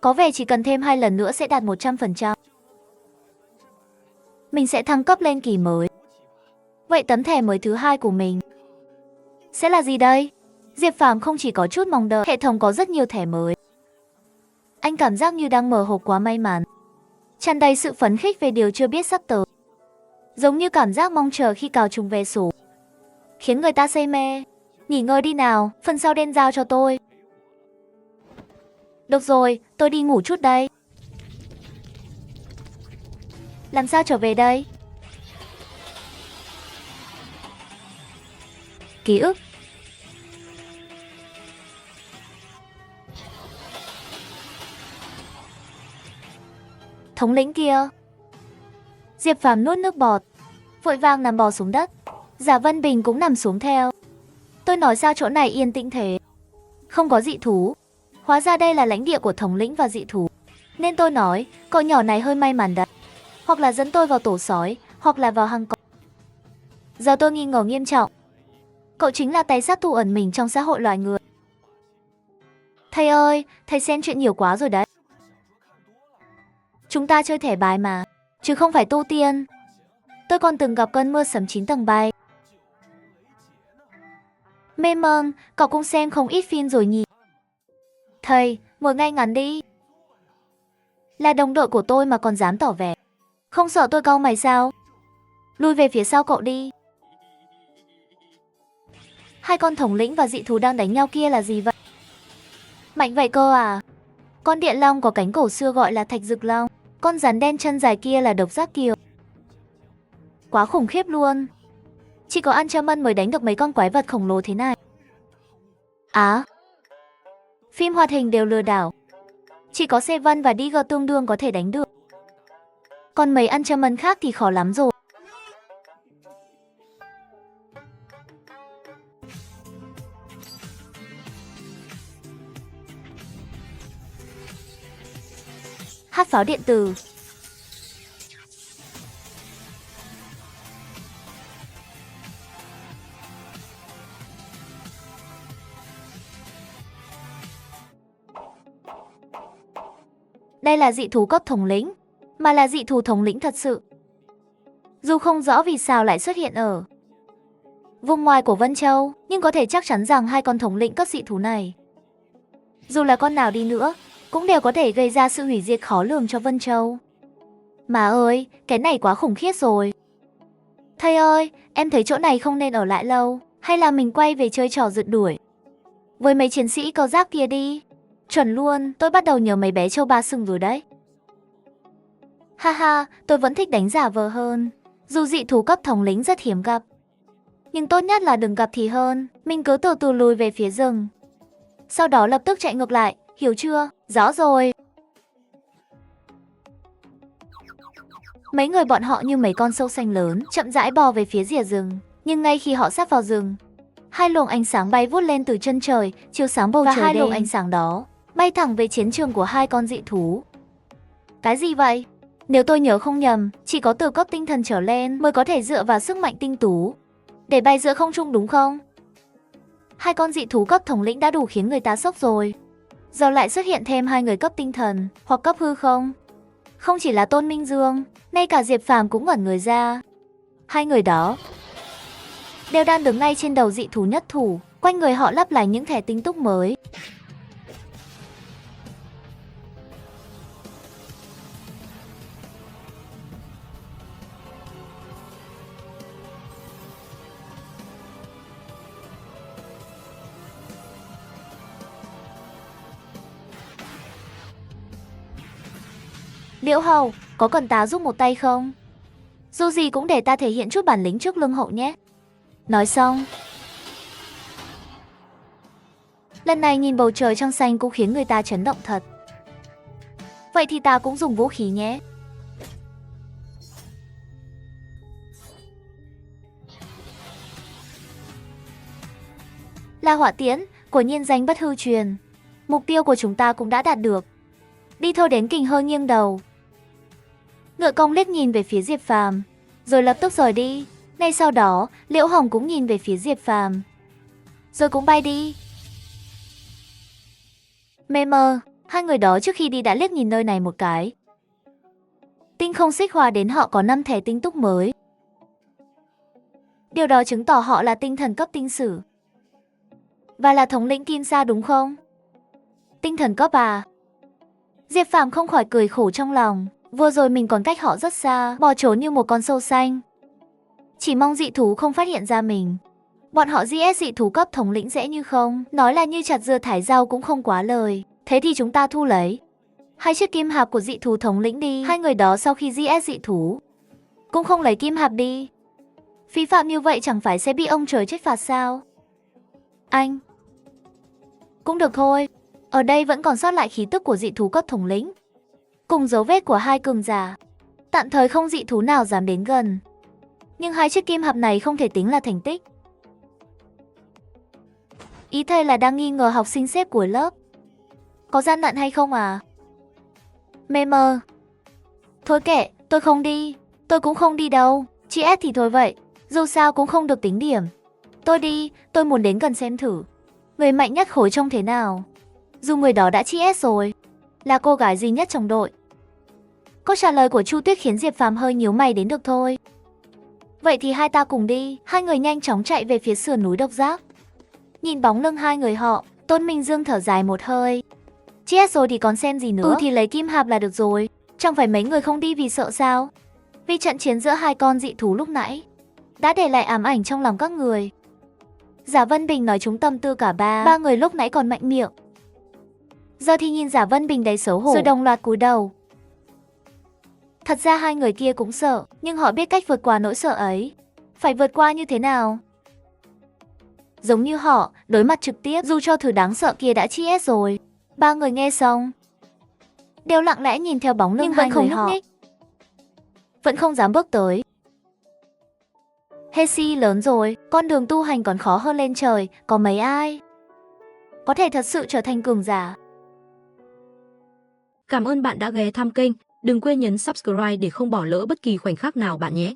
Có vẻ chỉ cần thêm 2 lần nữa sẽ đạt 100%. Mình sẽ thăng cấp lên kỳ mới. Vậy tấm thẻ mới thứ 2 của mình sẽ là gì đây? Diệp Phàm không chỉ có chút mong đợi, hệ thống có rất nhiều thẻ mới. Anh cảm giác như đang mở hộp quá may mắn, tràn đầy sự phấn khích về điều chưa biết sắp tới. Giống như cảm giác mong chờ khi cào trùng vé số, khiến người ta say mê. Nghỉ ngơi đi nào, phần sau đen giao cho tôi. Được rồi, tôi đi ngủ chút đây. Làm sao trở về đây? Ký ức. Thống lĩnh kia. Diệp Phàm nuốt nước bọt, vội vàng nằm bò xuống đất. Giả Vân Bình cũng nằm xuống theo. Tôi nói sao chỗ này yên tĩnh thế? Không có dị thú. Hóa ra đây là lãnh địa của thống lĩnh và dị thú. Nên tôi nói, cậu nhỏ này hơi may mắn đấy. Hoặc là dẫn tôi vào tổ sói, hoặc là vào hang cọp. Giờ tôi nghi ngờ nghiêm trọng. Cậu chính là tay sát thủ ẩn mình trong xã hội loài người. Thầy ơi, thầy xem chuyện nhiều quá rồi đấy. Chúng ta chơi thẻ bài mà, chứ không phải tu tiên. Tôi còn từng gặp cơn mưa sấm 9 tầng bay. Mê mơn, cậu cũng xem không ít phim rồi nhỉ? Thầy, ngồi ngay ngắn đi. Là đồng đội của tôi mà còn dám tỏ vẻ. Không sợ tôi cau mày sao? Lui về phía sau cậu đi. Hai con thống lĩnh và dị thú đang đánh nhau kia là gì vậy? Mạnh vậy cơ à? Con điện long có cánh cổ xưa gọi là thạch dực long. Con rắn đen chân dài kia là độc giác kiều. Quá khủng khiếp luôn. Chỉ có ăn châm ân mới đánh được mấy con quái vật khổng lồ thế này. Phim hoạt hình đều lừa đảo. Chỉ có Seven và Digger tương đương có thể đánh được. Còn mấy ăn châm ân khác thì khó lắm rồi. Hát pháo điện tử. Đây là dị thú cấp thống lĩnh, mà là dị thú thống lĩnh thật sự. Dù không rõ vì sao lại xuất hiện ở vùng ngoài của Vân Châu, nhưng có thể chắc chắn rằng hai con thống lĩnh cấp dị thú này, dù là con nào đi nữa, cũng đều có thể gây ra sự hủy diệt khó lường cho Vân Châu. Má ơi, cái này quá khủng khiếp rồi. Thầy ơi, em thấy chỗ này không nên ở lại lâu, hay là mình quay về chơi trò rượt đuổi với mấy chiến sĩ có giáp kia đi. Chuẩn luôn, tôi bắt đầu nhớ mấy bé trâu ba sừng rồi đấy. Haha, tôi vẫn thích đánh giả vờ hơn. Dù dị thú cấp thống lĩnh rất hiếm gặp, nhưng tốt nhất là đừng gặp thì hơn. Mình cứ từ từ lùi về phía rừng, sau đó lập tức chạy ngược lại, hiểu chưa? Rõ rồi. Mấy người bọn họ như mấy con sâu xanh lớn, chậm rãi bò về phía rìa rừng. Nhưng ngay khi họ sắp vào rừng, hai luồng ánh sáng bay vút lên từ chân trời, chiếu sáng bầu trời đêm. Và hai luồng ánh sáng đó bay thẳng về chiến trường của hai con dị thú. Cái gì vậy? Nếu tôi nhớ không nhầm, chỉ có từ cấp tinh thần trở lên mới có thể dựa vào sức mạnh tinh tú để bay giữa không trung đúng không? Hai con dị thú cấp thống lĩnh đã đủ khiến người ta sốc rồi. Giờ lại xuất hiện thêm hai người cấp tinh thần hoặc cấp hư không? Không chỉ là Tôn Minh Dương, ngay cả Diệp Phàm cũng ngẩn người ra. Hai người đó đều đang đứng ngay trên đầu dị thú nhất thủ, quanh người họ lấp lánh những thẻ tinh túc mới. Liễu Hầu, có cần ta giúp một tay không? Dù gì cũng để ta thể hiện chút bản lĩnh trước lưng hậu nhé. Nói xong, lần này nhìn bầu trời trong xanh cũng khiến người ta chấn động thật. Vậy thì ta cũng dùng vũ khí nhé. Là hỏa tiễn, của nhiên danh bất hư truyền. Mục tiêu của chúng ta cũng đã đạt được. Đi thôi. Đến Kình hơi nghiêng đầu. Ngựa công liếc nhìn về phía Diệp Phàm, rồi lập tức rời đi. Ngay sau đó, Liễu Hồng cũng nhìn về phía Diệp Phàm, rồi cũng bay đi. Mê mơ, hai người đó trước khi đi đã liếc nhìn nơi này một cái. Tinh không xích hòa đến họ có 5 thẻ tinh túc mới. Điều đó chứng tỏ họ là tinh thần cấp tinh sử. Và là thống lĩnh Kim Sa đúng không? Tinh thần cấp à? Diệp Phàm không khỏi cười khổ trong lòng. Vừa rồi mình còn cách họ rất xa, bò trốn như một con sâu xanh. Chỉ mong dị thú không phát hiện ra mình. Bọn họ GS dị thú cấp thống lĩnh dễ như không. Nói là như chặt dưa thái rau cũng không quá lời. Thế thì chúng ta thu lấy 2 chiếc kim hạp của dị thú thống lĩnh đi. Hai người đó sau khi GS dị thú cũng không lấy kim hạp đi. Phí phạm như vậy chẳng phải sẽ bị ông trời trách phạt sao? Anh cũng được thôi. Ở đây vẫn còn sót lại khí tức của dị thú cấp thống lĩnh, cùng dấu vết của 2 cường giả. Tạm thời không dị thú nào dám đến gần. Nhưng 2 chiếc kim hạp này không thể tính là thành tích. Ý thầy là đang nghi ngờ học sinh xếp của lớp có gian lận hay không à? Mê mơ. Thôi kệ, tôi không đi. Tôi cũng không đi đâu. Chị S thì thôi vậy. Dù sao cũng không được tính điểm. Tôi đi, tôi muốn đến gần xem thử người mạnh nhất khối trông thế nào. Dù người đó đã chị S rồi, là cô gái duy nhất trong đội. Câu trả lời của Chu Tuyết khiến Diệp Phàm hơi nhíu mày đến được thôi. Vậy thì hai ta cùng đi. Hai người nhanh chóng chạy về phía sườn núi độc giác. Nhìn bóng lưng hai người họ, Tôn Minh Dương thở dài một hơi. Chết rồi thì còn xem gì nữa. Thì lấy kim hạp là được rồi. Chẳng phải mấy người không đi vì sợ sao? Vì trận chiến giữa 2 con dị thú lúc nãy đã để lại ám ảnh trong lòng các người. Giả Vân Bình nói trúng tâm tư cả ba người lúc nãy còn mạnh miệng. Giờ thì nhìn Giả Vân Bình đầy xấu hổ, rồi đồng loạt cúi đầu. Thật ra 2 người kia cũng sợ, nhưng họ biết cách vượt qua nỗi sợ ấy. Phải vượt qua như thế nào? Giống như họ, đối mặt trực tiếp, dù cho thứ đáng sợ kia đã chi S rồi. 3 người nghe xong đều lặng lẽ nhìn theo bóng lưng hai người họ, vẫn không dám bước tới. Hesi lớn rồi, con đường tu hành còn khó hơn lên trời, có mấy ai có thể thật sự trở thành cường giả. Cảm ơn bạn đã ghé thăm kênh, đừng quên nhấn subscribe để không bỏ lỡ bất kỳ khoảnh khắc nào bạn nhé.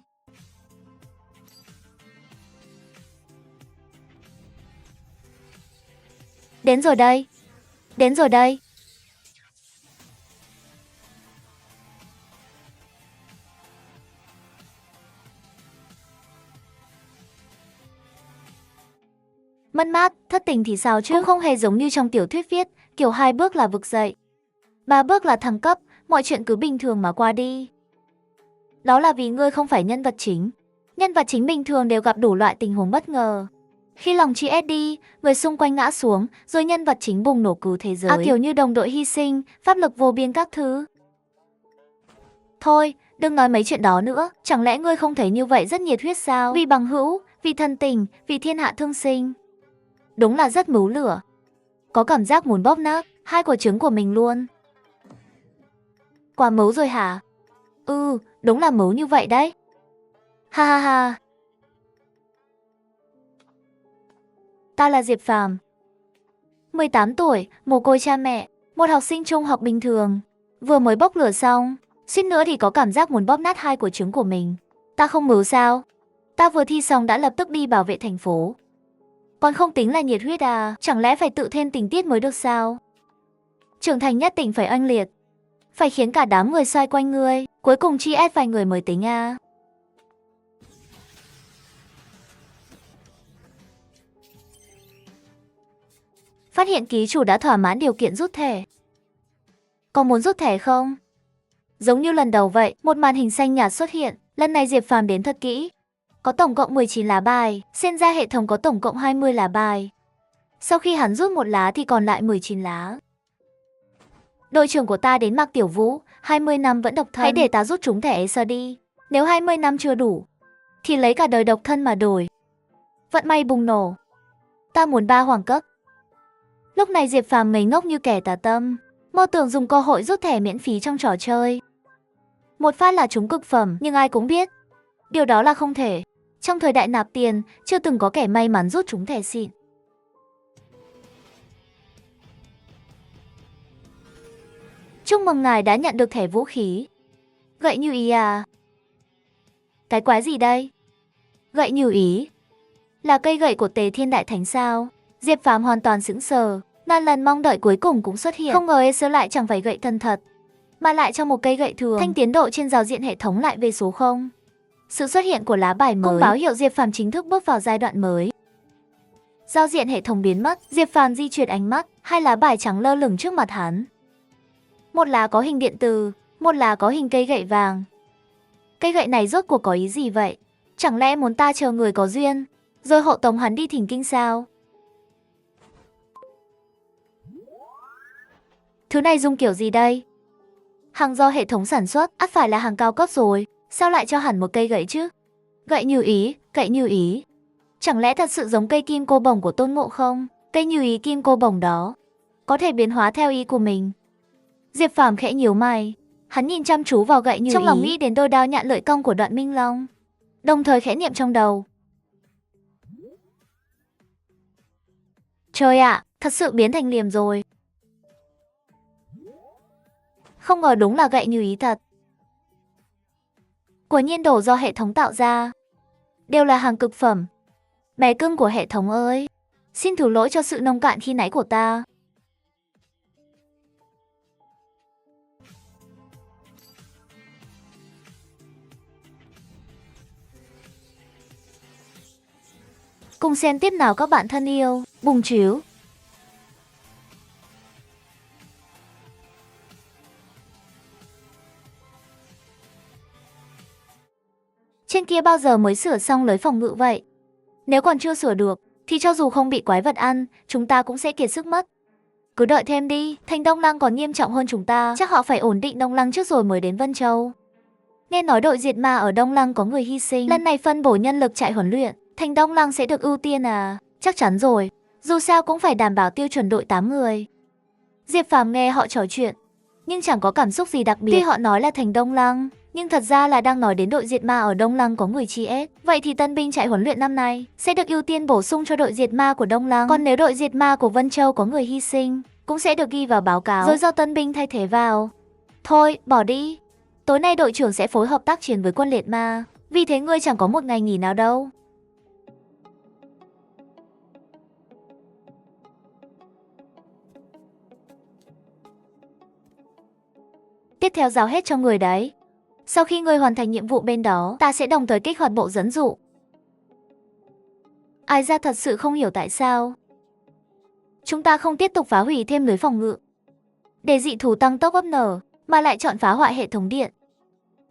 Đến rồi đây. Đến rồi đây. Mất mát, thất tình thì sao chứ? Cũng không hề giống như trong tiểu thuyết viết, kiểu 2 bước là vực dậy, 3 bước là thăng cấp, mọi chuyện cứ bình thường mà qua đi. Đó là vì ngươi không phải nhân vật chính. Nhân vật chính bình thường đều gặp đủ loại tình huống bất ngờ. Khi lòng chị S đi, người xung quanh ngã xuống, rồi nhân vật chính bùng nổ cứu thế giới. Kiểu như đồng đội hy sinh, pháp lực vô biên các thứ. Thôi, đừng nói mấy chuyện đó nữa. Chẳng lẽ ngươi không thấy như vậy rất nhiệt huyết sao? Vì bằng hữu, vì thân tình, vì thiên hạ thương sinh. Đúng là rất mấu lửa. Có cảm giác muốn bóp nát 2 quả trứng của mình luôn. Quả mấu rồi hả? Đúng là mấu như vậy đấy. Ha ha ha. Ta là Diệp Phàm, 18 tuổi, mồ côi cha mẹ, một học sinh trung học bình thường. Vừa mới bốc lửa xong, suýt nữa thì có cảm giác muốn bóp nát 2 quả trứng của mình. Ta không mưu sao? Ta vừa thi xong đã lập tức đi bảo vệ thành phố. Còn không tính là nhiệt huyết à? Chẳng lẽ phải tự thêm tình tiết mới được sao? Trưởng thành nhất định phải oanh liệt, phải khiến cả đám người xoay quanh ngươi, cuối cùng chi ép vài người mới tính à? Phát hiện ký chủ đã thỏa mãn điều kiện rút thẻ. Có muốn rút thẻ không? Giống như lần đầu vậy, một màn hình xanh nhạt xuất hiện. Lần này Diệp Phàm đến thật kỹ. Có tổng cộng 19 lá bài, xem ra hệ thống có tổng cộng 20 lá bài. Sau khi hắn rút 1 lá thì còn lại 19 lá. Đội trưởng của ta đến Mạc Tiểu Vũ, 20 năm vẫn độc thân. Hãy để ta rút trúng thẻ Acer đi. Nếu 20 năm chưa đủ, thì lấy cả đời độc thân mà đổi. Vận may bùng nổ. Ta muốn 3 hoàng cấp. Lúc này Diệp Phàm ngây ngốc như kẻ tà tâm. Mơ tưởng dùng cơ hội rút thẻ miễn phí trong trò chơi. Một phát là trúng cực phẩm, nhưng ai cũng biết điều đó là không thể. Trong thời đại nạp tiền, chưa từng có kẻ may mắn rút trúng thẻ xịn. Chúc mừng ngài đã nhận được thẻ vũ khí. Gậy như ý à? Cái quái gì đây? Gậy như ý? Là cây gậy của Tề Thiên Đại Thánh sao? Diệp Phàm hoàn toàn sững sờ. Ngàn lần mong đợi cuối cùng cũng xuất hiện. Không ngờ Acer lại chẳng phải gậy thân thật, mà lại cho một cây gậy thường. Thanh tiến độ trên giao diện hệ thống lại về số 0. Sự xuất hiện của lá bài mới cũng báo hiệu Diệp Phàm chính thức bước vào giai đoạn mới. Giao diện hệ thống biến mất, Diệp Phàm di chuyển ánh mắt, hai lá bài trắng lơ lửng trước mặt hắn. Một lá có hình điện từ, một lá có hình cây gậy vàng. Cây gậy này rốt cuộc có ý gì vậy? Chẳng lẽ muốn ta chờ người có duyên, rồi hộ tống hắn đi thỉnh kinh sao? Thứ này dùng kiểu gì đây? Hàng do hệ thống sản xuất, ắt phải là hàng cao cấp rồi. Sao lại cho hẳn một cây gậy chứ? Gậy như ý, gậy như ý. Chẳng lẽ thật sự giống cây kim cô bổng của Tôn Ngộ không? Cây như ý kim cô bổng đó có thể biến hóa theo ý của mình. Diệp Phàm khẽ nhíu mày, hắn nhìn chăm chú vào gậy như ý, trong lòng nghĩ đến đôi đao nhạn lợi cong của Đoạn Minh Long, đồng thời khẽ niệm trong đầu. Trời ạ, thật sự biến thành liềm rồi. Không ngờ đúng là gậy như ý thật. Quả nhiên đồ do hệ thống tạo ra đều là hàng cực phẩm. Bé cưng của hệ thống ơi, xin thứ lỗi cho sự nông cạn khi nãy của ta. Cùng xem tiếp nào các bạn thân yêu, bùng chiếu. Trên kia bao giờ mới sửa xong lưới phòng ngự vậy? Nếu còn chưa sửa được, thì cho dù không bị quái vật ăn, chúng ta cũng sẽ kiệt sức mất. Cứ đợi thêm đi, thành Đông Lăng còn nghiêm trọng hơn chúng ta, chắc họ phải ổn định Đông Lăng trước rồi mới đến Vân Châu. Nghe nói đội diệt ma ở Đông Lăng có người hy sinh, lần này phân bổ nhân lực chạy huấn luyện, thành Đông Lăng sẽ được ưu tiên à? Chắc chắn rồi, dù sao cũng phải đảm bảo tiêu chuẩn đội 8 người. Diệp Phàm nghe họ trò chuyện, nhưng chẳng có cảm xúc gì đặc biệt. Tuy họ nói là thành Đông Lăng, nhưng thật ra là đang nói đến đội diệt ma ở Đông Lăng có người chi ết. Vậy thì tân binh chạy huấn luyện năm nay sẽ được ưu tiên bổ sung cho đội diệt ma của Đông Lăng. Còn nếu đội diệt ma của Vân Châu có người hy sinh, cũng sẽ được ghi vào báo cáo, rồi do tân binh thay thế vào. Thôi, bỏ đi. Tối nay đội trưởng sẽ phối hợp tác chiến với quân liệt ma, vì thế ngươi chẳng có một ngày nghỉ nào đâu. Tiếp theo giao hết cho người đấy. Sau khi ngươi hoàn thành nhiệm vụ bên đó, ta sẽ đồng thời kích hoạt bộ dẫn dụ. Ai ra thật sự không hiểu tại sao chúng ta không tiếp tục phá hủy thêm lưới phòng ngự để dị thú tăng tốc ấp nở, mà lại chọn phá hoại hệ thống điện.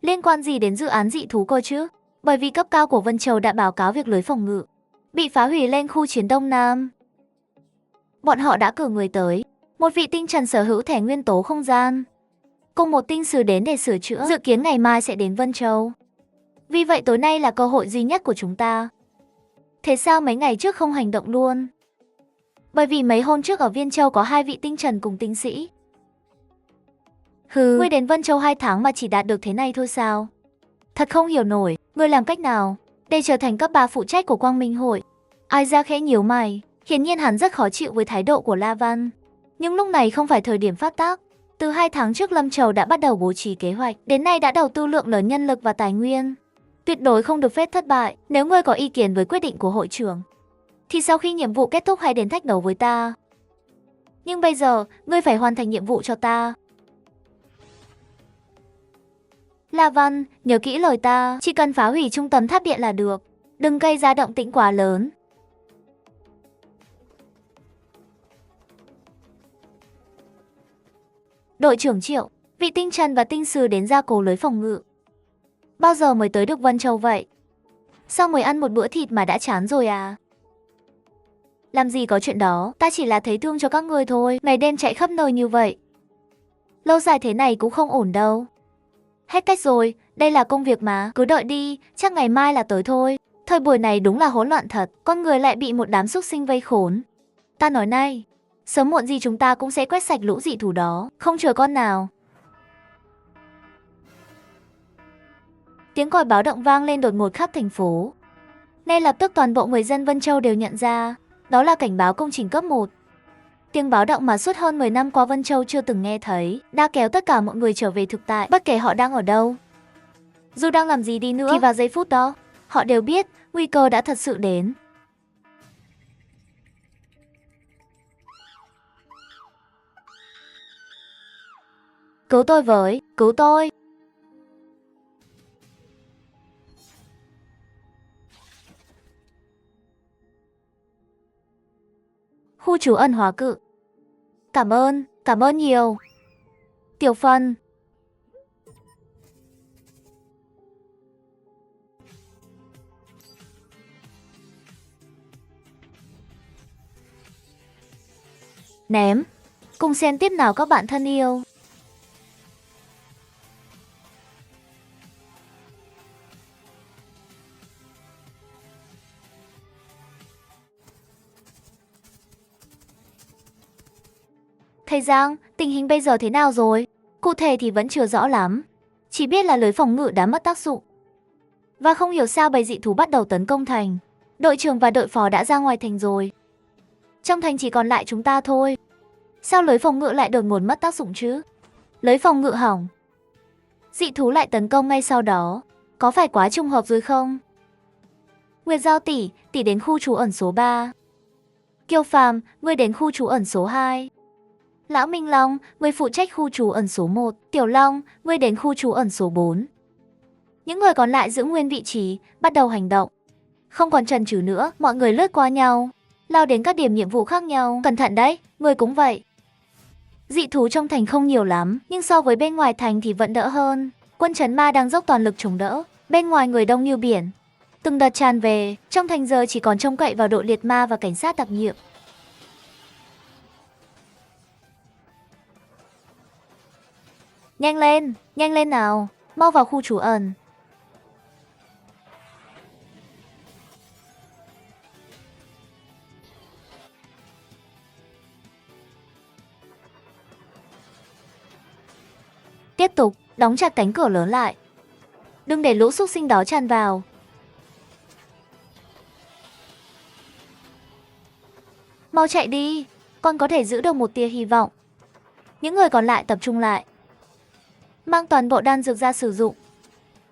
Liên quan gì đến dự án dị thú cơ chứ? Bởi vì cấp cao của Vân Châu đã báo cáo việc lưới phòng ngự bị phá hủy lên khu chiến Đông Nam. Bọn họ đã cử người tới, một vị tinh trần sở hữu thẻ nguyên tố không gian, cùng một tinh sứ đến để sửa chữa, dự kiến ngày mai sẽ đến Vân Châu. Vì vậy tối nay là cơ hội duy nhất của chúng ta. Thế sao mấy ngày trước không hành động luôn? Bởi vì mấy hôm trước ở Viên Châu có 2 vị tinh trần cùng tinh sĩ. Ngươi đến Vân Châu 2 tháng mà chỉ đạt được thế này thôi sao? Thật không hiểu nổi, ngươi làm cách nào để trở thành cấp 3 phụ trách của Quang Minh Hội? Ai ra khẽ nhíu mày, hiển nhiên hắn rất khó chịu với thái độ của La Văn. Nhưng lúc này không phải thời điểm phát tác. Từ 2 tháng trước Lâm Trầu đã bắt đầu bố trí kế hoạch, đến nay đã đầu tư lượng lớn nhân lực và tài nguyên. Tuyệt đối không được phép thất bại. Nếu ngươi có ý kiến với quyết định của hội trưởng, thì sau khi nhiệm vụ kết thúc hãy đến thách đấu với ta. Nhưng bây giờ, ngươi phải hoàn thành nhiệm vụ cho ta. La Văn, nhớ kỹ lời ta, chỉ cần phá hủy trung tâm tháp điện là được. Đừng gây ra động tĩnh quá lớn. Đội trưởng Triệu, vị tinh trần và tinh sứ đến gia cố lưới phòng ngự. Bao giờ mới tới được Vân Châu vậy? Sao mới ăn một bữa thịt mà đã chán rồi à? Làm gì có chuyện đó, ta chỉ là thấy thương cho các ngươi thôi, ngày đêm chạy khắp nơi như vậy. Lâu dài thế này cũng không ổn đâu. Hết cách rồi, đây là công việc mà, cứ đợi đi, chắc ngày mai là tới thôi. Thời buổi này đúng là hỗn loạn thật, con người lại bị một đám súc sinh vây khốn. Ta nói này, Sớm muộn gì chúng ta cũng sẽ quét sạch lũ dị thú đó, không chờ con nào. Tiếng còi báo động vang lên đột ngột khắp thành phố. Ngay lập tức toàn bộ người dân Vân Châu đều nhận ra, đó là cảnh báo công trình cấp 1. Tiếng báo động mà suốt hơn 10 năm qua Vân Châu chưa từng nghe thấy, đã kéo tất cả mọi người trở về thực tại, bất kể họ đang ở đâu. Dù đang làm gì đi nữa, thì vào giây phút đó, họ đều biết nguy cơ đã thật sự đến. Cứu tôi với, cứu tôi! Khu trú ẩn Hóa Cự. Cảm ơn nhiều. Tiểu Phân. Ném. Cùng xem tiếp nào các bạn thân yêu. Thầy Giang, tình hình bây giờ thế nào rồi? Cụ thể thì vẫn chưa rõ lắm. Chỉ biết là lưới phòng ngự đã mất tác dụng. Và không hiểu sao bầy dị thú bắt đầu tấn công thành. Đội trưởng và đội phó đã ra ngoài thành rồi. Trong thành chỉ còn lại chúng ta thôi. Sao lưới phòng ngự lại đột ngột mất tác dụng chứ? Lưới phòng ngự hỏng. Dị thú lại tấn công ngay sau đó. Có phải quá trùng hợp rồi không? Nguyệt Giao tỷ đến khu trú ẩn số 3. Kiều Phàm, ngươi đến khu trú ẩn số 2. Lão Minh Long, ngươi phụ trách khu trú ẩn số 1. Tiểu Long, ngươi đến khu trú ẩn số 4. Những người còn lại giữ nguyên vị trí, bắt đầu hành động. Không còn chần chừ nữa, mọi người lướt qua nhau, lao đến các điểm nhiệm vụ khác nhau. Cẩn thận đấy, ngươi cũng vậy. Dị thú trong thành không nhiều lắm, nhưng so với bên ngoài thành thì vẫn đỡ hơn. Quân trấn ma đang dốc toàn lực chống đỡ, bên ngoài người đông như biển. Từng đợt tràn về, trong thành giờ chỉ còn trông cậy vào đội liệt ma và cảnh sát đặc nhiệm. Nhanh lên nào, mau vào khu trú ẩn. Tiếp tục, đóng chặt cánh cửa lớn lại. Đừng để lũ súc sinh đó tràn vào. Mau chạy đi, con có thể giữ được một tia hy vọng. Những người còn lại tập trung lại. Mang toàn bộ đan dược ra sử dụng.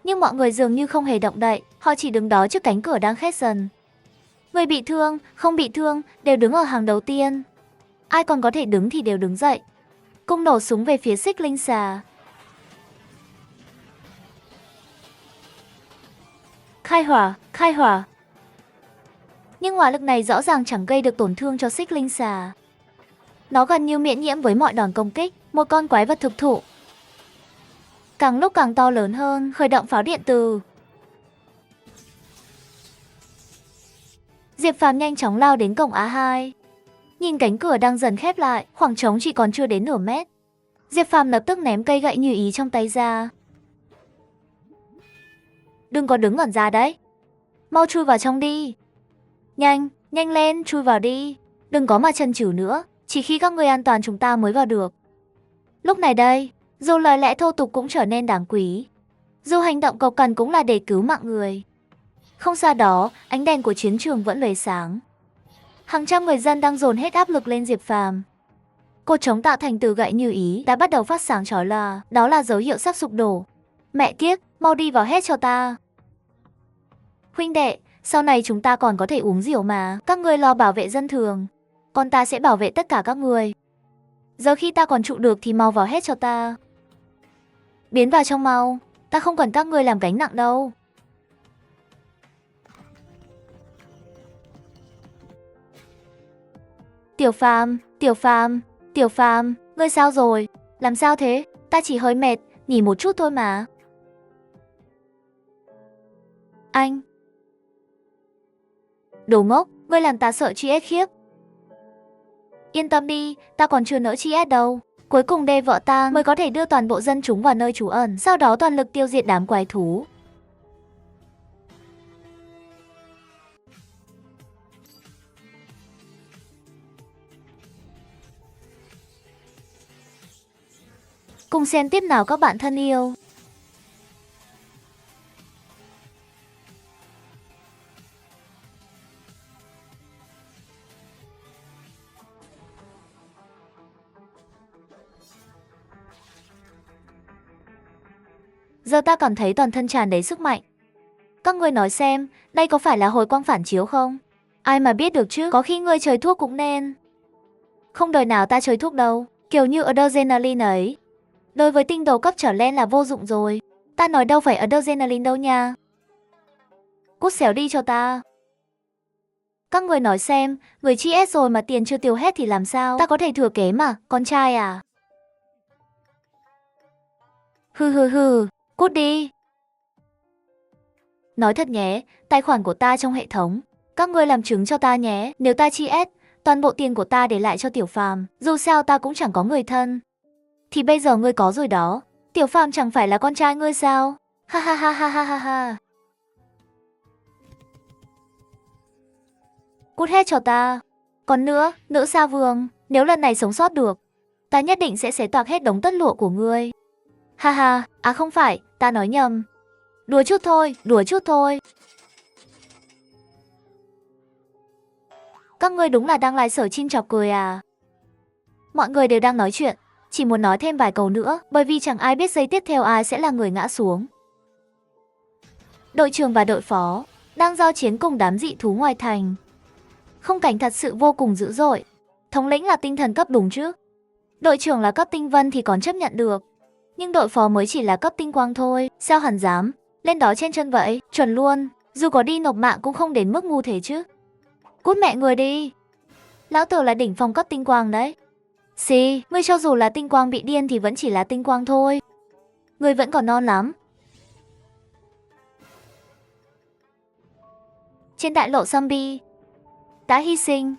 Nhưng mọi người dường như không hề động đậy, họ chỉ đứng đó trước cánh cửa đang khét dần. Người bị thương, không bị thương, đều đứng ở hàng đầu tiên. Ai còn có thể đứng thì đều đứng dậy. Cung nổ súng về phía Xích Linh Xà. Khai hỏa. Nhưng hỏa lực này rõ ràng chẳng gây được tổn thương cho Xích Linh Xà. Nó gần như miễn nhiễm với mọi đòn công kích, một con quái vật thực thụ. Càng lúc càng to lớn hơn, khởi động pháo điện từ. Diệp Phàm nhanh chóng lao đến cổng A2. Nhìn cánh cửa đang dần khép lại, khoảng trống chỉ còn chưa đến nửa mét. Diệp Phàm lập tức ném cây gậy như ý trong tay ra. Đừng có đứng ngẩn ra đấy. Mau chui vào trong đi. Nhanh lên, chui vào đi. Đừng có mà chần chừ nữa, chỉ khi các ngươi an toàn chúng ta mới vào được. Lúc này đây, dù lời lẽ thô tục cũng trở nên đáng quý. Dù hành động cầu cần cũng là để cứu mạng người. Không xa đó, ánh đèn của chiến trường vẫn lóe sáng. Hàng trăm người dân đang dồn hết áp lực lên Diệp Phàm. Cột trống tạo thành từ gậy như ý đã bắt đầu phát sáng chói lòa, đó là dấu hiệu sắp sụp đổ. Mẹ kiếp, mau đi vào hết cho ta. Huynh đệ, sau này chúng ta còn có thể uống rượu mà, các ngươi lo bảo vệ dân thường, còn ta sẽ bảo vệ tất cả các ngươi. Giờ khi ta còn trụ được thì mau vào hết cho ta. Biến vào trong mau, ta không cần các ngươi làm gánh nặng đâu. Tiểu Phàm, ngươi sao rồi? Làm sao thế? Ta chỉ hơi mệt, nghỉ một chút thôi mà. Anh. Đồ ngốc, ngươi làm ta sợ chi ết khiếp. Yên tâm đi, ta còn chưa nỡ chi ết đâu. Cuối cùng đê vợ ta mới có thể đưa toàn bộ dân chúng vào nơi trú ẩn, sau đó toàn lực tiêu diệt đám quái thú. Cùng xem tiếp nào các bạn thân yêu. Giờ ta cảm thấy toàn thân tràn đầy sức mạnh. Các ngươi nói xem, đây có phải là hồi quang phản chiếu không? Ai mà biết được chứ, có khi ngươi chơi thuốc cũng nên. Không đời nào ta chơi thuốc đâu, kiểu như adrenaline ấy. Đối với tinh đồ cấp trở lên là vô dụng rồi. Ta nói đâu phải adrenaline đâu nha. Cút xéo đi cho ta. Các người nói xem, người chi S rồi mà tiền chưa tiêu hết thì làm sao? Ta có thể thừa kế mà, con trai à? Hừ, cút đi. Nói thật nhé, tài khoản của ta trong hệ thống. Các ngươi làm chứng cho ta nhé, nếu ta chi S, toàn bộ tiền của ta để lại cho Tiểu Phàm, dù sao ta cũng chẳng có người thân. Thì bây giờ ngươi có rồi đó, Tiểu Phàm chẳng phải là con trai ngươi sao? Ha ha ha ha ha ha ha. Cút hết cho ta. Còn nữa, nữ sa vương, nếu lần này sống sót được, ta nhất định sẽ xé toạc hết đống tất lụa của ngươi. Ha ha, à không phải, ta nói nhầm. Đùa chút thôi. Các ngươi đúng là đang lai sở chin chọc cười à. Mọi người đều đang nói chuyện, chỉ muốn nói thêm vài câu nữa, bởi vì chẳng ai biết giây tiếp theo ai sẽ là người ngã xuống. Đội trưởng và đội phó đang giao chiến cùng đám dị thú ngoài thành. Khung cảnh thật sự vô cùng dữ dội. Thống lĩnh là tinh thần cấp đúng chứ. Đội trưởng là cấp tinh vân thì còn chấp nhận được. Nhưng đội phó mới chỉ là cấp tinh quang thôi, sao hắn dám lên đó trên chân vậy, chuẩn luôn. Dù có đi nộp mạng cũng không đến mức ngu thế chứ. Cút mẹ người đi. Lão tử là đỉnh phong cấp tinh quang đấy. Xì, ngươi cho dù là tinh quang bị điên thì vẫn chỉ là tinh quang thôi. Ngươi vẫn còn non lắm. Trên đại lộ zombie đã hy sinh.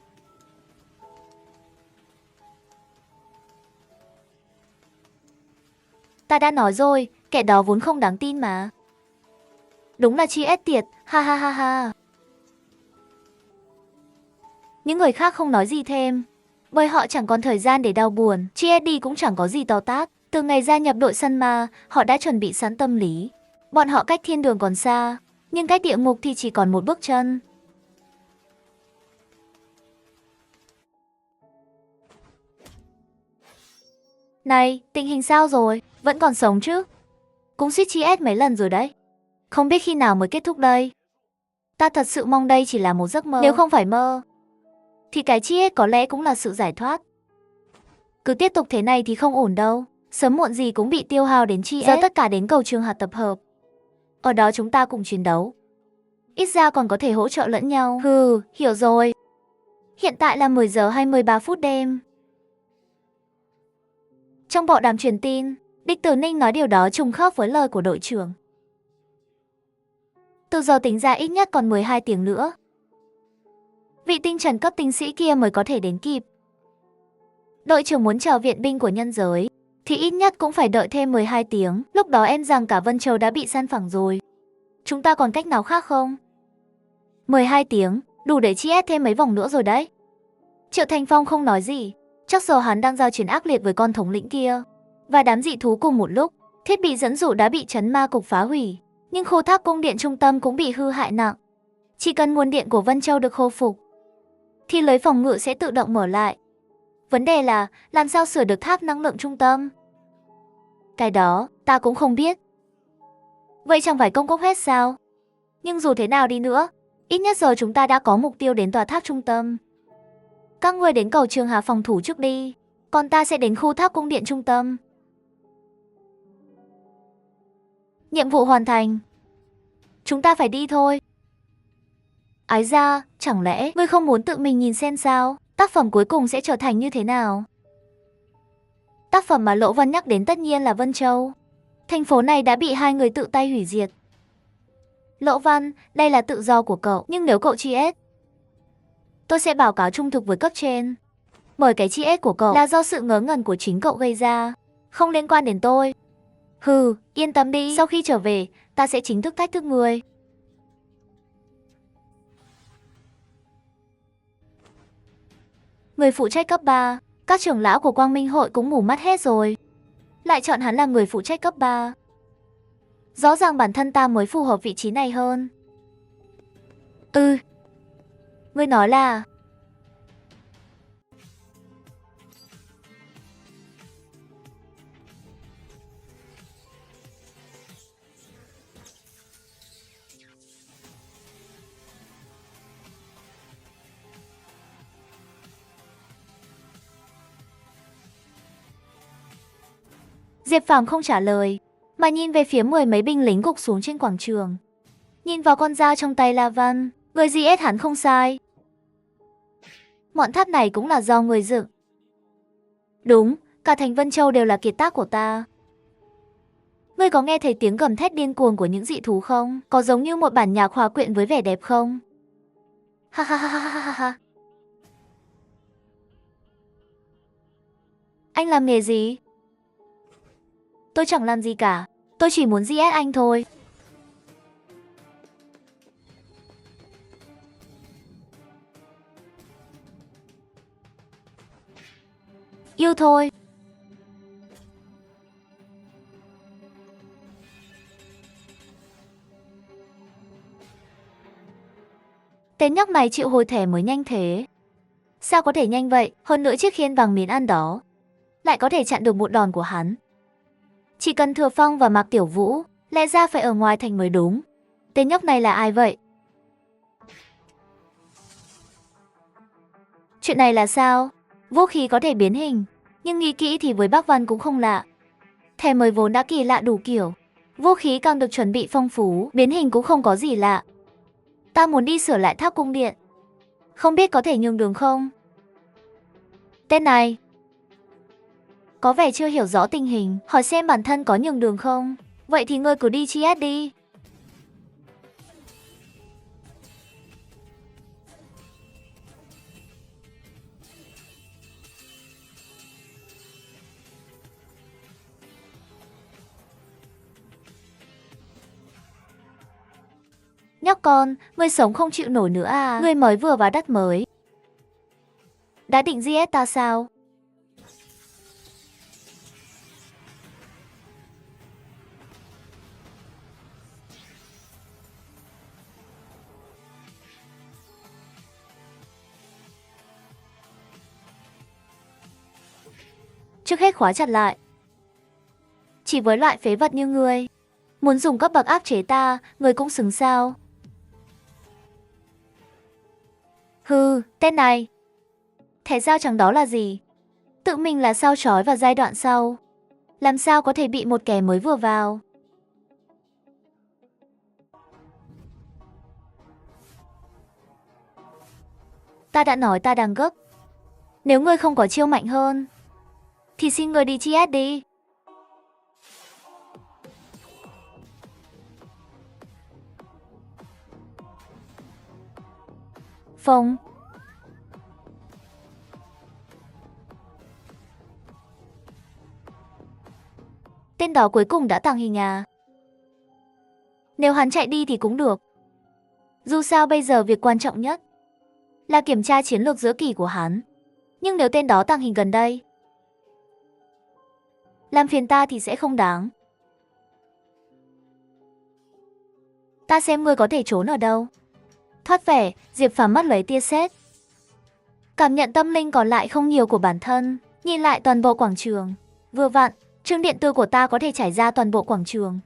Ta đã nói rồi, kẻ đó vốn không đáng tin mà. Đúng là chi ết tiệt, ha ha ha ha. Những người khác không nói gì thêm, bởi họ chẳng còn thời gian để đau buồn. Chi ết đi cũng chẳng có gì to tát. Từ ngày gia nhập đội săn ma, họ đã chuẩn bị sẵn tâm lý. Bọn họ cách thiên đường còn xa, nhưng cách địa ngục thì chỉ còn một bước chân. Này, tình hình sao rồi? Vẫn còn sống chứ? Cũng suýt chi ết mấy lần rồi đấy. Không biết khi nào mới kết thúc đây. Ta thật sự mong đây chỉ là một giấc mơ. Nếu không phải mơ, thì cái chi ết có lẽ cũng là sự giải thoát. Cứ tiếp tục thế này thì không ổn đâu. Sớm muộn gì cũng bị tiêu hao đến chi ết. Giờ tất cả đến cầu trường hạt tập hợp. Ở đó chúng ta cùng chiến đấu. Ít ra còn có thể hỗ trợ lẫn nhau. Hiểu rồi. Hiện tại là 10 giờ 23 phút đêm. Trong bộ đàm truyền tin, Địch Tử Ninh nói điều đó trùng khớp với lời của đội trưởng. Từ giờ tính ra ít nhất còn 12 tiếng nữa. Vị tinh trần cấp tinh sĩ kia mới có thể đến kịp. Đội trưởng muốn chờ viện binh của nhân giới, thì ít nhất cũng phải đợi thêm 12 tiếng. Lúc đó em rằng cả Vân Châu đã bị san phẳng rồi. Chúng ta còn cách nào khác không? 12 tiếng, đủ để chi ét thêm mấy vòng nữa rồi đấy. Triệu Thành Phong không nói gì. Chắc giờ hắn đang giao chiến ác liệt với con thống lĩnh kia. Và đám dị thú cùng một lúc. Thiết bị dẫn dụ đã bị trấn ma cục phá hủy. Nhưng khu tháp cung điện trung tâm cũng bị hư hại nặng. Chỉ cần nguồn điện của Vân Châu được khôi phục, thì lưới phòng ngự sẽ tự động mở lại. Vấn đề là làm sao sửa được tháp năng lượng trung tâm? Cái đó ta cũng không biết. Vậy chẳng phải công cốc hết sao? Nhưng dù thế nào đi nữa, ít nhất giờ chúng ta đã có mục tiêu đến tòa tháp trung tâm. Các người đến cầu Trường Hà phòng thủ trước đi, còn ta sẽ đến khu tháp cung điện trung tâm. Nhiệm vụ hoàn thành. Chúng ta phải đi thôi. Ái ra, chẳng lẽ ngươi không muốn tự mình nhìn xem sao? Tác phẩm cuối cùng sẽ trở thành như thế nào? Tác phẩm mà Lỗ Văn nhắc đến tất nhiên là Vân Châu. Thành phố này đã bị hai người tự tay hủy diệt. Lỗ Văn, đây là tự do của cậu, nhưng nếu cậu chi ết, tôi sẽ báo cáo trung thực với cấp trên. Bởi cái chi ết của cậu là do sự ngớ ngẩn của chính cậu gây ra, không liên quan đến tôi. Yên tâm đi, sau khi trở về, ta sẽ chính thức thách thức ngươi. Người phụ trách cấp 3, các trưởng lão của Quang Minh hội cũng mù mắt hết rồi. lại chọn hắn là người phụ trách cấp 3. Rõ ràng bản thân ta mới phù hợp vị trí này hơn. Ngươi nói là... Diệp Phàm không trả lời, mà nhìn về phía 10 mấy binh lính gục xuống trên quảng trường. Nhìn vào con dao trong tay La Văn, người GS hắn không sai. Ngọn tháp này cũng là do người dựng. Đúng, cả thành Vân Châu đều là kiệt tác của ta. Ngươi có nghe thấy tiếng gầm thét điên cuồng của những dị thú không? Có giống như một bản nhạc hòa quyện với vẻ đẹp không? Ha ha ha ha ha ha. Anh làm nghề gì? Tôi chẳng làm gì cả, tôi chỉ muốn GS anh thôi. Yêu thôi. Tên nhóc này chịu hồi thẻ mới nhanh thế. Sao có thể nhanh vậy? Hơn nữa chiếc khiên vàng miến ăn đó lại có thể chặn được một đòn của hắn. Chỉ cần Thừa Phong và Mạc Tiểu Vũ, lẽ ra phải ở ngoài thành mới đúng. Tên nhóc này là ai vậy? Chuyện này là sao? Vũ khí có thể biến hình, nhưng nghĩ kỹ thì với Bác Văn cũng không lạ. Thẻ mới vốn đã kỳ lạ đủ kiểu, vũ khí càng được chuẩn bị phong phú, biến hình cũng không có gì lạ. Ta muốn đi sửa lại tháp cung điện, không biết có thể nhường đường không? Tên này có vẻ chưa hiểu rõ tình hình, hỏi xem bản thân có nhường đường không. Vậy thì ngươi cứ đi GS đi. Nhóc con, ngươi sống không chịu nổi nữa à? Ngươi mới vừa vào đất mới, đã định GS ta sao? Trước hết khóa chặt lại. Chỉ với loại phế vật như ngươi, muốn dùng cấp bậc áp chế ta, ngươi cũng xứng sao? Hừ, tên này. Thẻ sao chẳng đó là gì? Tự mình là sao chói vào giai đoạn sau. Làm sao có thể bị một kẻ mới vừa vào? Ta đã nói ta đang gấp. Nếu ngươi không có chiêu mạnh hơn, thì xin ngươi đi GS đi. Phông. Tên đó cuối cùng đã tàng hình à? Nếu hắn chạy đi thì cũng được. Dù sao bây giờ việc quan trọng nhất là kiểm tra chiến lược giữa kỳ của hắn. Nhưng nếu tên đó tàng hình gần đây, làm phiền ta thì sẽ không đáng. Ta xem ngươi có thể trốn ở đâu. Thoát vẻ, Diệp Phàm mắt lấy tia sét. Cảm nhận tâm linh còn lại không nhiều của bản thân, nhìn lại toàn bộ quảng trường. Vừa vặn, trường điện tử của ta có thể trải ra toàn bộ quảng trường.